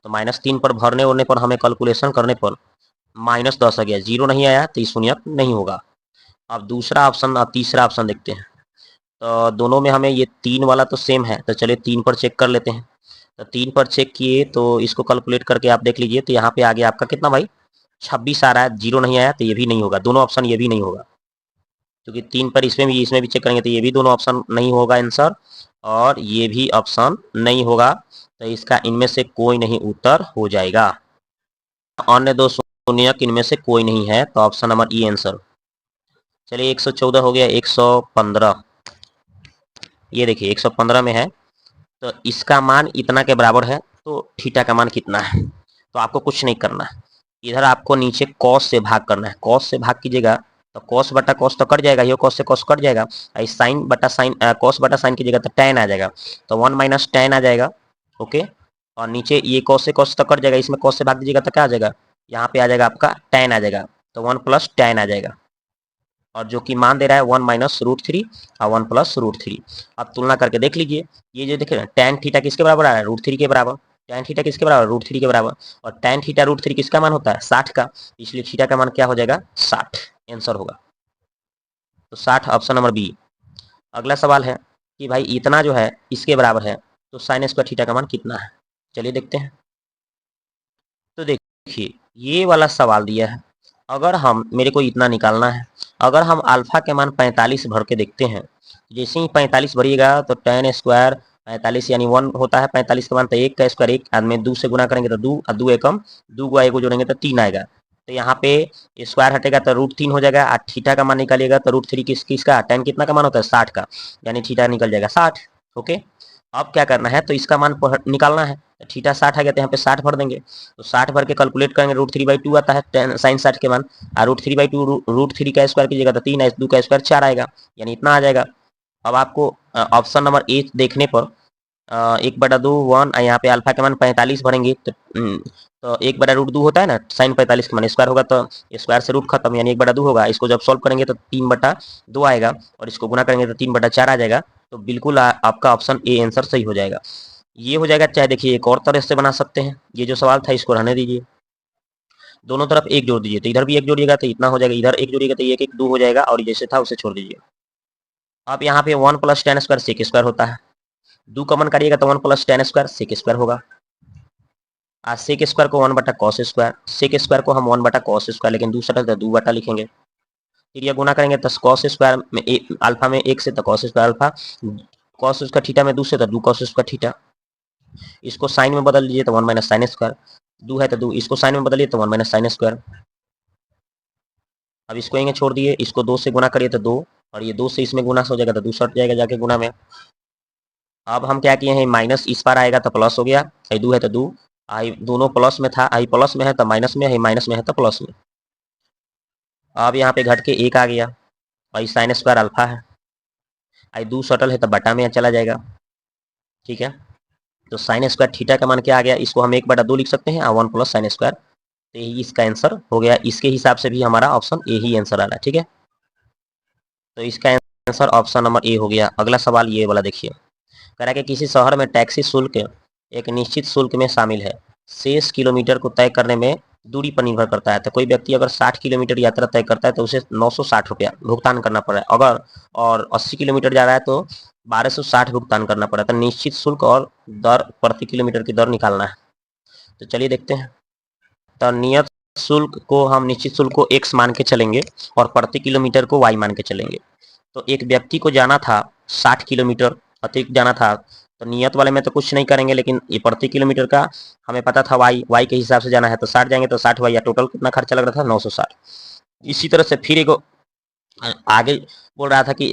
तो -3 पर भरने होने पर हमें कैलकुलेशन करने पर -10 आ गया, 0 नहीं आया तो शून्यक नहीं होगा। अब दूसरा ऑप्शन, अब तीसरा ऑप्शन देखते हैं। तो दोनों में हमें ये 3 वाला तो सेम है, तो चलिए 3 पर चेक कर लेते हैं। तो 3 पर चेक किए तो इसको कैलकुलेट करके आप देख लीजिए, तो यहाँ पे आ गया आपका कितना भाई? 26 आ रहा है, 0 नहीं आया तो ये भी नहीं होगा, दोनों ऑप्शन ये भी नहीं होगा, क्योंकि 3 पर इसमें भी चेक करेंगे तो ये भी दोनों ऑप्शन नहीं होगा आंसर, और ये भी ऑप्शन नहीं होगा, तो इसका इनमें से कोई नहीं उत्तर हो जाएगा। अन्य 2 शून्यक इनमें से कोई नहीं है, तो ऑप्शन नंबर ई आंसर। चलिए 114 हो गया, 115, ये देखिए 115 में है, तो इसका मान इतना के बराबर है, तो थीटा का मान कितना है? तो आपको कुछ नहीं करना है, इधर आपको नीचे कॉस से भाग करना है, कॉस से भाग कीजिएगा तो कॉस बटा कॉस तो कट जाएगा, ये कॉस से कॉस कट जाएगा, साइन बटा साइन, कॉस बटा साइन की जगह तो tan आ जाएगा, तो 1 माइनस tan आ जाएगा। ओके, और नीचे ये कॉस से कॉस तो कट जाएगा, इसमें कॉस से भाग दीजिएगा तो क्या आ जाएगा, यहाँ पे आ जाएगा आपका tan आ जाएगा, तो 1 प्लस tan आ जाएगा। और जो कि मान दे रहा है 1 माइनस रूट थ्री और 1 प्लस रूट थ्री। अब तुलना करके देख लीजिए, ये जो देखे tan थीटा किसके बराबर आ रहा है, रूट थ्री के बराबर। tan थीटा किसके बराबर, रूट थ्री के बराबर। और tan थीटा रूट थ्री किसका मान होता है, 60 का, इसलिए थीटा का मान क्या हो जाएगा, 60 आंसर होगा। तो 60 ऑप्शन नंबर बी। अगला सवाल है कि भाई इतना जो है इसके बराबर है, तो साइन स्क्वायर थीटा का मान कितना है, चलिए देखते हैं। तो देखिए ये वाला सवाल दिया है, अगर हम, मेरे को इतना निकालना है, अगर हम अल्फा के मान 45 भर के देखते हैं, जैसे ही 45 भरिएगा तो tan स्क्वायर 45 यानी 1 होता है, 45 के मान तो 1 का स्क्वायर 1 आदमी 2 से गुना करेंगे तो 2 और 2 एकम 2 को 1 को जोड़ेंगे तो 3 आएगा, तो यहाँ पे स्क्वायर हटेगा तो रूट 3 हो जाएगा, और थीटा का मान निकालिएगा तो रूट 3 किसका, tan कितना का मान होता है 60 का, यानी थीटा निकल जाएगा 60। ओके, अब क्या करना है, तो इसका मान निकालना है, थीटा 60 आ गया तो यहाँ पे 60 भर देंगे, तो 60 भर के कैलकुलेट करेंगे, रूट 3/2 आता है साइन 60 के मान, और रूट 3/2 रूट 3 का स्क्वायर कीजिएगा तो 3 है, 2 का स्क्वायर 4 आएगा, यानी इतना आ जाएगा। अब आपको ऑप्शन नंबर ए देखने पर 1/2 1, यहाँ पे अल्फा के मान 45 भरेंगे तो 1/√2 होता है ना, साइन 45 के मान स्क्वायर होगा तो स्क्वायर से रूट खत्म, यानी 1/2 होगा, इसको जब सॉल्व करेंगे तो 3/2 आएगा, और इसको गुना करेंगे तो 3/4 आ जाएगा, तो बिल्कुल आपका ऑप्शन ए आंसर सही हो जाएगा। ये हो जाएगा, चाहे देखिए एक और तरह से बना सकते हैं, ये जो सवाल था इसको रहने दीजिए, दोनों तरफ एक जोड़ दीजिए, तो इधर भी एक जोड़िएगा तो इतना हो जाएगा, इधर एक जोड़िएगा तो ये 1 2 हो जाएगा, और जैसे था उसे छोड़ दीजिए। अब यहाँ पे 1 plus tan square sec square होता है, 2 कॉमन करिएगा तो 1 plus tan square sec square होगा, आज सेक स्क्वायर को 1 बटा कॉस स्क्वायर, सेक स्क्वायर को हम 1 बटा कॉस स्क्वायर, लेकिन दूसरा तो 2 बटा लिखेंगे, फिर ये गुना करेंगे तो कॉस स्क्वायर में अल्फा में 1 से तो cos square alpha, cos square theta में 2 से तो 2 कॉस स्क्वायर थीटा, इसको साइन में बदल लीजिए तो 1 माइनस साइन स्क्वायर, 2 है तो 2, इसको साइन में बदलिए तो 1 माइनस साइन स्क्वायर। अब इसको यहीं छोड़ दिए, इसको 2 से गुना करिए तो 2, और ये 2 से इसमें गुना हो जाएगा तो 2 सट जाएगा जाके गुना में। अब हम क्या किए हैं, माइनस इस पार आएगा तो प्लस हो गया, आई 2 है तो 2, आई दोनों प्लस में था, आई प्लस में है तो माइनस में, आई माइनस में है तो प्लस में। अब यहाँ पे घट के 1 आ गया, और साइन स्क्वायर अल्फा है, आई 2 सटल है तो बटा में चला जाएगा, ठीक है। तो साइन स्क्वायर थीटा का मान क्या आ गया, इसको हम 1/2 लिख सकते हैं, और 1 प्लस साइन स्क्वायर, तो यही इसका आंसर हो गया, इसके हिसाब से भी हमारा ऑप्शन ए ही आंसर आ रहा है, ठीक है। तो इसका आंसर ऑप्शन नंबर ए हो गया। अगला सवाल ये वाला देखिए, कह रहा है कि किसी शहर में टैक्सी शुल्क एक निश्चित शुल्क में शामिल है, शेष किलोमीटर को तय करने में दूरी पर निर्भर करता है, तो कोई व्यक्ति अगर 60 किलोमीटर यात्रा तय करता है तो उसे 960 रुपया भुगतान करना पड़ रहा है, अगर और 80 किलोमीटर जा रहा है तो 1260 भुगतान करना पड़ा, तो निश्चित शुल्क और दर प्रति किलोमीटर की दर निकालना है। तो चलिए देखते हैं, तो नियत शुल्क को हम, निश्चित शुल्क को x मान के चलेंगे और प्रति किलोमीटर को y मान के चलेंगे। तो एक व्यक्ति को जाना था 60 किलोमीटर अतिरिक्त जाना था, तो नियत वाले में तो कुछ नहीं करेंगे, लेकिन ये प्रति किलोमीटर का हमें पता था y के हिसाब से जाना है, तो 60 जाएंगे तो 60 या टोटल कितना खर्चा लग रहा था 960। इसी तरह से फिर एक आगे बोल रहा था कि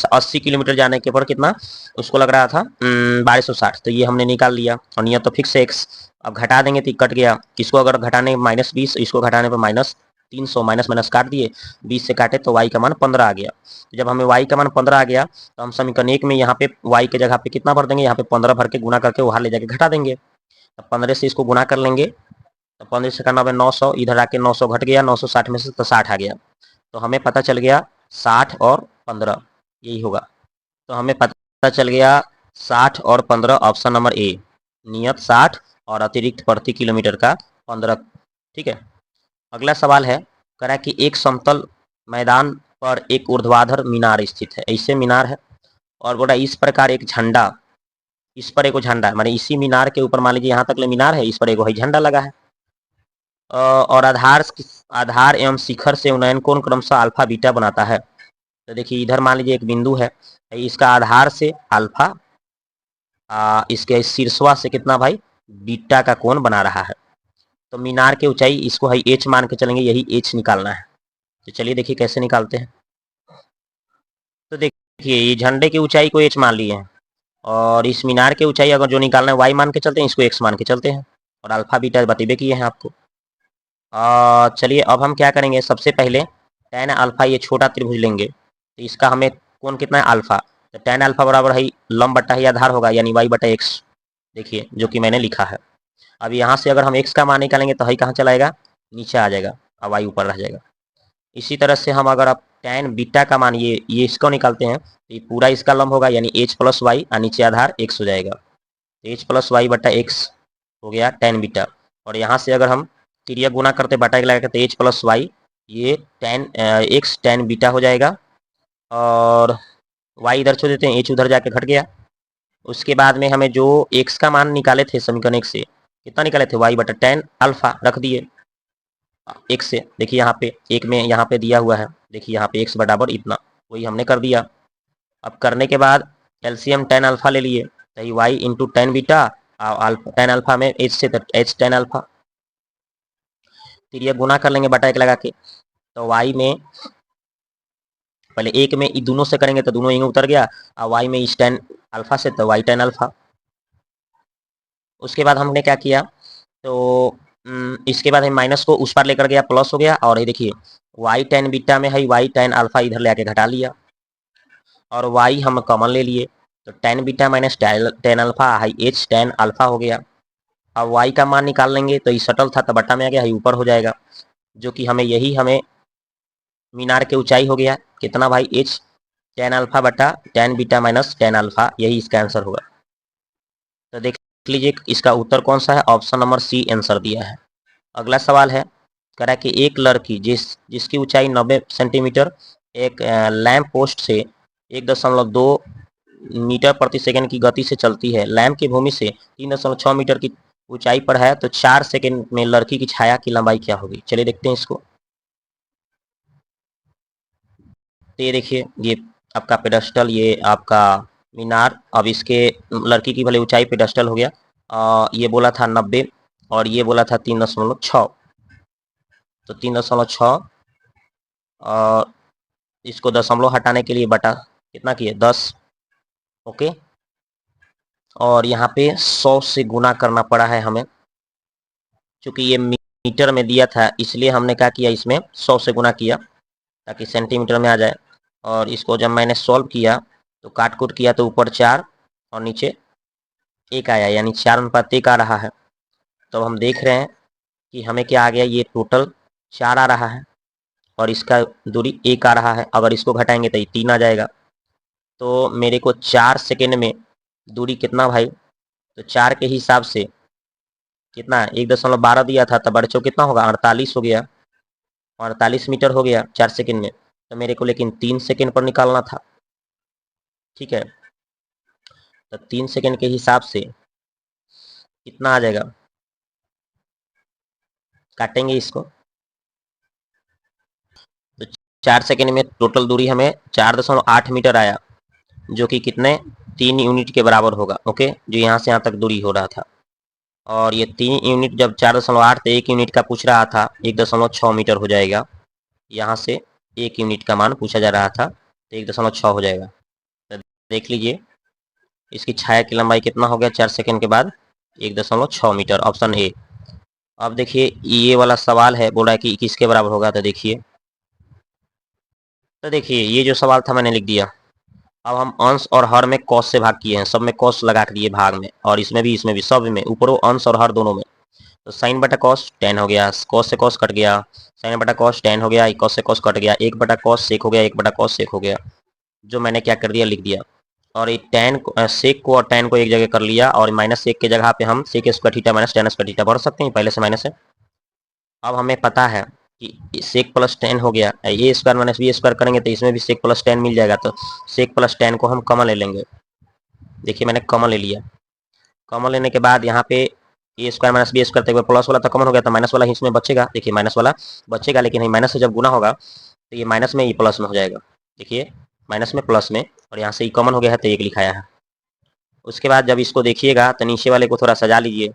80 किलोमीटर जाने के पर कितना उसको लग रहा था 1260, तो ये हमने निकाल लिया, और नियत तो फिक्स है x, अब घटा देंगे तो कट गया, इसको अगर घटाने -20, इसको घटाने पर -300, माइनस माइनस काट दिए, 20 से काटे तो y का मान 15 आ गया। जब हमें y का मान 15 आ गया तो हम समीकरण 1 में यहाँ पे y के जगह पे कितना भर देंगे, यहाँ पे 15 भर के गुना करके वहां ले जाके घटा देंगे, तो 15 से इसको गुना कर लेंगे, तो 15 से करना 900, इधर आके 900 घट गया, 960 में से तो 60 आ गया, तो हमें पता चल गया 60 और 15 यही होगा, तो हमें पता चल गया 60 और 15 ऑप्शन नंबर ए, नियत 60 और अतिरिक्त प्रति किलोमीटर का 15, ठीक है। अगला सवाल है, कह रहा है कि एक समतल मैदान पर एक ऊर्ध्वाधर मीनार स्थित है, ऐसे मीनार है, और बोला इस प्रकार एक झंडा, इस पर एक झंडा है, माने इसी मीनार के ऊपर मान लीजिए यहाँ तक ले मीनार है, इस पर एक झंडा लगा है, और आधार एवं शिखर से उन्नयन कोण क्रमशः अल्फा बीटा बनाता है। तो देखिए इधर मान लीजिए एक बिंदु है, इसका आधार से अल्फा, इसके शीर्षवा से कितना भाई बीटा का कोण बना रहा है, तो मीनार की ऊंचाई इसको है h मान के चलेंगे, यही h निकालना है। तो चलिए देखिए कैसे निकालते हैं। तो देखिए ये झंडे की ऊंचाई को h मान लिए हैं, और इस मीनार की ऊंचाई अगर जो निकालना है y मान के चलते हैं, इसको x मान के चलते हैं, और अल्फा बीटा बतेबे किए हैं आपको। चलिए अब हम क्या करेंगे, सबसे पहले टेन अल्फा ये छोटा त्रिभुज लेंगे तो इसका हमें कोण कितना है अल्फा, तो टेन अल्फा बराबर है लंब बटा ही आधार होगा यानी वाई बटा एक्स, देखिए जो कि मैंने लिखा है। अब यहाँ से अगर हम एक्स का मान निकालेंगे तो हाई कहाँ चला जाएगा, नीचे आ जाएगा और वाई ऊपर रह जाएगा। इसी तरह से हम अगर आप टेन बीटा का मान ये इसको निकालते हैं तो ये पूरा इसका लंब होगा यानी एच प्लस वाई और नीचे आधार एक्स हो जाएगा, एच प्लस वाई बटा एक्स हो गया टेन बीटा। और यहाँ से अगर हम तिरिया गुना करते बटा के लगाते एच प्लस वाई, ये टेन एक्स टेन बीटा हो जाएगा और वाई इधर छोड़ देते हैं, एच उधर जाके घट गया। उसके बाद में हमें जो एक्स का मान निकाले थे समीकरण एक से, कितना निकाले थे वाई बटा टेन अल्फा रख दिए एक से, देखिए यहाँ पे एक में यहाँ पे दिया हुआ है, देखिए यहाँ पे एक्स बराबर इतना, वही हमने कर दिया। अब करने के बाद एलसीएम टेन अल्फा ले लिए तो वाई इंटू टेन बीटा और टेन अल्फा में एच से एच टेन अल्फा, फिर ये गुना कर लेंगे बटा एक लगा के, तो वाई में पहले एक में दोनों से करेंगे तो दोनों यहीं उतर गया और वाई में इस टेन अल्फा से तो वाई टेन अल्फा। उसके बाद हमने क्या किया तो इसके बाद हम माइनस को उस पर लेकर गया प्लस हो गया और ये देखिए वाई टेन बीटा में है वाई टेन अल्फा इधर ले आके घटा लिया और वाई हम कॉमन ले लिए तो tan beta minus tan alpha high H tan alpha हो गया। अब वाई का मान निकाल लेंगे तो ये सटल था तो बटा में आ गया, हाई ऊपर हो जाएगा, जो कि हमें मीनार की ऊंचाई हो गया कितना भाई एच टेन अल्फा बटा tan beta minus tan alpha, यही इसका आंसर होगा। तो देख लीजिए इसका उत्तर कौन सा है, ऑप्शन नंबर सी आंसर दिया है। अगला सवाल है कह रहा है कि एक लड़की जिसकी ऊंचाई 90 सेंटीमीटर एक लैंप पोस्ट से 1.2 मीटर प्रति सेकंड की गति से चलती है, लैंप की भूमि से 3.6 मीटर की ऊंचाई पर है, तो 4 सेकंड में लड़की की छाया की लंबाई क्या होगी। चलिए देखते हैं इसको। तो ये देखिए ये आपका पेडस्टल, ये आपका मीनार, अब इसके लड़की की भले ऊंचाई पेडस्टल हो गया, ये बोला था 90 और ये बोला था 3.6, तो 3.6 और इसको दशमलव हटाने के लिए बटा कितना किए 10, ओके, और यहाँ पे 100 से गुना करना पड़ा है हमें, क्योंकि ये मीटर में दिया था इसलिए हमने क्या किया इसमें 100 से गुना किया ताकि सेंटीमीटर में आ जाए। और इसको जब मैंने सॉल्व किया तो काट कूट किया तो ऊपर 4 और नीचे 1 आया यानी 4:1 आ रहा है। तो हम देख रहे हैं कि हमें क्या आ गया, ये टोटल 4 आ रहा है और इसका दूरी 1 आ रहा है, अगर इसको घटाएंगे तो ये 3 आ जाएगा। तो मेरे को 4 सेकेंड में दूरी कितना भाई, तो 4 के हिसाब से कितना 1.12 दिया था, तब बच्चों कितना होगा 48 हो गया, 48 मीटर हो गया 4 सेकेंड में। तो मेरे को लेकिन 3 सेकेंड पर निकालना था, ठीक है, तो 3 सेकेंड के हिसाब से कितना आ जाएगा, काटेंगे इसको तो 4 सेकेंड में टोटल दूरी हमें 4.8 मीटर आया, जो कि कितने 3 यूनिट के बराबर होगा, ओके, जो यहाँ से यहाँ तक दूरी हो रहा था। और ये 3 यूनिट जब 4.8 तो 1 यूनिट का पूछ रहा था 1.6 मीटर हो जाएगा, यहाँ से 1 यूनिट का मान पूछा जा रहा था तो 1.6 हो जाएगा। तो देख लीजिए इसकी छाया की लंबाई कितना हो गया 4 सेकेंड के बाद 1.6 मीटर, ऑप्शन ए। अब देखिए ये वाला सवाल है, बोल रहा है कि किसके बराबर होगा, तो देखिए ये जो सवाल था मैंने लिख दिया। अब हम अंश और हर में कॉस से भाग किए हैं, सब में कॉस लगा के दिए भाग में, और इसमें भी सब में ऊपरों अंश और हर दोनों में, तो साइन बटा कॉस 10 हो गया, कॉस से कॉस कट गया, साइन बटा कॉस 10 हो गया, कॉस से कॉस कट गया, 1 बटा कॉस सेक हो गया, 1 बटा कॉस सेक हो गया, जो मैंने क्या कर दिया लिख दिया। और ये टेन सेक को और टेन को एक जगह कर लिया और माइनस सेक के जगह पे हम sec square theta minus tan square theta भर सकते हैं, पहले से माइनस है। अब हमें पता है कि सेक प्लस 10 हो गया, ए स्क्वायर माइनस बी स्क्वायर करेंगे तो इसमें भी सेक प्लस 10 मिल जाएगा, तो सेक प्लस 10 को हम कॉमन ले लेंगे। देखिए मैंने कॉमन ले लिया, कॉमन लेने के बाद यहाँ पे ए स्क्वायर माइनस बी स्क्वायर तक प्लस वाला तो कॉमन हो गया, तो माइनस वाला इसमें बचेगा, देखिए माइनस वाला बचेगा, लेकिन माइनस से जब गुना होगा तो ये माइनस में ये प्लस में हो जाएगा, देखिए माइनस में प्लस में, और यहाँ से ये कॉमन हो गया है तो 1 लिखाया है। उसके बाद जब इसको देखिएगा तो नीचे वाले को थोड़ा सजा लीजिए,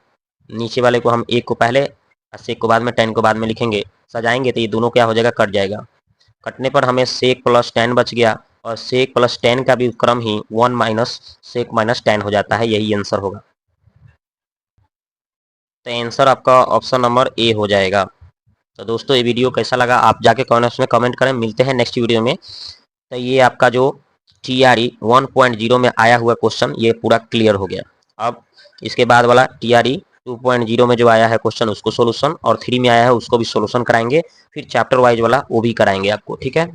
नीचे वाले को हम 1 को पहले और सेक को बाद में 10 को बाद में लिखेंगे, सजाएंगे तो ये दोनों क्या हो जाएगा कट जाएगा, कटने पर हमें सेक प्लस 10 बच गया, और सेक प्लस 10 का भी क्रम ही 1 माइनस सेक माइनस 10 हो जाता है, यही आंसर होगा। तो आंसर आपका ऑप्शन नंबर ए हो जाएगा। तो दोस्तों ये वीडियो कैसा लगा आप जाके कमेंट्स में कमेंट करें। मिलते हैं नेक्स्ट वीडियो में। तो ये आपका जो TRE 1.0 में आया हुआ क्वेश्चन ये पूरा क्लियर हो गया। अब इसके बाद वाला TRE 2.0 में जो आया है क्वेश्चन उसको सोल्यूशन, और 3 में आया है उसको भी सोल्यूशन कराएंगे, फिर चैप्टर वाइज वाला वो भी कराएंगे आपको। ठीक है।